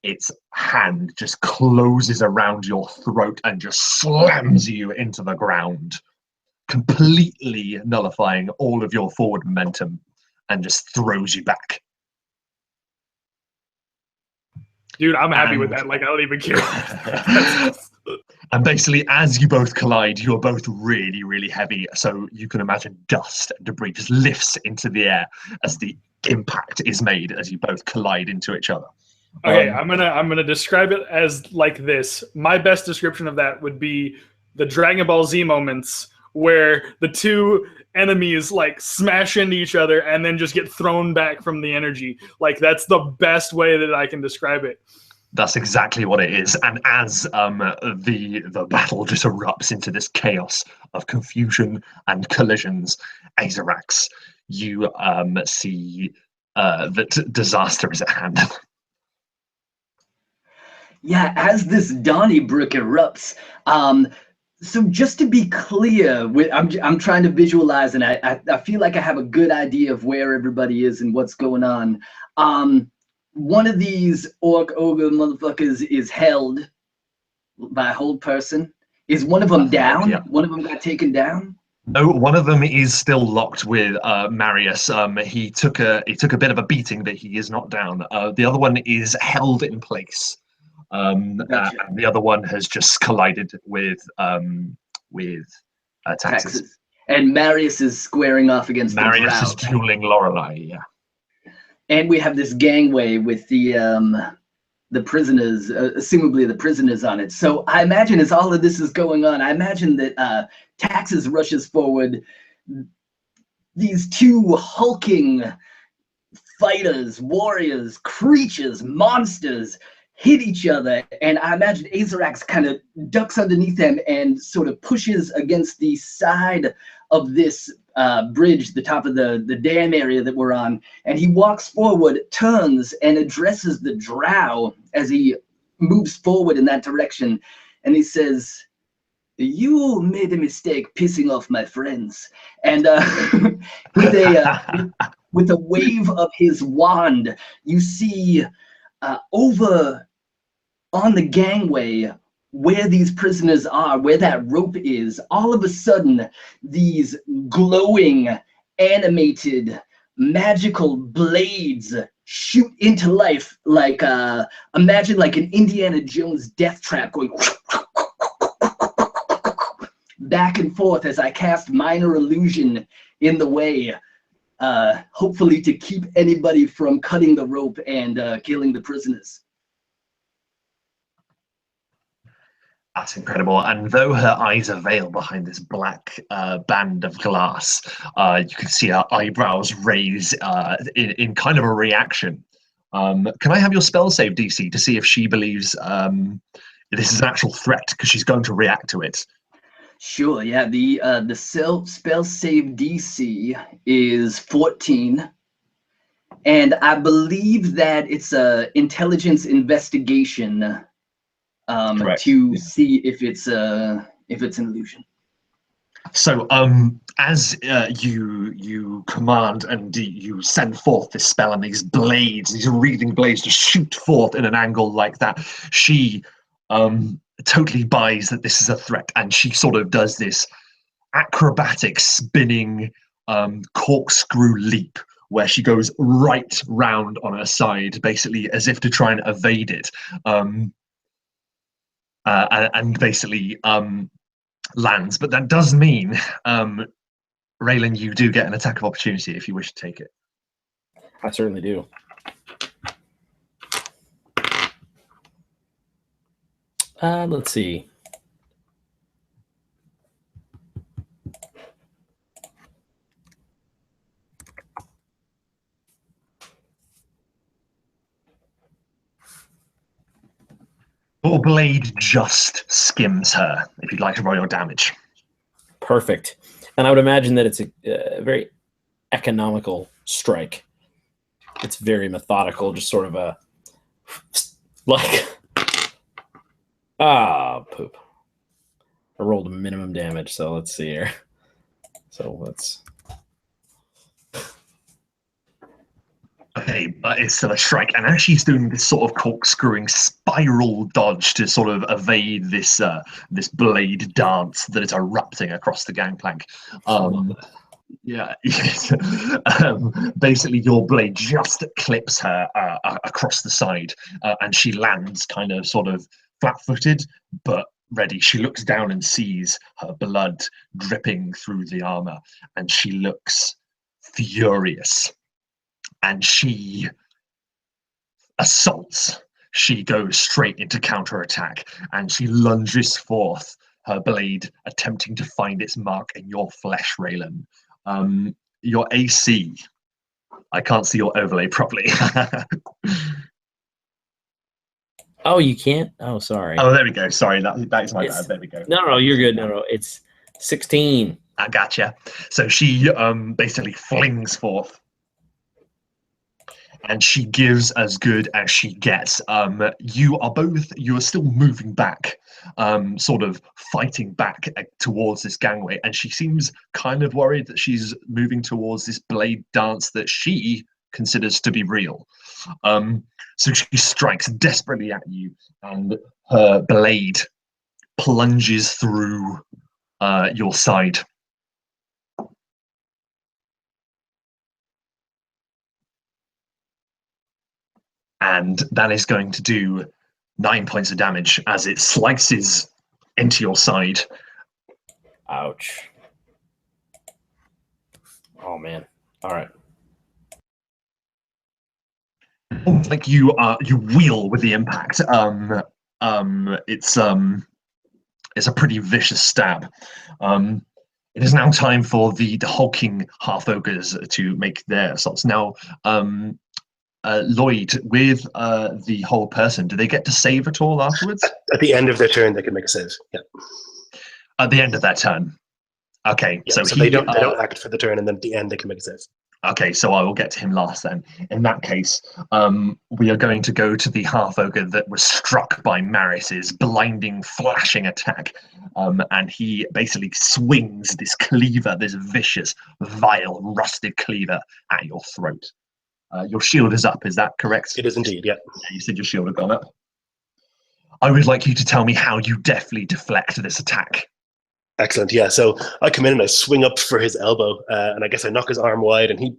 its hand just closes around your throat and just slams you into the ground, completely nullifying all of your forward momentum and just throws you back. Dude, I'm happy with that. Like, I don't even care. And basically, as you both collide, you're both really, really heavy. So you can imagine dust and debris just lifts into the air as the impact is made as you both collide into each other. Okay, I'm gonna describe it as like this. My best description of that would be the Dragon Ball Z moments where the two enemies like smash into each other and then just get thrown back from the energy. Like, that's the best way that I can describe it. That's exactly what it is. And as the battle just erupts into this chaos of confusion and collisions, Azerax, you see that disaster is at hand. Yeah, as this Donnybrook erupts, so just to be clear, I'm trying to visualize, and I feel like I have a good idea of where everybody is and what's going on. One of these orc ogre motherfuckers is held by a whole person. Is one of them down? Yeah. One of them got taken down? No, one of them is still locked with Marius. He took a bit of a beating, but he is not down. The other one is held in place. Gotcha. And the other one has just collided with Taxes. And Marius is squaring off against Marius the is dueling Lorelei, yeah. And we have this gangway with the prisoners, assumably the prisoners on it. So I imagine as all of this is going on, I imagine that Taxes rushes forward. These two hulking fighters, warriors, creatures, monsters hit each other, and I imagine Azerax kind of ducks underneath them and sort of pushes against the side of this bridge, the top of the dam area that we're on, and he walks forward, turns, and addresses the drow as he moves forward in that direction, and he says, "You made a mistake pissing off my friends." And with a wave of his wand, you see over on the gangway where these prisoners are, where that rope is, all of a sudden these glowing, animated, magical blades shoot into life, like imagine like an Indiana Jones death trap going back and forth as I cast minor illusion in the way, hopefully to keep anybody from cutting the rope and killing the prisoners. That's incredible. And though her eyes are veiled behind this black band of glass, you can see her eyebrows raise in kind of a reaction. Can I have your spell save DC to see if she believes this is an actual threat, because she's going to react to it? Sure, yeah. The spell save DC is 14. And I believe that it's a intelligence investigation Correct. to see if it's an illusion. So, as you command and you send forth this spell, and these blades, these wreathing blades, just shoot forth in an angle like that, she totally buys that this is a threat, and she sort of does this acrobatic spinning corkscrew leap where she goes right round on her side, basically as if to try and evade it, and basically lands. But that does mean, RAYLON, you do get an attack of opportunity if you wish to take it. I certainly do. Let's see. Your blade just skims her, if you'd like to roll your damage. Perfect. And I would imagine that it's a very economical strike. It's very methodical, just sort of a like poop. I rolled minimum damage, so let's see here. So let's. Okay, but it's still a strike, and as she's doing this sort of corkscrewing spiral dodge to sort of evade this this blade dance that is erupting across the gangplank. Yeah, basically your blade just clips her across the side, and she lands kind of sort of flat-footed, but ready. She looks down and sees her blood dripping through the armor, and she looks furious. And she assaults. She goes straight into counterattack, and she lunges forth, her blade attempting to find its mark in your flesh, RAYLON. Your AC. I can't see your overlay properly. Oh, you can't? Oh, sorry. Oh, there we go. Sorry, that is my bad. There we go. No, you're good. No, it's 16. I gotcha. So she basically flings forth, and she gives as good as she gets. You are still moving back, sort of fighting back towards this gangway, and she seems kind of worried that she's moving towards this blade dance that she considers to be real. So she strikes desperately at you, and her blade plunges through your side. And that is going to do 9 points of damage as it slices into your side. Ouch. Oh, man. All right. Like you wheel with the impact. It's a pretty vicious stab. It is now time for the hulking half ogres to make their assaults. Now, Lloyd, with the whole person, do they get to save at all afterwards? At the end of their turn, they can make a save. Yeah. At the end of their turn. Okay, yeah, so they don't act for the turn, and then at the end they can make a save. Okay, so I will get to him last then. In that case, we are going to go to the half ogre that was struck by Maris's blinding, flashing attack, and he basically swings this cleaver, this vicious, vile, rusted cleaver at your throat. Your shield is up, is that correct? It is indeed, yeah. You said your shield had gone up. I would like you to tell me how you deftly deflect this attack. Excellent, yeah. So I come in and I swing up for his elbow, and I guess I knock his arm wide, and he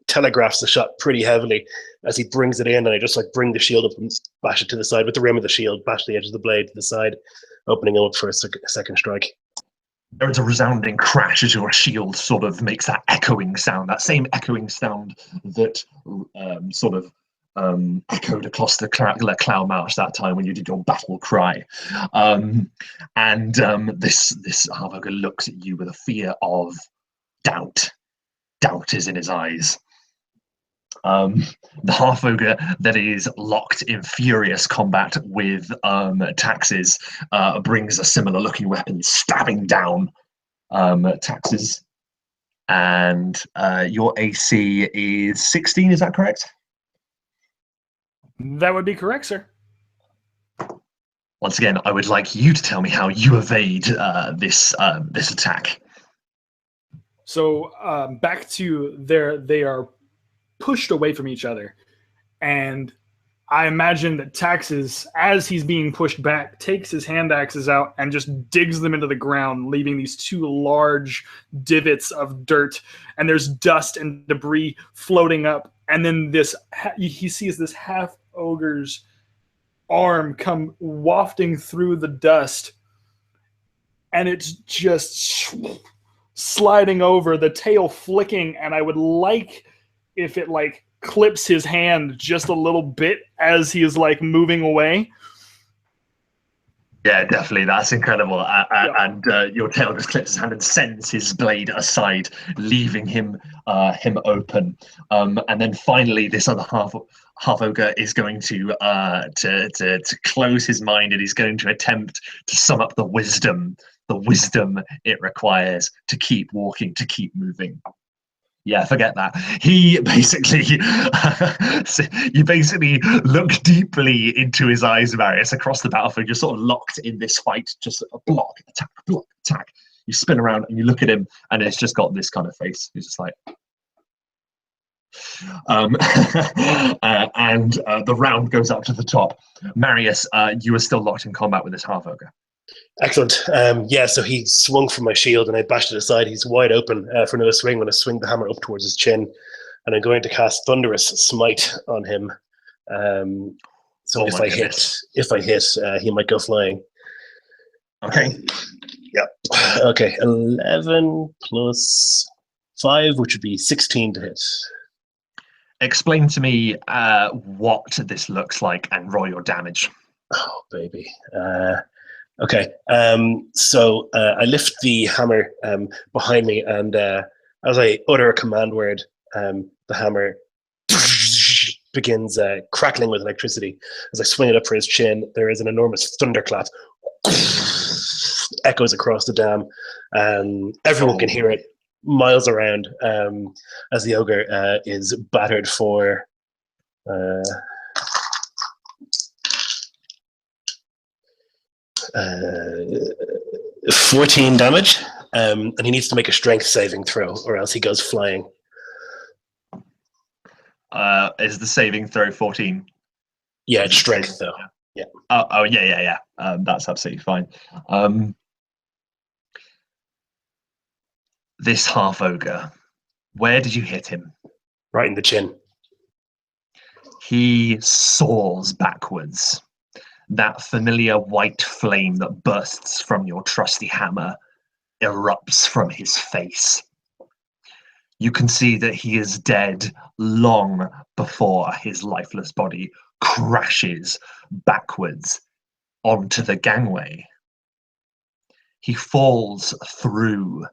telegraphs the shot pretty heavily as he brings it in, and I just like bring the shield up and bash it to the side with the rim of the shield, bash the edge of the blade to the side, opening him up for a second strike. There is a resounding crash as your shield sort of makes that echoing sound, that same echoing sound that sort of echoed across the cloud marsh that time when you did your battle cry. This half ogre looks at you with a fear of doubt. Doubt is in his eyes. The half ogre that is locked in furious combat with Taxes brings a similar looking weapon, stabbing down Taxes. And your AC is 16, is that correct? That would be correct, sir. Once again, I would like you to tell me how you evade this attack. So back to they are pushed away from each other, and I imagine that Taxes, as he's being pushed back, takes his hand axes out and just digs them into the ground, leaving these two large divots of dirt. And there's dust and debris floating up. And then he sees this half ogre's arm come wafting through the dust, and it's just sliding over, the tail flicking. And I would like if it like clips his hand just a little bit as he is like moving away. Yeah, definitely. That's incredible. And your tail just clips his hand and sends his blade aside, leaving him open. And then finally, this other half ogre is going to close his mind, and he's going to attempt to sum up the wisdom it requires to keep walking, to keep moving. Yeah, forget that. He basically, you basically look deeply into his eyes, Marius, across the battlefield. You're sort of locked in this fight, just a block, attack, block, attack. You spin around and you look at him, and it's just got this kind of face. He's just like, and the round goes up to the top. Marius, you are still locked in combat with this half ogre. Excellent. Yeah, so he swung from my shield and I bashed it aside. He's wide open for another swing when I swing the hammer up towards his chin. And I'm going to cast Thunderous Smite on him. So if I hit, he might go flying. Okay. Yeah. Okay, 11 plus 5, which would be 16 to hit. Explain to me what this looks like and roll your damage. Oh, baby. Okay, so I lift the hammer behind me, and as I utter a command word, the hammer begins crackling with electricity. As I swing it up for his chin, there is an enormous thunderclap. Echoes across the dam. Everyone can hear it miles around as the ogre is battered for 14 damage, and he needs to make a strength saving throw, or else he goes flying. Is the saving throw 14? Yeah, it's strength though. Yeah. Yeah. That's absolutely fine. This half ogre, where did you hit him? Right in the chin. He soars backwards. That familiar white flame that bursts from your trusty hammer erupts from his face. You can see that he is dead long before his lifeless body crashes backwards onto the gangway. He falls through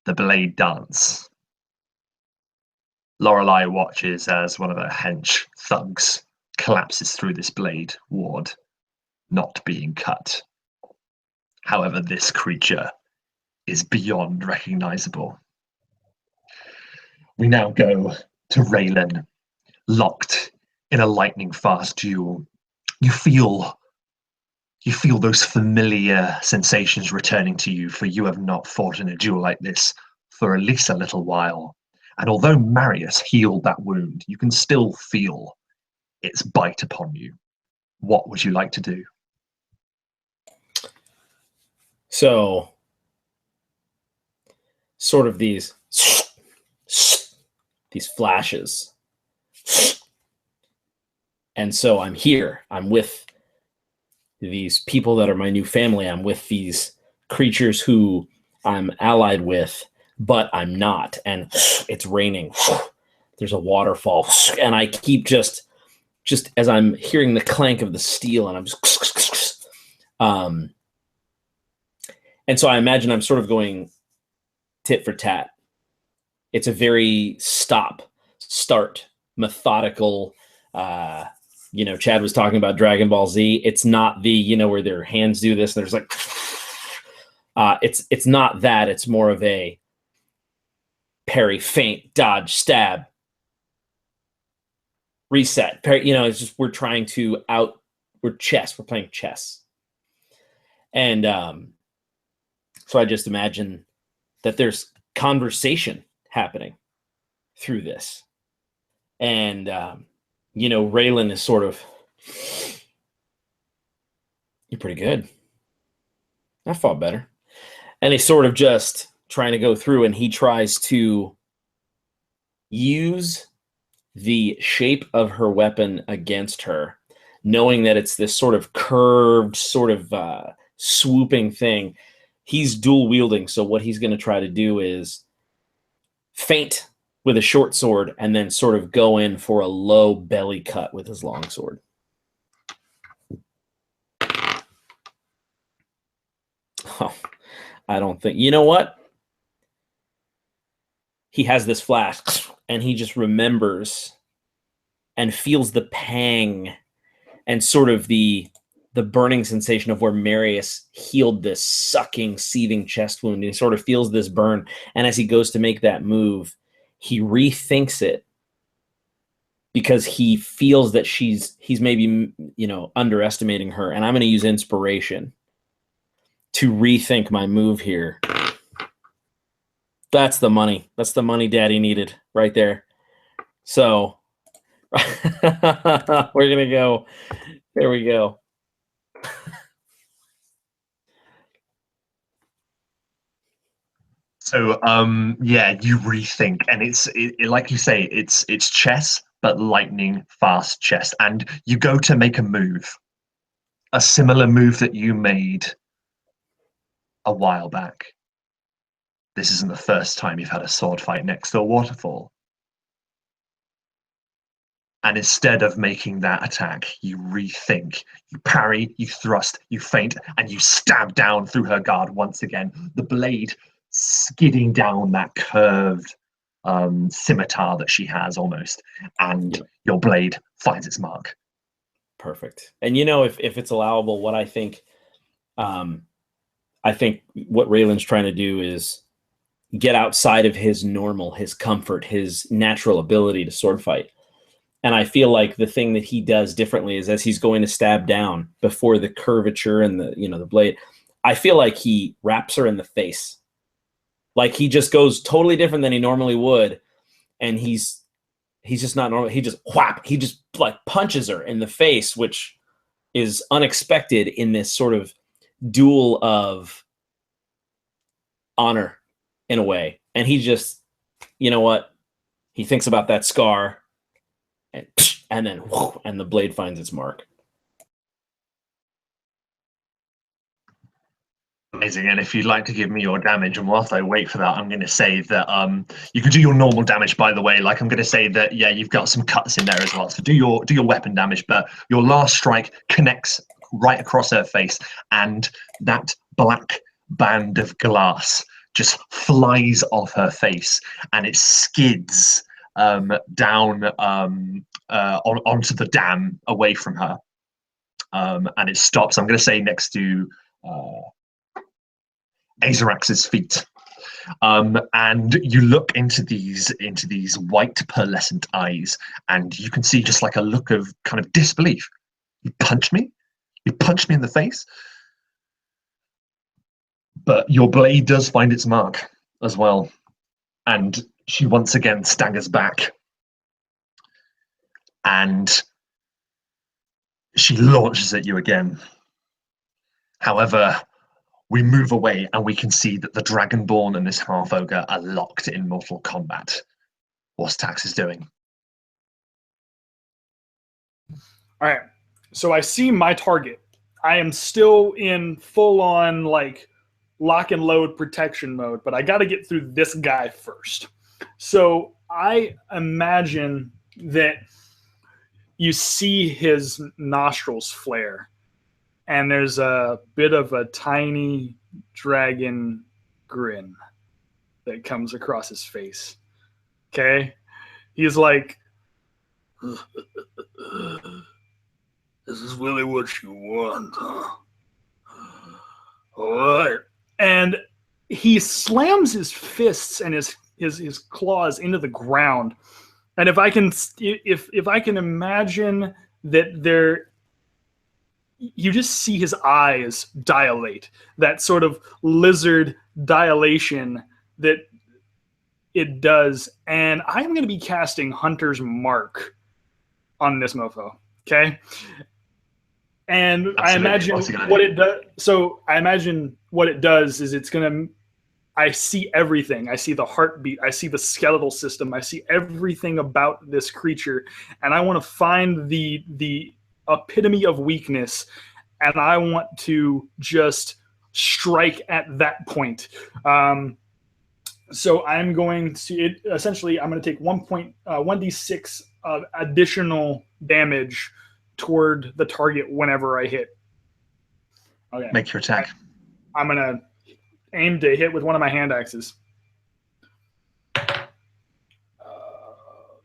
the blade dance. Lorelei watches as one of her hench thugs collapses through this blade ward, not being cut. However, this creature is beyond recognizable. We now go to RAYLON, locked in a lightning fast duel. You feel those familiar sensations returning to you, for you have not fought in a duel like this for at least a little while. And although Marius healed that wound, you can still feel its bite upon you. What would you like to do? So, sort of these flashes. And so I'm here. I'm with these people that are my new family. I'm with these creatures who I'm allied with, but I'm not. And it's raining. There's a waterfall. And I keep just as I'm hearing the clank of the steel, and I'm just and so I imagine I'm sort of going tit for tat. It's a very start, methodical. Chad was talking about Dragon Ball Z. It's not the where their hands do this. And there's like, it's not that. It's more of a parry, feint, dodge, stab, reset. Parry, it's just we're playing chess. And so I just imagine that there's conversation happening through this. And, you know, RAYLON is sort of, you're pretty good. I fought better. And he's sort of just trying to go through, and he tries to use the shape of her weapon against her, knowing that it's this sort of curved, sort of swooping thing. He's dual wielding, so what he's going to try to do is feint with a short sword and then sort of go in for a low belly cut with his long sword. Oh, I don't think, you know what? He has this flash and he just remembers and feels the pang and sort of the burning sensation of where Marius healed this sucking, seething chest wound. And he sort of feels this burn. And as he goes to make that move, he rethinks it because he feels that he's maybe, you know, underestimating her. And I'm going to use inspiration to rethink my move here. That's the money. That's the money Daddy needed right there. So we're going to go. There we go. So yeah, you rethink, and it's like you say, it's chess, but lightning fast chess. And you go to make a move, a similar move that you made a while back. This isn't the first time you've had a sword fight next to a waterfall. And instead of making that attack, you rethink. You parry, you thrust, you feint, and you stab down through her guard once again. The blade skidding down that curved scimitar that she has almost. And your blade finds its mark. Perfect. And you know, if it's allowable, what I think what RAYLON's trying to do is get outside of his normal, his comfort, his natural ability to sword fight. And I feel like the thing that he does differently is as he's going to stab down before the curvature and the, you know, the blade, I feel like he wraps her in the face. Like he just goes totally different than he normally would. And he's just not normal. He just whap, he just like punches her in the face, which is unexpected in this sort of duel of honor in a way. And he just, you know what? He thinks about that scar and then and the blade finds its mark. Amazing. And if you'd like to give me your damage, and whilst I wait for that, I'm going to say that you can do your normal damage, by the way. Like I'm going to say that, yeah, you've got some cuts in there as well. So do your weapon damage, but your last strike connects right across her face, and that black band of glass just flies off her face, and it skids down onto the dam away from her, and it stops. I'm going to say next to Azarax's feet, and you look into these white pearlescent eyes, and you can see just like a look of kind of disbelief. You punch me in the face, but your blade does find its mark as well, and she once again staggers back, and she launches at you again. However, we move away and we can see that the Dragonborn and this half ogre are locked in mortal combat. What's Taxis doing? All right. So I see my target. I am still in full-on like lock and load protection mode, but I got to get through this guy first. So I imagine that you see his nostrils flare, and there's a bit of a tiny dragon grin that comes across his face. Okay? He's like, This is really what you want, huh? All right. and he slams his fists and his claws into the ground. And if I can imagine that you just see his eyes dilate, that sort of lizard dilation that it does. And I'm going to be casting Hunter's Mark on this mofo. Okay. And Absolutely. I imagine what it does. So I imagine what it does is it's going to, I see everything. I see the heartbeat. I see the skeletal system. I see everything about this creature. And I want to find the epitome of weakness. And I want to just strike at that point. So I'm going to, essentially, I'm going to take 1d6 of additional damage toward the target whenever I hit. Okay. Make your attack. I'm going to aim to hit with one of my hand axes.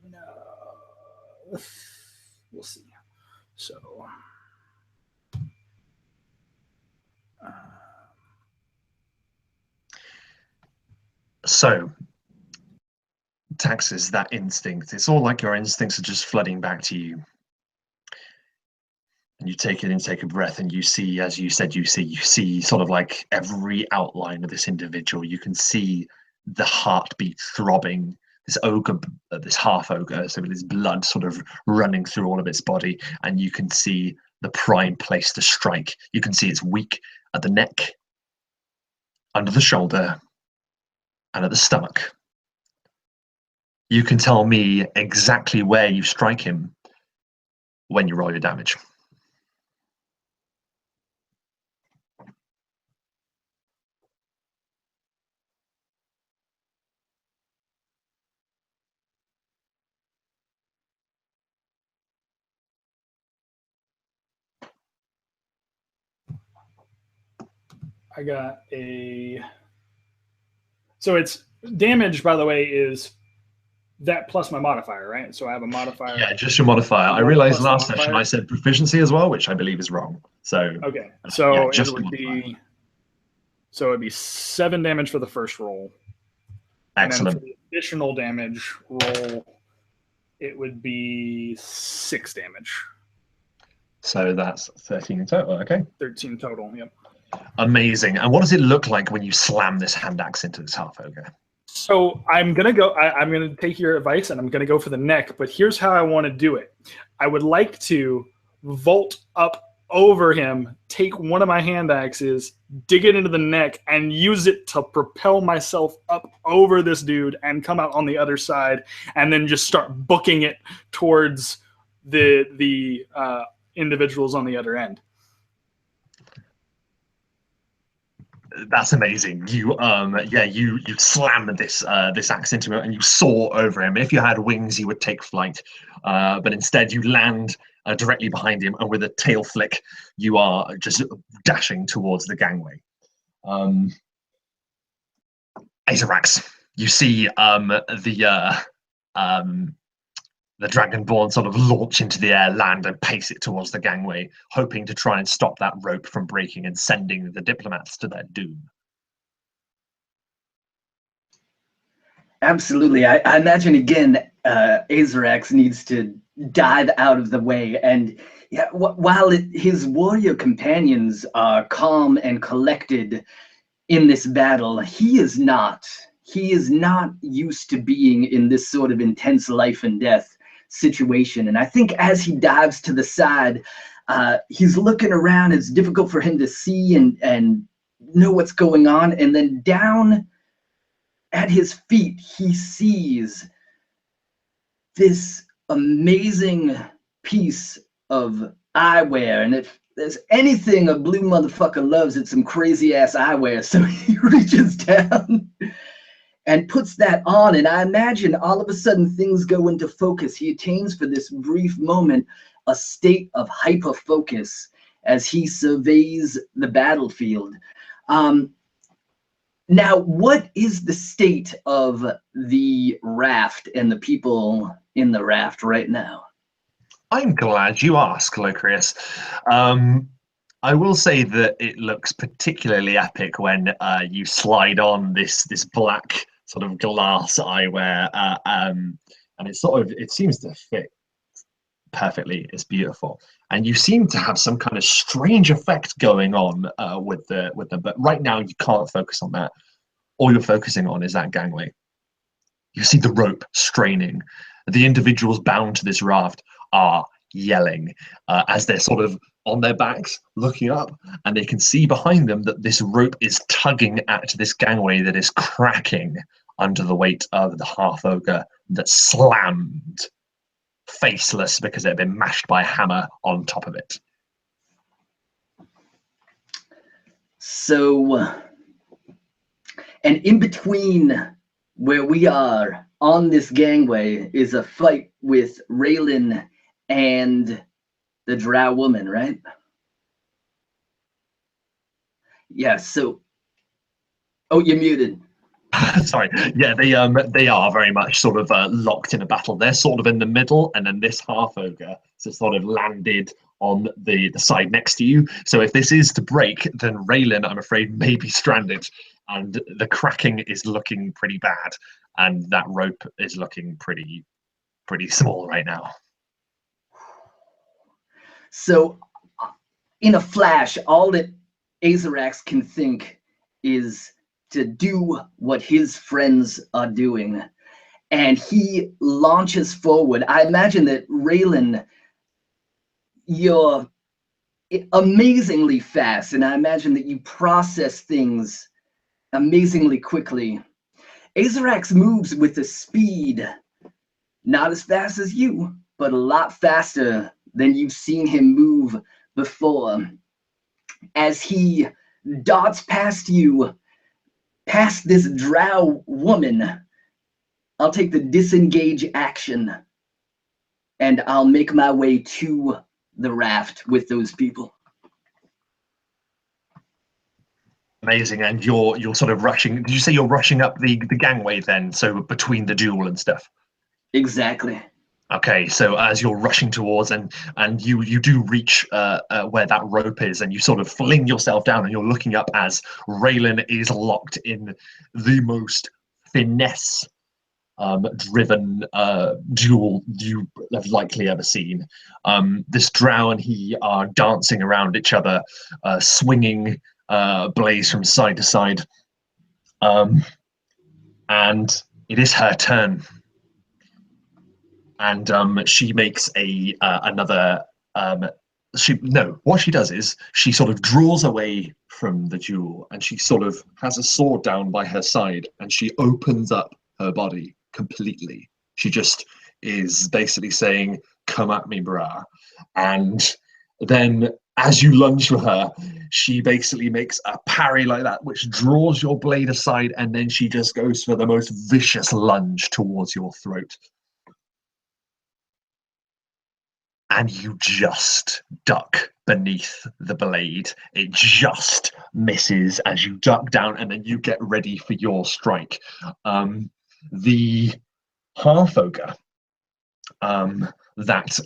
No. We'll see. So. So, Taxes, that instinct. It's all like your instincts are just flooding back to you. And you take an intake of breath and you see, as you said, you see sort of like every outline of this individual. You can see the heartbeat throbbing, this ogre, this half ogre, so with his blood sort of running through all of its body. And you can see the prime place to strike. You can see it's weak at the neck, under the shoulder, and at the stomach. You can tell me exactly where you strike him when you roll your damage. I got a... So it's damage, by the way, is that plus my modifier, right? So I have a modifier. Yeah, just your modifier. I realized last session I said proficiency as well, which I believe is wrong. So okay, so yeah, just it would be, so it'd be 7 damage for the first roll. Excellent. And then for the additional damage roll, it would be 6 damage. So that's 13 in total. Okay. 13 total. Yep. Amazing. And what does it look like when you slam this hand axe into this half ogre? So I'm gonna go. I'm gonna take your advice, and I'm gonna go for the neck. But here's how I want to do it. I would like to vault up over him, take one of my hand axes, dig it into the neck, and use it to propel myself up over this dude and come out on the other side, and then just start booking it towards the individuals on the other end. That's amazing. You you slam this axe into him and you soar over him. If you had wings, you would take flight, but instead you land directly behind him, and with a tail flick, you are just dashing towards the gangway. Azerax, you see the Dragonborn sort of launch into the air, land, and pace it towards the gangway, hoping to try and stop that rope from breaking and sending the diplomats to their doom. Absolutely. I imagine, again, Azerax needs to dive out of the way. And yeah, while his warrior companions are calm and collected in this battle, he is not. He is not used to being in this sort of intense life and death situation. And I think as he dives to the side, he's looking around. It's difficult for him to see and know what's going on. And then down at his feet, he sees this amazing piece of eyewear. And if there's anything a blue motherfucker loves, it's some crazy ass eyewear. So he reaches down and puts that on, and I imagine all of a sudden things go into focus. He attains for this brief moment a state of hyper-focus as he surveys the battlefield. Now, what is the state of the raft and the people in the raft right now? I'm glad you asked, Lorekeepers. I will say that it looks particularly epic when you slide on this black sort of glass eyewear, and it seems to fit perfectly. It's beautiful. And you seem to have some kind of strange effect going on with the but right now you can't focus on that. All you're focusing on is that gangway. You see the rope straining. The individuals bound to this raft are yelling as they're sort of on their backs looking up, and they can see behind them that this rope is tugging at this gangway that is cracking under the weight of the half ogre that slammed faceless because it had been mashed by a hammer on top of it. So, and in between where we are on this gangway is a fight with RAYLON and the drow woman, right? Yeah, so... Oh, you're muted. Sorry. Yeah, they are very much sort of locked in a battle. They're sort of in the middle, and then this half ogre has sort of landed on the side next to you. So if this is to break, then RAYLON, I'm afraid, may be stranded, and the cracking is looking pretty bad, and that rope is looking pretty small right now. So, in a flash, all that Azarax can think is to do what his friends are doing. And he launches forward. I imagine that RAYLON, you're amazingly fast, and I imagine that you process things amazingly quickly. Azarax moves with a speed not as fast as you, but a lot faster than you've seen him move before. As he darts past you, past this drow woman, I'll take the disengage action, and I'll make my way to the raft with those people. Amazing. And you're sort of rushing. Did you say you're rushing up the gangway then? So between the duel and stuff? Exactly. Okay, so as you're rushing towards and you do reach where that rope is, and you sort of fling yourself down, and you're looking up as RAYLON is locked in the most finesse driven duel you have likely ever seen. This drow and he are dancing around each other, swinging blades from side to side, and it is her turn. And she makes another. What she does is she sort of draws away from the duel, and she sort of has a sword down by her side, and she opens up her body completely. She just is basically saying, "Come at me, brah." And then as you lunge for her, she basically makes a parry like that, which draws your blade aside, and then she just goes for the most vicious lunge towards your throat. And you just duck beneath the blade. It just misses as you duck down, and then you get ready for your strike. The half ogre that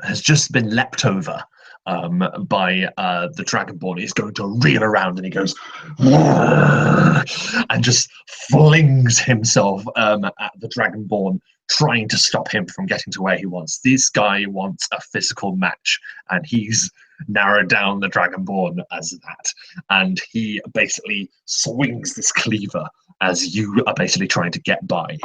has just been leapt over by the Dragonborn. He's going to reel around, and he goes and just flings himself at the Dragonborn, trying to stop him from getting to where he wants. This guy wants a physical match, and he's narrowed down the Dragonborn as that. And he basically swings this cleaver as you are basically trying to get by.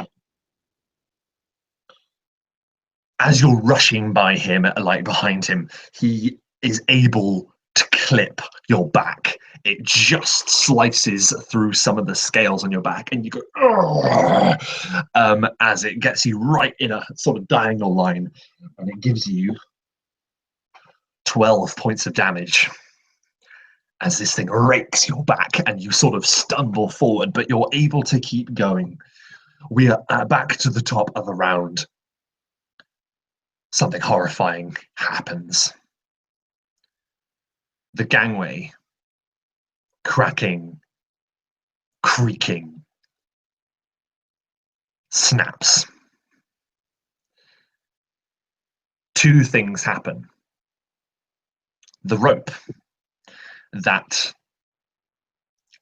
As you're rushing by him, like behind him, he is able to clip your back. It just slices through some of the scales on your back, and you go as it gets you right in a sort of diagonal line, and it gives you 12 points of damage as this thing rakes your back, and you sort of stumble forward, but you're able to keep going. We are back to the top of the round. Something horrifying happens. The gangway, cracking, creaking, snaps. Two things happen. The rope that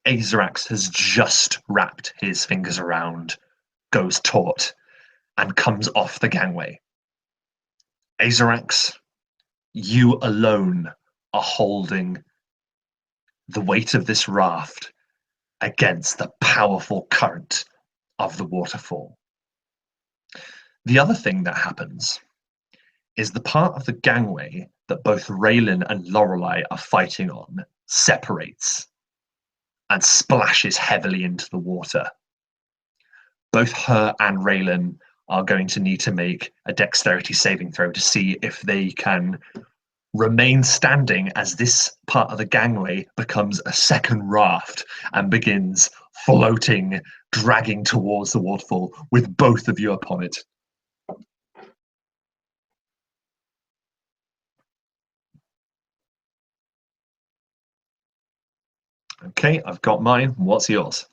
Azarax has just wrapped his fingers around goes taut and comes off the gangway. Azarax, you alone are holding the weight of this raft against the powerful current of the waterfall. The other thing that happens is the part of the gangway that both RAYLON and Lorelei are fighting on separates and splashes heavily into the water. Both her and RAYLON are going to need to make a dexterity saving throw to see if they can remain standing as this part of the gangway becomes a second raft and begins floating, dragging towards the waterfall with both of you upon it. Okay, I've got mine. What's yours?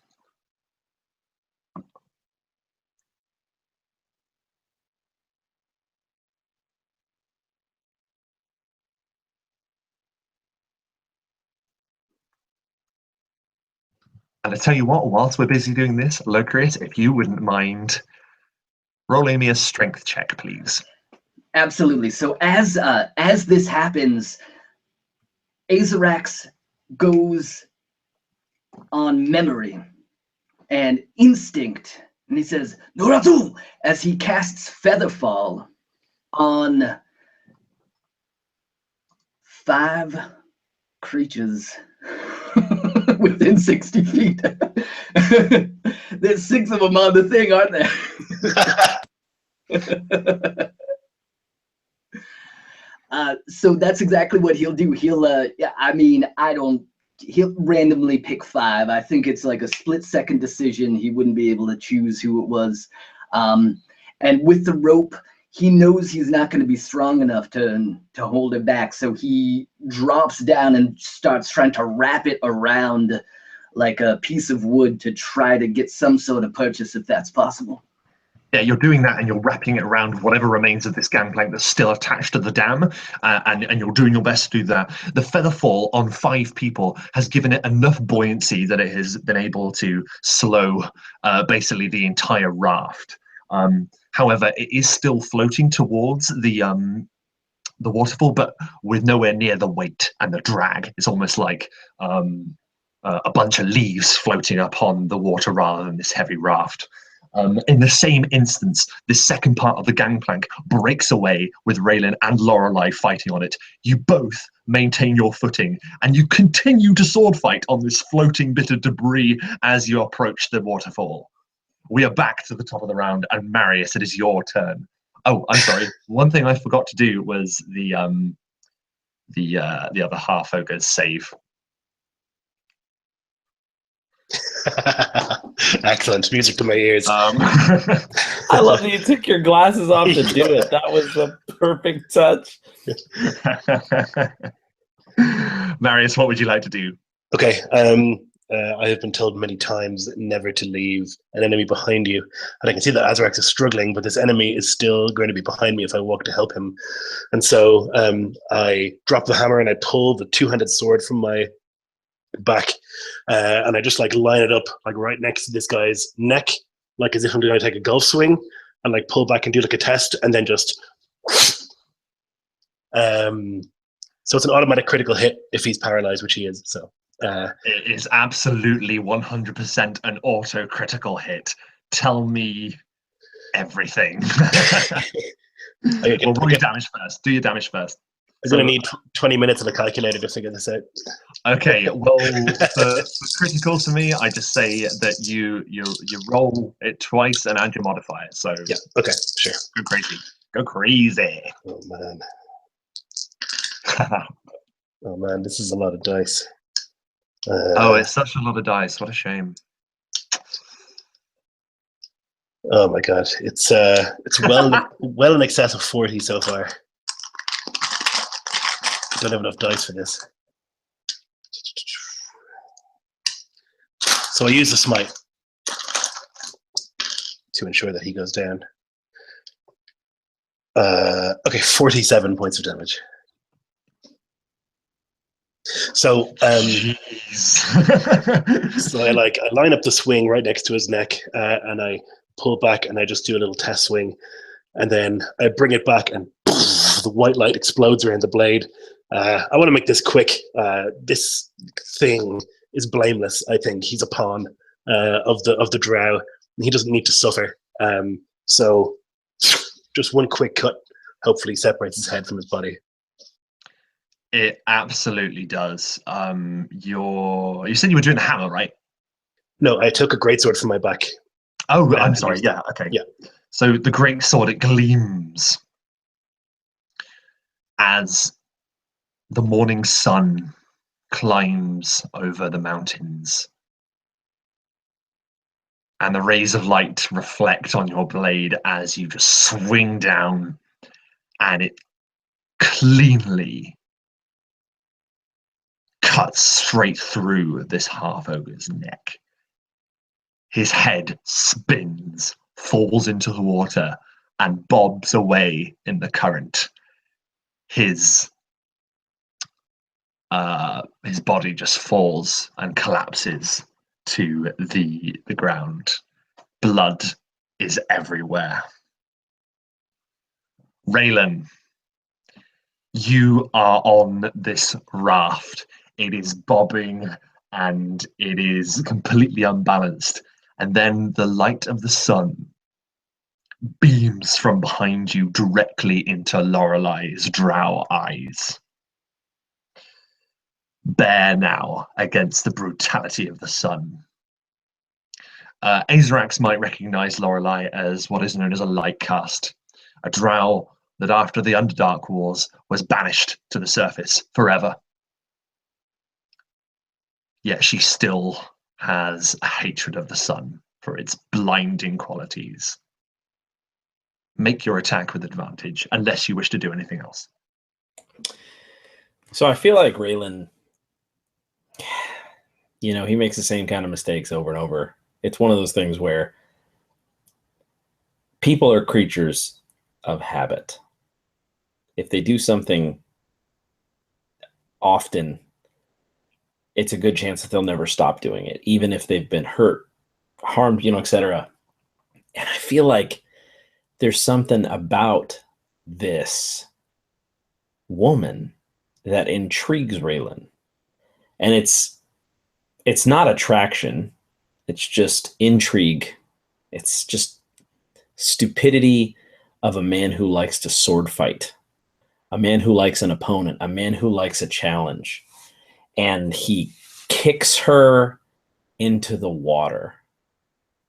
And I tell you what, whilst we're busy doing this, Lorekeeper, if you wouldn't mind rolling me a strength check, please. Absolutely. So as this happens, Azarax goes on memory and instinct, and he says, Noratu, as he casts Featherfall on 5 creatures within 60 feet. There's 6 of them on the thing, aren't there? So that's exactly what he'll do. He'll, he'll randomly pick 5. I think it's like a split-second decision. He wouldn't be able to choose who it was. And with the rope, he knows he's not going to be strong enough to hold it back. So he drops down and starts trying to wrap it around like a piece of wood to try to get some sort of purchase, if that's possible. Yeah, you're doing that and you're wrapping it around whatever remains of this gangplank that's still attached to the dam, and you're doing your best to do that. The featherfall on 5 people has given it enough buoyancy that it has been able to slow basically the entire raft. However, it is still floating towards the waterfall, but with nowhere near the weight and the drag. It's almost like a bunch of leaves floating upon the water rather than this heavy raft. In the same instance, this second part of the gangplank breaks away with RAYLON and Lorelei fighting on it. You both maintain your footing, and you continue to sword fight on this floating bit of debris as you approach the waterfall. We are back to the top of the round, and Marius, it is your turn. Oh, I'm sorry. One thing I forgot to do was the other half ogre's save. Excellent. Music to my ears. I love that you took your glasses off to do it. That was the perfect touch. Marius, what would you like to do? Okay. I have been told many times never to leave an enemy behind you. And I can see that Azarax is struggling, but this enemy is still going to be behind me if I walk to help him. And so I drop the hammer and I pull the 2-handed sword from my back, and I just like line it up like right next to this guy's neck, like as if I'm going to take a golf swing, and like pull back and do like a test, and then just so it's an automatic critical hit if he's paralyzed, which he is. So it is absolutely 100% an auto critical hit. Tell me everything. Okay, well, roll your damage first. Do your damage first. I'm going to need 20 minutes of a calculator to figure this out. Okay, well, for critical to me, I just say that you roll it twice and add your modifier. So yeah, okay, sure. Go crazy. Go crazy. Oh man. Oh man, this is a lot of dice. Oh, it's such a lot of dice. What a shame. Oh my god, it's well in excess of 40 so far. I don't have enough dice for this. So I use the smite to ensure that he goes down. Okay, 47 points of damage. So so I line up the swing right next to his neck, and I pull back and I just do a little test swing, and then I bring it back and the white light explodes around the blade. I want to make this quick. This thing is blameless. I think he's a pawn of the drow. He doesn't need to suffer. So just one quick cut hopefully separates his head from his body. It absolutely does. You said you were doing the hammer, right? No, I took a greatsword from my back. Oh, I'm sorry. Yeah, okay. Yeah. So the great sword, it gleams as the morning sun climbs over the mountains, and the rays of light reflect on your blade as you just swing down, and it cleanly cuts straight through this half-ogre's neck. His head spins, falls into the water, and bobs away in the current. His body just falls and collapses to the ground. Blood is everywhere. RAYLON, you are on this raft. It is bobbing and it is completely unbalanced. And then the light of the sun beams from behind you directly into Lorelei's drow eyes. Bare now against the brutality of the sun. Azrax might recognize Lorelei as what is known as a light cast, a drow that after the Underdark Wars was banished to the surface forever. Yet she still has a hatred of the sun for its blinding qualities. Make your attack with advantage, unless you wish to do anything else. So I feel like RAYLON, he makes the same kind of mistakes over and over. It's one of those things where people are creatures of habit. If they do something often, it's a good chance that they'll never stop doing it, even if they've been hurt, harmed, etc. And I feel like there's something about this woman that intrigues RAYLON. And it's not attraction. It's just intrigue. It's just stupidity of a man who likes to sword fight, a man who likes an opponent, a man who likes a challenge. And he kicks her into the water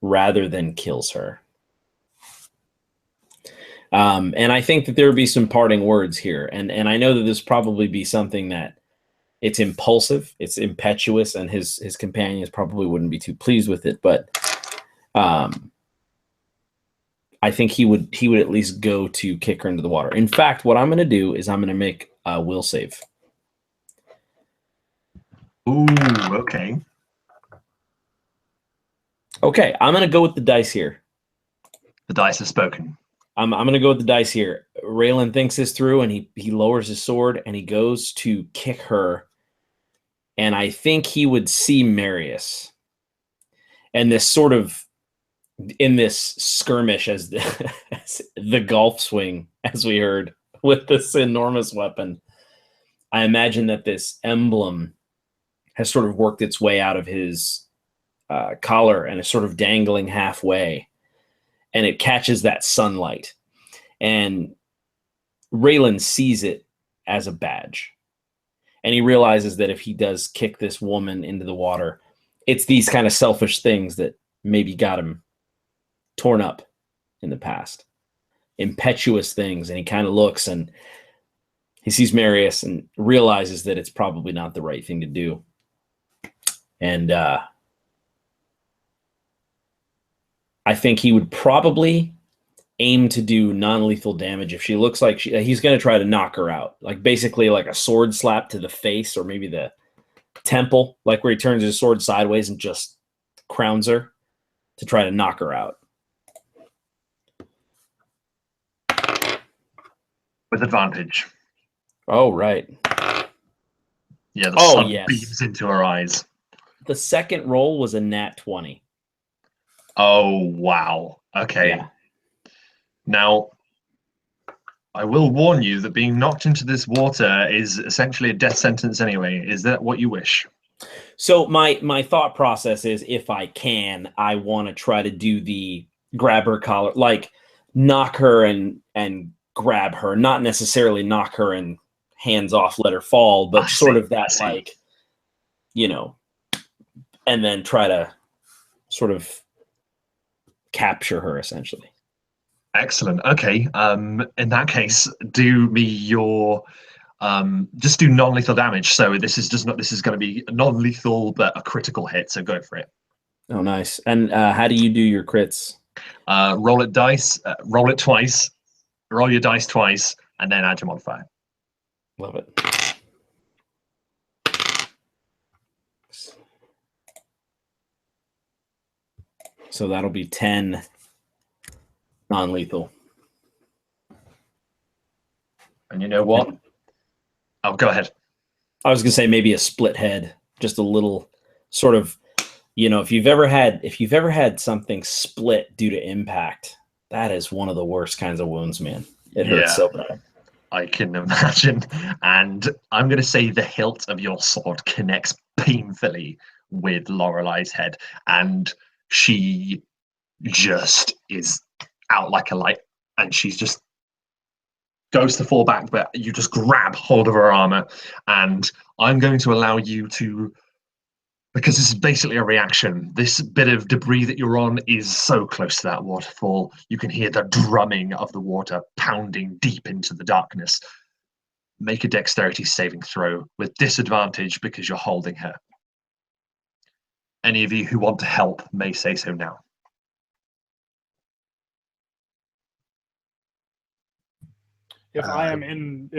rather than kills her. And I think that there would be some parting words here. And I know that this probably be something that it's impulsive, it's impetuous, and his companions probably wouldn't be too pleased with it. But I think he would at least go to kick her into the water. In fact, what I'm going to do is I'm going to make a will save. Ooh, okay. Okay, I'm going to go with the dice here. The dice have spoken. I'm going to go with the dice here. RAYLON thinks this through, and he lowers his sword, and he goes to kick her. And I think he would see Marius. And this sort of, in this skirmish as the golf swing, as we heard, with this enormous weapon, I imagine that this emblem has sort of worked its way out of his collar and is sort of dangling halfway. And it catches that sunlight. And RAYLON sees it as a badge. And he realizes that if he does kick this woman into the water, it's these kind of selfish things that maybe got him torn up in the past. Impetuous things. And he kind of looks and he sees Marius and realizes that it's probably not the right thing to do. And I think he would probably aim to do non-lethal damage if she looks like he's going to try to knock her out, like basically like a sword slap to the face or maybe the temple, like where he turns his sword sideways and just crowns her to try to knock her out. With advantage. Oh, right. Yeah, the sun beams into her eyes. The second roll was a nat 20. Oh, wow. Okay. Yeah. Now, I will warn you that being knocked into this water is essentially a death sentence anyway. Is that what you wish? So my thought process is, if I can, I want to try to do the grab her collar, like knock her and grab her, not necessarily knock her and hands off, let her fall, but sort of that, like, you know, and then try to sort of capture her essentially. Excellent. Okay. In that case, do me your just do non-lethal damage. So this is going to be non-lethal but a critical hit. So go for it. Oh, nice. And how do you do your crits? Roll it dice. Roll it twice. Roll your dice twice, and then add your modifier. Love it. So that'll be 10 non-lethal. And you know what? Oh, go ahead. I was gonna say maybe a split head, just a little sort of, you know, if you've ever had something split due to impact, that is one of the worst kinds of wounds, man. It hurts so bad. I can imagine. And I'm going to say the hilt of your sword connects painfully with Lorelei's head, and she just is out like a light, and she's just goes to fall back, but you just grab hold of her armor, and I'm going to allow you to, because this is basically a reaction. This bit of debris that you're on is so close to that waterfall. You can hear the drumming of the water pounding deep into the darkness. Make a dexterity saving throw with disadvantage because you're holding her. Any of you who want to help may say so now. If I am in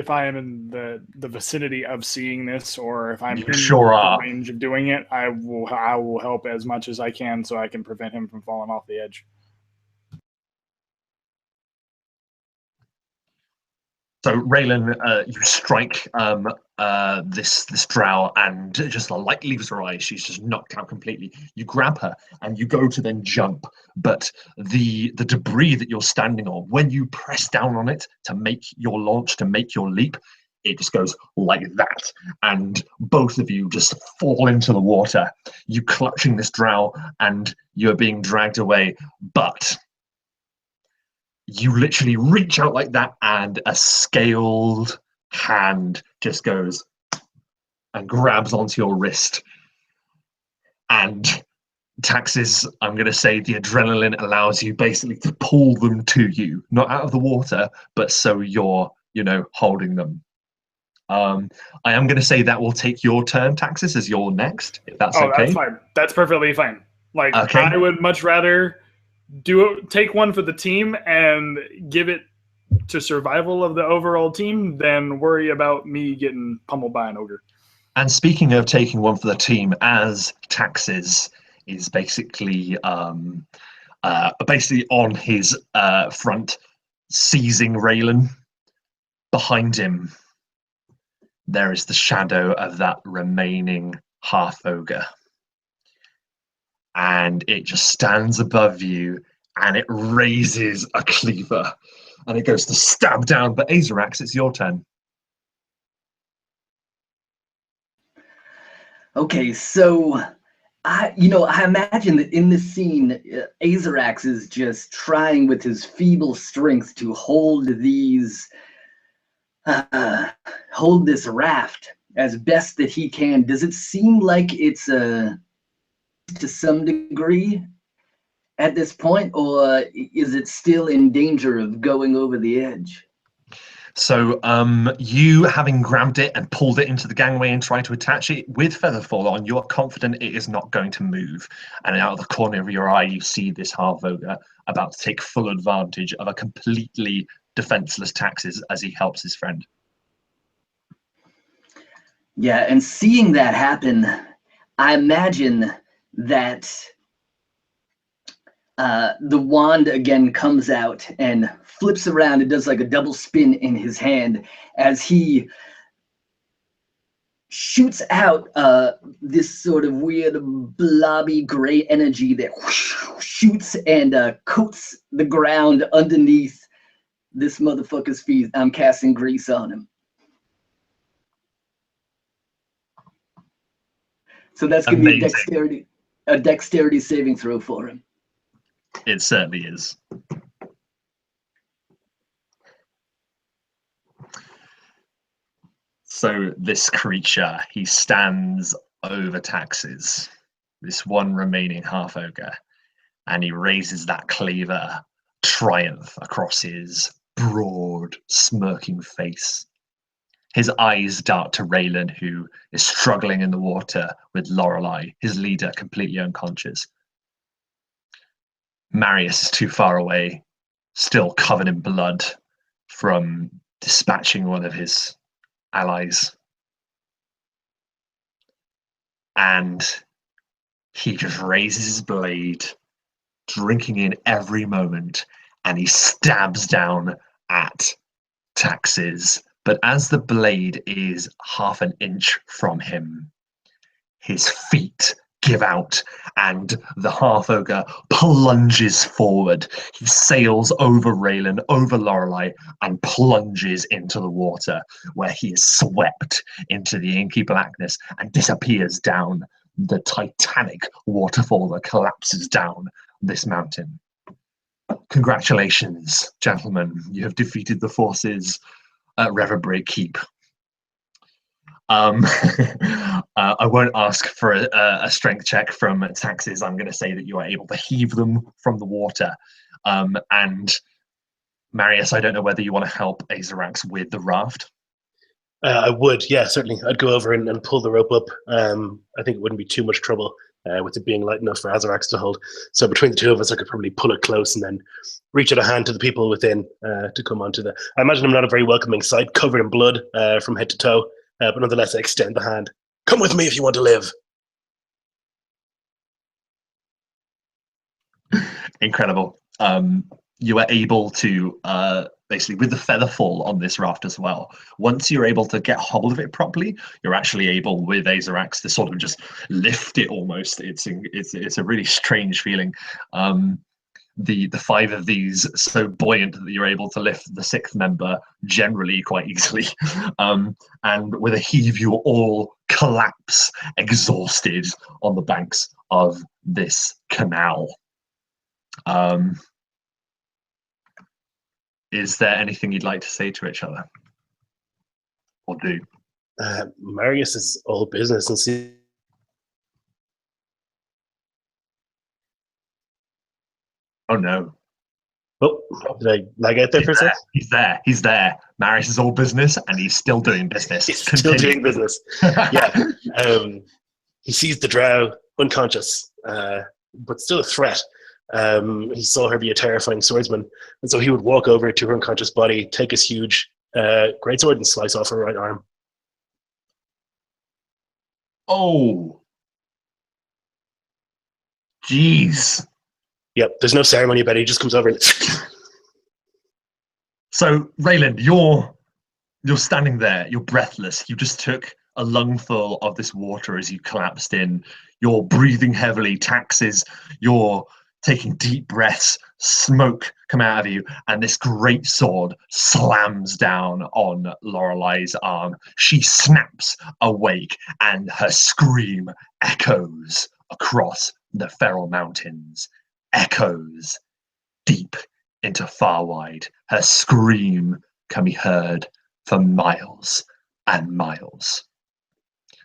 the vicinity of seeing this, or if I'm in the range of doing it, I will help as much as I can so I can prevent him from falling off the edge. So RAYLON, you strike this drow, and just the light leaves her eyes. She's just knocked out completely. You grab her and you go to then jump, but the debris that you're standing on, when you press down on it to make your launch, to make your leap, it just goes like that, and both of you just fall into the water. You clutching this drow, and you're being dragged away, but you literally reach out like that, and a scaled hand just goes and grabs onto your wrist. And Taxes, I'm going to say the adrenaline allows you basically to pull them to you, not out of the water, but so you're, holding them. I am going to say that will take your turn, Taxes, as you're next, if that's okay. That's fine. That's perfectly fine. Like, okay. I would much rather take one for the team and give it to survival of the overall team than worry about me getting pummeled by an ogre. And speaking of taking one for the team, as Taxes is basically on his front, seizing RAYLON, behind him there is the shadow of that remaining half ogre. And it just stands above you, and it raises a cleaver, and it goes to stab down. But Azerax, it's your turn. Okay, so I imagine that in this scene, Azerax is just trying with his feeble strength to hold this raft as best that he can. Does it seem like it's to some degree at this point, or is it still in danger of going over the edge? So you, having grabbed it and pulled it into the gangway and tried to attach it with Featherfall on, you're confident it is not going to move. And out of the corner of your eye, you see this half ogre about to take full advantage of a completely defenseless Taxes as he helps his friend. Yeah, and seeing that happen, I imagine that the wand again comes out and flips around. It does like a double spin in his hand as he shoots out this sort of weird blobby gray energy that shoots and coats the ground underneath this motherfucker's feet. I'm casting grease on him. So that's gonna be a dexterity saving throw for him. It certainly is. So this creature, he stands over Taxes, this one remaining half ogre, and he raises that cleaver, triumph across his broad, smirking face. His eyes dart to RAYLON, who is struggling in the water with Lorelei, his leader, completely unconscious. Marius is too far away, still covered in blood from dispatching one of his allies. And he just raises his blade, drinking in every moment, and he stabs down at Taxes. But as the blade is half an inch from him, his feet give out and the half ogre plunges forward. He sails over RAYLON, over Lorelei, and plunges into the water, where he is swept into the inky blackness and disappears down the titanic waterfall that collapses down this mountain. Congratulations, gentlemen. You have defeated the forces at Reverberate Keep. I won't ask for a strength check from Taxes. I'm going to say that you are able to heave them from the water. And Marius, I don't know whether you want to help Azerax with the raft. I would, yeah, certainly. I'd go over and pull the rope up. I think it wouldn't be too much trouble with it being light enough for Azerax to hold. So between the two of us, I could probably pull it close and then reach out a hand to the people within to come onto the... I imagine I'm not a very welcoming sight, covered in blood from head to toe, but nonetheless, I extend the hand. Come with me if you want to live. Incredible. You are able to basically, with the feather fall on this raft as well, once you're able to get hold of it properly, you're actually able with Azerax to sort of just lift it almost. It's a really strange feeling. The five of these so buoyant that you're able to lift the sixth member generally quite easily. And with a heave, you all collapse exhausted on the banks of this canal. Is there anything you'd like to say to each other or do? Marius is all business and see. Oh no. Oh, did I lag out there for a sec? He's there. Marius is all business and he's still doing business. He's still doing business. Yeah. He sees the drow unconscious, but still a threat. He saw her be a terrifying swordsman, and so he would walk over to her unconscious body, take his huge greatsword and slice off her right arm. Oh. Jeez. Yep, there's no ceremony about it. He just comes over and... So, RAYLON, you're standing there. You're breathless. You just took a lungful of this water as you collapsed in. You're breathing heavily. Taxes. You're taking deep breaths. Smoke come out of you, and this great sword slams down on Lorelei's arm. She snaps awake, and her scream echoes across the feral mountains. Echoes deep into far wide. Her scream can be heard for miles and miles.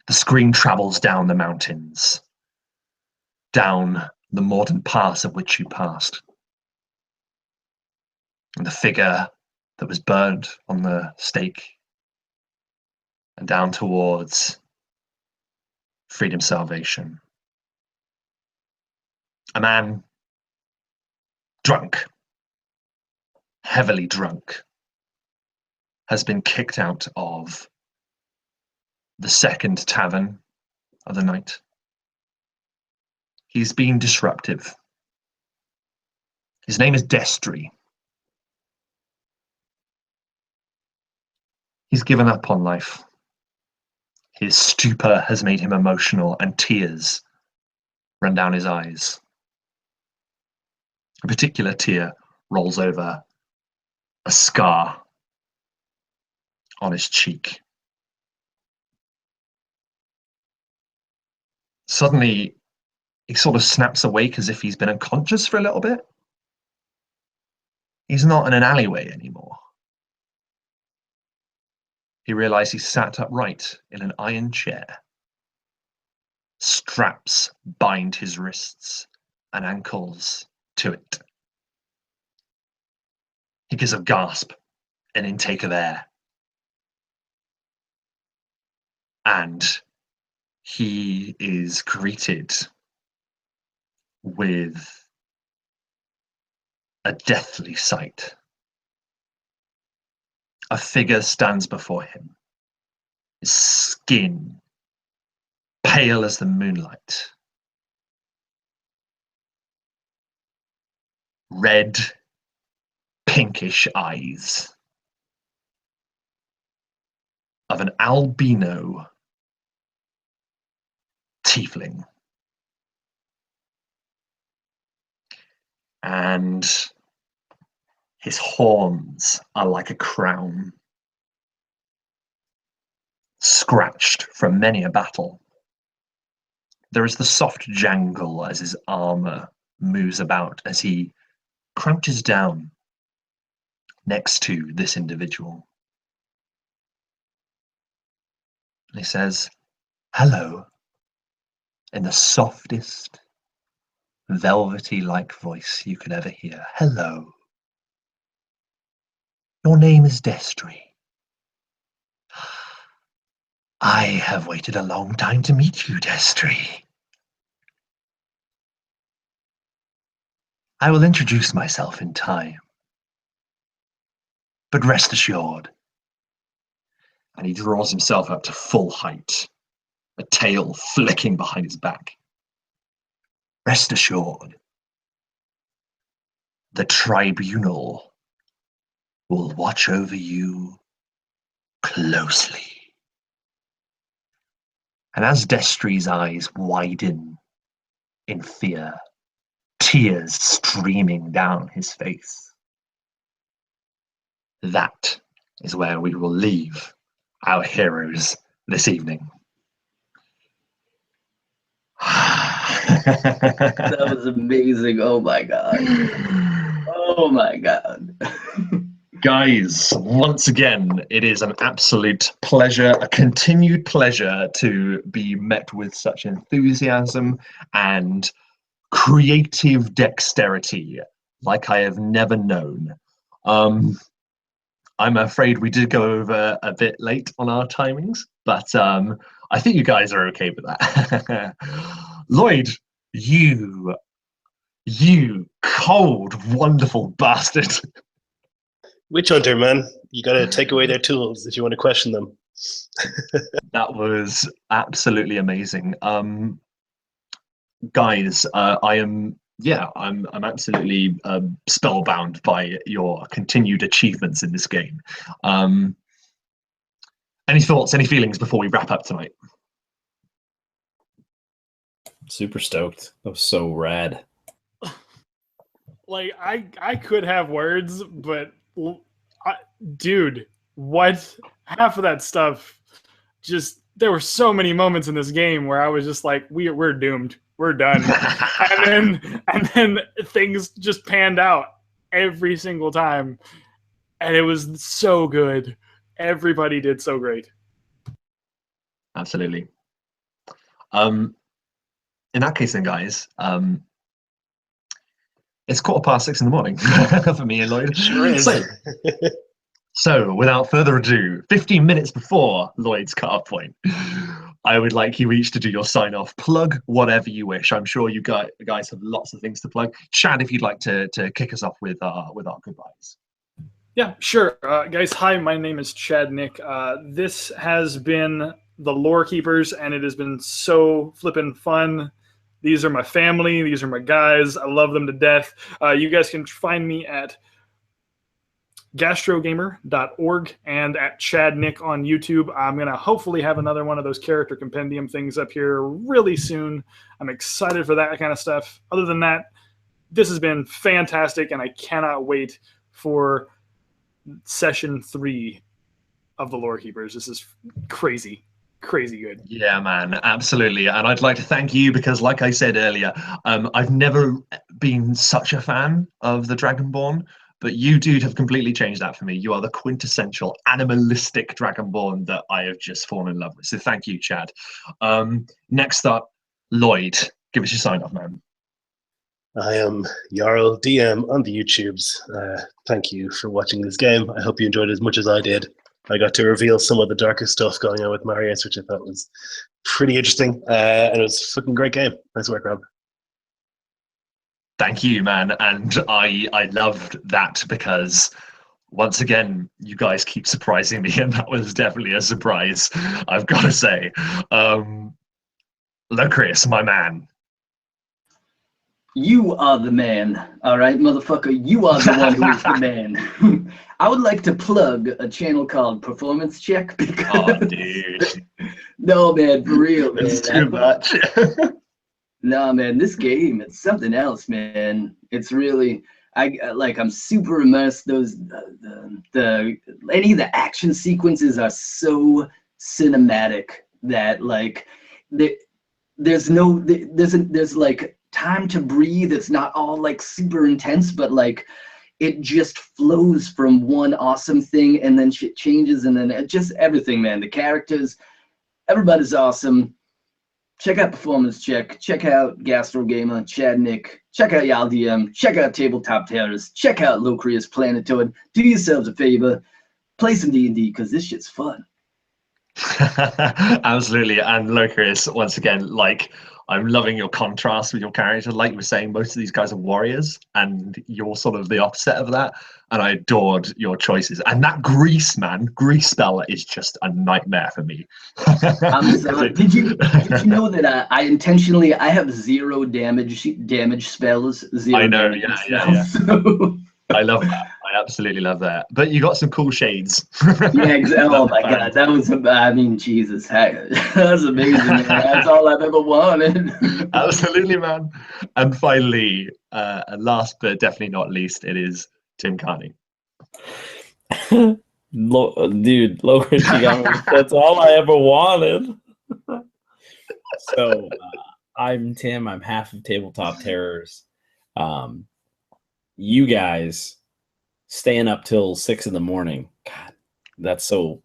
The scream travels down the mountains, down the mordant pass of which you passed. And the figure that was burned on the stake, and down towards Freedom Salvation. A man drunk, heavily drunk, has been kicked out of the second tavern of the night. He's been disruptive. His name is Destry. He's given up on life. His stupor has made him emotional, and tears run down his eyes. A particular tear rolls over a scar on his cheek. Suddenly, he sort of snaps awake as if he's been unconscious for a little bit. He's not in an alleyway anymore. He realized he sat upright in an iron chair. Straps bind his wrists and ankles to it. He gives a gasp, an intake of air. And he is greeted with a deathly sight. A figure stands before him, his skin pale as the moonlight. Red, pinkish eyes of an albino tiefling. And his horns are like a crown, scratched from many a battle. There is the soft jangle as his armor moves about as he crouches down next to this individual. And he says, "Hello," in the softest, velvety-like voice you could ever hear. "Hello. Your name is Destry. I have waited a long time to meet you, Destry. I will introduce myself in time. But rest assured," and he draws himself up to full height, a tail flicking behind his back. "Rest assured, the tribunal will watch over you closely." And as Destry's eyes widen in fear, tears streaming down his face, that is where we will leave our heroes this evening. That was amazing. Oh my god. Oh my god. Guys, once again, it is an absolute pleasure, a continued pleasure to be met with such enthusiasm and creative dexterity like I have never known. I'm afraid we did go over a bit late on our timings, but I think you guys are okay with that. Lloyd, you cold, wonderful bastard. Witch hunter, man. You gotta take away their tools if you want to question them. That was absolutely amazing. Guys, I'm absolutely spellbound by your continued achievements in this game. Any thoughts, any feelings before we wrap up tonight? Super stoked. That was so rad. Like I could have words, but dude, what? Half of that stuff, just there were so many moments in this game where I was just like, we're doomed, we're done, and then things just panned out every single time, and it was so good. Everybody did so great. Absolutely. In that case, then, guys, it's 6:15 in the morning for me and Lloyd. Sure is. So, without further ado, 15 minutes before Lloyd's cut-off point, I would like you each to do your sign-off. Plug whatever you wish. I'm sure you guys have lots of things to plug. Chad, if you'd like to kick us off with our goodbyes. Yeah, sure. Guys, hi, my name is Chad Nick. This has been the Lorekeepers, and it has been so flippin' fun. These are my family. These are my guys. I love them to death. You guys can find me at gastrogamer.org and at Chad Nick on YouTube. I'm going to hopefully have another one of those character compendium things up here really soon. I'm excited for that kind of stuff. Other than that, this has been fantastic, and I cannot wait for session 3 of the Lorekeepers. This is crazy good. Yeah, man, absolutely. And I'd like to thank you because, like I said earlier, I've never been such a fan of the Dragonborn, but you, dude, have completely changed that for me. You are the quintessential animalistic Dragonborn that I have just fallen in love with. So thank you, Chad. Next up, Lloyd. Give us your sign off, man. I am Jarl DM on the YouTubes. Thank you for watching this game. I hope you enjoyed it as much as I did. I got to reveal some of the darker stuff going on with Marius, which I thought was pretty interesting. And it was a fucking great game. Nice work, Rob. Thank you, man. And I loved that because, once again, you guys keep surprising me, and that was definitely a surprise, I've got to say. Lorekeeper, my man. You are the man, all right, motherfucker. You are the one who is the man. I would like to plug a channel called Performance Check because... Oh, dude. No, man, for real, man. It's too much. No, man, this game, it's something else, man. It's really... I'm super immersed. Those any of the action sequences are so cinematic that like there's like time to breathe. It's not all like super intense, but like it just flows from one awesome thing and then shit changes and then it just everything, man. The characters, everybody's awesome. Check out Performance Check. Check out Gastro Gamer, Chad Nick. Check out Yal DM. Check out Tabletop Terrors. Check out Lorekeeper's Planetoid. Do yourselves a favor. Play some D&D because this shit's fun. Absolutely. And Lorekeeper, once again, like, I'm loving your contrast with your character. Like you were saying, most of these guys are warriors, and you're sort of the opposite of that. And I adored your choices. And that grease, man, grease spell is just a nightmare for me. I'm sorry. Did you know that I intentionally have 0 damage spells? 0 I know, damage yeah. So. I love that. I absolutely love that. But you got some cool shades. Yeah, exactly. Oh my God, that was, I mean, Jesus, that's amazing, man. That's all I've ever wanted. Absolutely, man. And finally, and last but definitely not least, it is Tim Carney. Dude, Lorekeeper, you got me. That's all I ever wanted. So, I'm Tim. I'm half of Tabletop Terrors. You guys staying up till 6 in the morning. God, that's so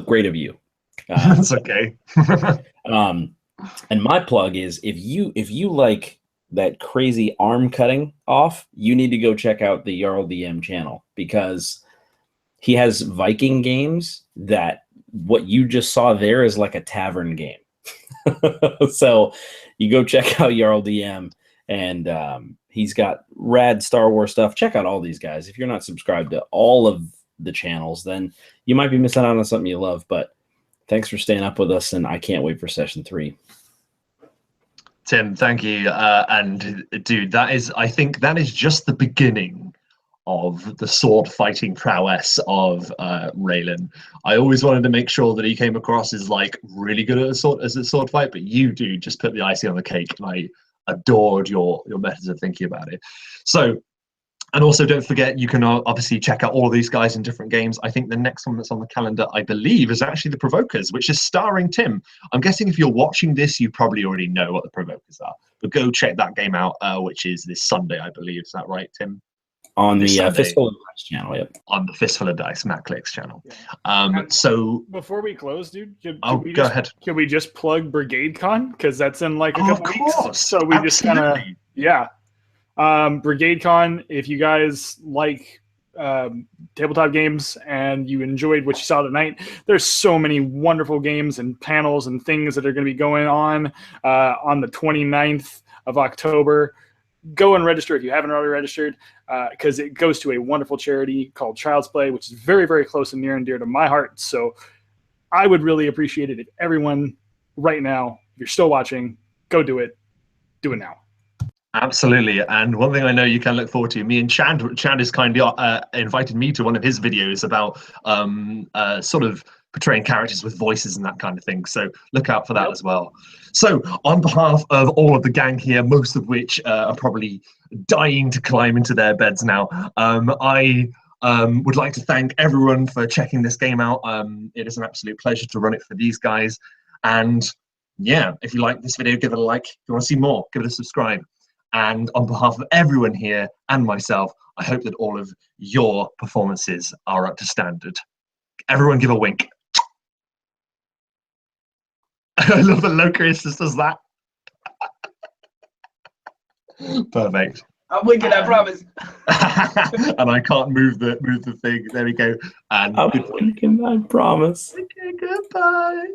great of you. That's okay. And my plug is if you like that crazy arm cutting off, you need to go check out the Jarl DM channel because he has Viking games that what you just saw there is like a tavern game. So you go check out Jarl DM and he's got rad Star Wars stuff. Check out all these guys. If you're not subscribed to all of the channels, then you might be missing out on something you love. But thanks for staying up with us, and I can't wait for session 3. Tim, thank you. And dude, I think that is just the beginning of the sword fighting prowess of RAYLON. I always wanted to make sure that he came across as like really good at a sword fight, but you, dude, just put the icing on the cake, and I adored your methods of thinking about it. So, and also don't forget, you can obviously check out all of these guys in different games. I think the next one that's on the calendar, I believe, is actually The Provokers, which is starring Tim. I'm guessing if you're watching this, you probably already know what The Provokers are, but go check that game out, which is this Sunday, I believe. Is that right, Tim? On the Fistful of Dice channel, yep. On the Fistful of Dice, Matt Click's channel. Yeah. So before we close, dude, go ahead. Can we just plug Brigade Con? Because that's in like a couple weeks. So we just kind of, yeah. Brigade Con, if you guys like tabletop games and you enjoyed what you saw tonight, there's so many wonderful games and panels and things that are going to be going on the 29th of October. Go and register if you haven't already registered, because it goes to a wonderful charity called Child's Play, which is very, very close and near and dear to my heart. So I would really appreciate it if everyone right now, if you're still watching, go do it. Do it now. Absolutely. And one thing I know you can look forward to, me and Chad has kindly invited me to one of his videos about sort of portraying characters with voices and that kind of thing. So look out for that as well. So on behalf of all of the gang here, most of which are probably dying to climb into their beds now, I Would like to thank everyone for checking this game out. It is an absolute pleasure to run it for these guys. And yeah, if you like this video, give it a like. If you want to see more, give it a subscribe. And on behalf of everyone here and myself, I hope that all of your performances are up to standard. Everyone give a wink. I love that Lorekeepers just does that. Perfect. I'm winking, I promise. And I can't move the thing. There we go. And I'm winking, I promise. okay, goodbye.